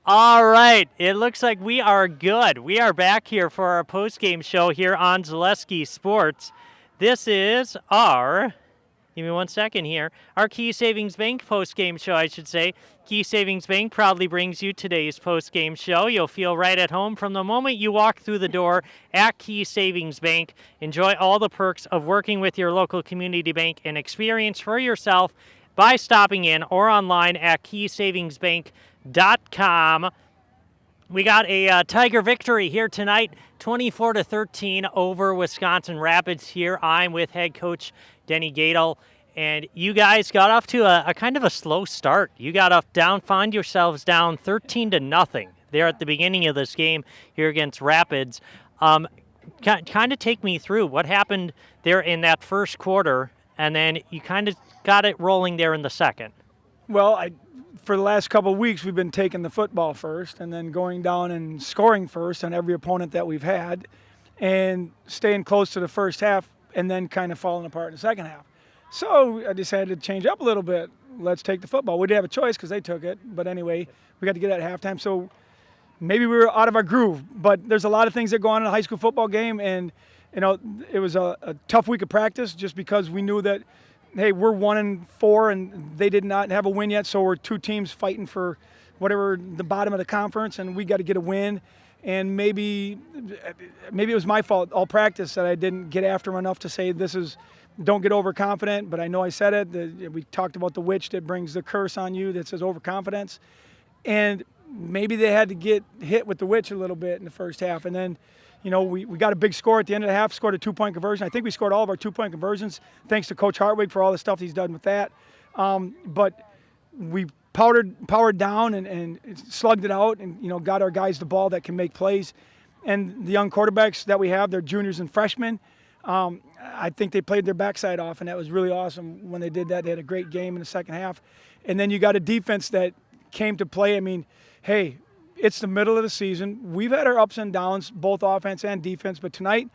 All right, it looks like we are good. We are back here for our post-game show here on Zaleski Sports. This is our, give me 1 second here, our Key Savings Bank post-game show, I should say. Key Savings Bank proudly brings you today's post-game show. You'll feel right at home from the moment you walk through the door at Key Savings Bank. Enjoy all the perks of working with your local community bank and experience for yourself by stopping in or online at keysavingsbank.com. We got a Tiger victory here tonight, 24-13 over Wisconsin Rapids here. I'm with head coach Denny Gadel, and you guys got off to a kind of a slow start. You got off find yourselves down 13-0 there at the beginning of this game here against Rapids. Kind of take me through what happened there in that first quarter, and then you kind of got it rolling there in the second. Well, for the last couple of weeks, we've been taking the football first and then going down and scoring first on every opponent that we've had and staying close to the first half and then kind of falling apart in the second half. So I decided to change up a little bit. Let's take the football. We didn't have a choice because they took it. But anyway, we got to get at halftime. So maybe we were out of our groove. But there's a lot of things that go on in a high school football game. And, it was a tough week of practice just because we knew that, hey, we're 1-4 and they did not have a win yet, so we're two teams fighting for whatever the bottom of the conference, and we got to get a win. And maybe it was my fault all practice that I didn't get after them enough to say don't get overconfident. But I know I said it. We talked about the witch that brings the curse on you that says overconfidence, and maybe they had to get hit with the witch a little bit in the first half, and then. We got a big score at the end of the half, scored a 2-point conversion. I think we scored all of our 2-point conversions, thanks to Coach Hartwig for all the stuff he's done with that. But we powered down and slugged it out and, got our guys the ball that can make plays. And the young quarterbacks that we have, they're juniors and freshmen. I think they played their backside off, and that was really awesome when they did that. They had a great game in the second half. And then you got a defense that came to play. I mean, hey, it's the middle of the season. We've had our ups and downs, both offense and defense. But tonight,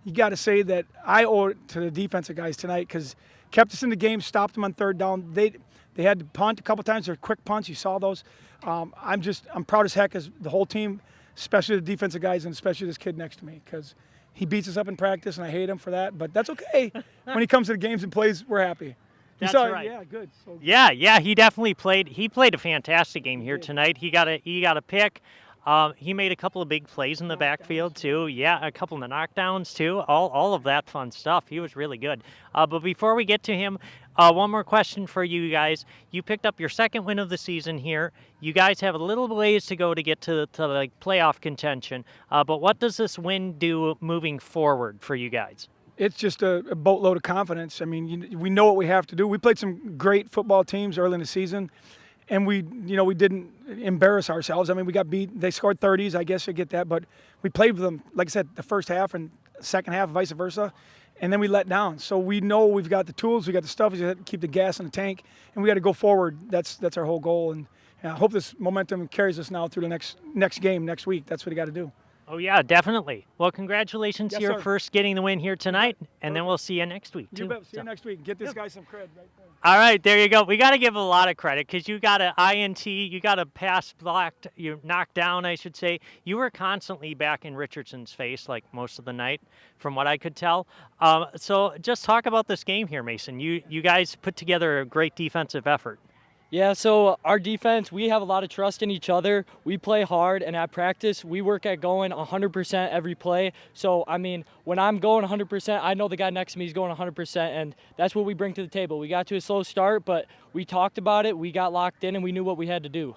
you got to say that I owe it to the defensive guys tonight because kept us in the game, stopped them on third down. They had to punt a couple times. They're quick punts. You saw those. I'm proud as heck as the whole team, especially the defensive guys and especially this kid next to me because he beats us up in practice, and I hate him for that. But that's okay. When he comes to the games and plays, we're happy. That's right. Yeah, good. So, yeah, he definitely played. He played a fantastic game here tonight. He got a pick. He made a couple of big plays in the backfield too. Yeah, a couple of knockdowns too. All of that fun stuff. He was really good. But before we get to him, one more question for you guys. You picked up your second win of the season here. You guys have a little ways to go to get to like playoff contention. But what does this win do moving forward for you guys? It's just a boatload of confidence. I mean, we know what we have to do. We played some great football teams early in the season, and we didn't embarrass ourselves. I mean, we got beat. They scored 30s. I guess you get that, but we played with them, like I said, the first half and second half, vice versa, and then we let down. So we know we've got the tools, we got the stuff. We got to keep the gas in the tank, and we got to go forward. That's our whole goal, and I hope this momentum carries us now through the next game next week. That's what we got to do. Oh, yeah, definitely. Well, congratulations Yes, here sir. first getting the win here tonight, and then we'll see you next week, too. You bet. See you next week. Get this guy some cred right there. All right, there you go. We got to give a lot of credit because you got an INT, you got a pass blocked, you knocked down, I should say. You were constantly back in Richardson's face like most of the night, from what I could tell. So just talk about this game here, Mason. You guys put together a great defensive effort. Yeah, so our defense, we have a lot of trust in each other. We play hard, and at practice, we work at going 100% every play. So, I mean, when I'm going 100%, I know the guy next to me is going 100%, and that's what we bring to the table. We got to a slow start, but we talked about it, we got locked in, and we knew what we had to do.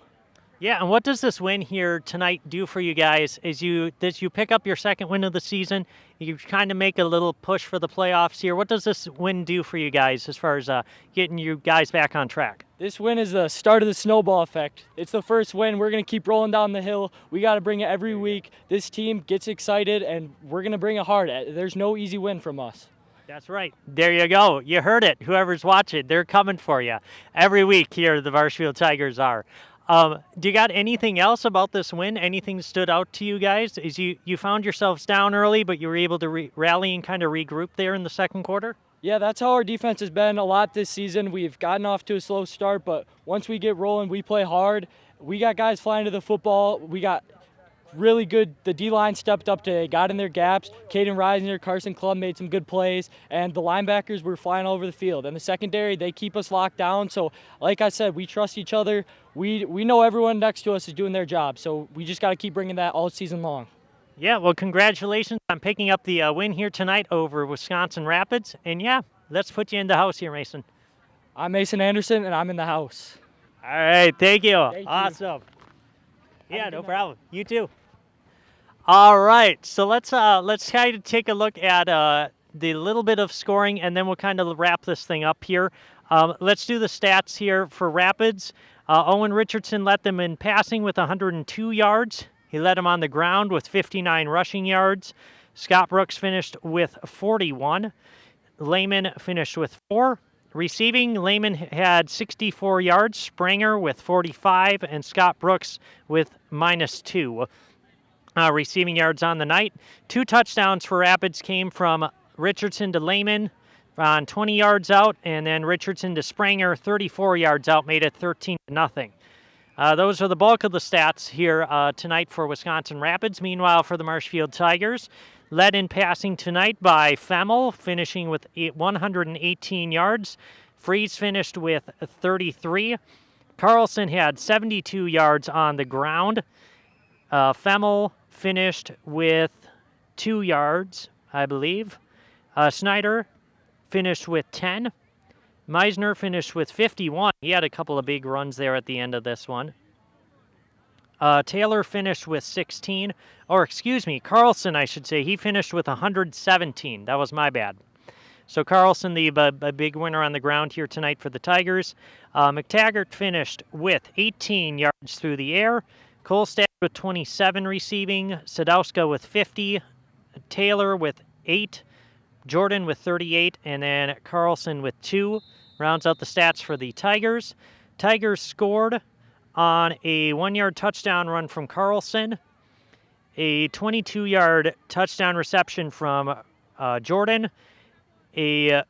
Yeah, and what does this win here tonight do for you guys? As you pick up your second win of the season, you kind of make a little push for the playoffs here. What does this win do for you guys as far as getting you guys back on track? This win is the start of the snowball effect. It's the first win. We're going to keep rolling down the hill. We got to bring it every week. This team gets excited, and we're going to bring it hard. There's no easy win from us. That's right. There you go. You heard it. Whoever's watching, they're coming for you. Every week here, the Marshfield Tigers are. Do you got anything else about this win? Anything stood out to you guys? Is you found yourselves down early, but you were able to rally and kind of regroup there in the second quarter? Yeah, that's how our defense has been a lot this season. We've gotten off to a slow start, but once we get rolling, we play hard, we got guys flying to the football. We got really good. The D-line stepped up today, got in their gaps. Caden Reisinger, Carson Clubb made some good plays, and the linebackers were flying over the field. And the secondary, they keep us locked down. So, like I said, we trust each other. We know everyone next to us is doing their job. So we just got to keep bringing that all season long. Yeah, well, congratulations on picking up the win here tonight over Wisconsin Rapids. And yeah, let's put you in the house here, Mason. I'm Mason Anderson, and I'm in the house. All right, thank you. Thank you. Awesome. Yeah, no problem. You too. All right, so let's kind of take a look at the little bit of scoring, and then we'll kind of wrap this thing up here. Let's do the stats here for Rapids. Owen Richardson led them in passing with 102 yards. He led them on the ground with 59 rushing yards. Scott Brooks finished with 41. Lehman finished with 4. Receiving, Lehman had 64 yards, Spranger with 45, and Scott Brooks with -2. Receiving yards on the night. 2 touchdowns for Rapids came from Richardson to Lehman on 20 yards out, and then Richardson to Spranger, 34 yards out, made it 13-0. Those are the bulk of the stats here tonight for Wisconsin Rapids. Meanwhile, for the Marshfield Tigers, led in passing tonight by Femmel, finishing with 118 yards. Freeze finished with 33. Carlson had 72 yards on the ground. Femmel finished with 2 yards, I believe. Snyder finished with 10. Meisner finished with 51. He had a couple of big runs there at the end of this one. Taylor finished with 16. Or, excuse me, Carlson, I should say. He finished with 117. That was my bad. So Carlson, the big winner on the ground here tonight for the Tigers. McTaggart finished with 18 yards through the air. Kolstad with 27 receiving. Sadowska with 50. Taylor with 8. Jordan with 38. And then Carlson with 2. Rounds out the stats for the Tigers. Tigers scored on a 1-yard touchdown run from Carlson, a 22-yard touchdown reception from Jordan, and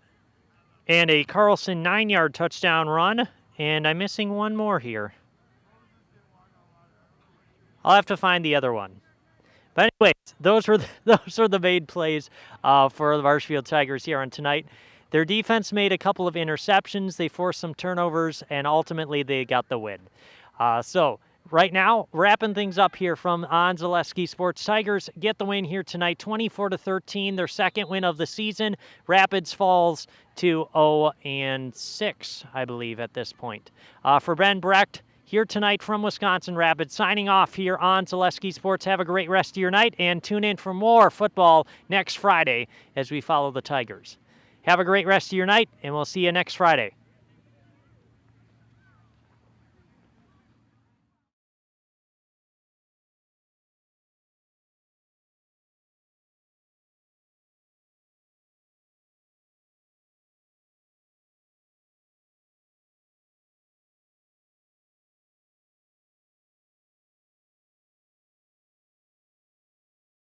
a Carlson 9-yard touchdown run, and I'm missing one more here. I'll have to find the other one. But anyways, those are the main plays for the Marshfield Tigers here on tonight. Their defense made a couple of interceptions. They forced some turnovers, and ultimately they got the win. So right now, wrapping things up here from on Zaleski Sports. Tigers get the win here tonight, 24-13, their second win of the season. Rapids falls to 0-6, I believe, at this point. For Ben Brecht, here tonight from Wisconsin Rapids, signing off here on Zaleski Sports. Have a great rest of your night, and tune in for more football next Friday as we follow the Tigers. Have a great rest of your night, and we'll see you next Friday.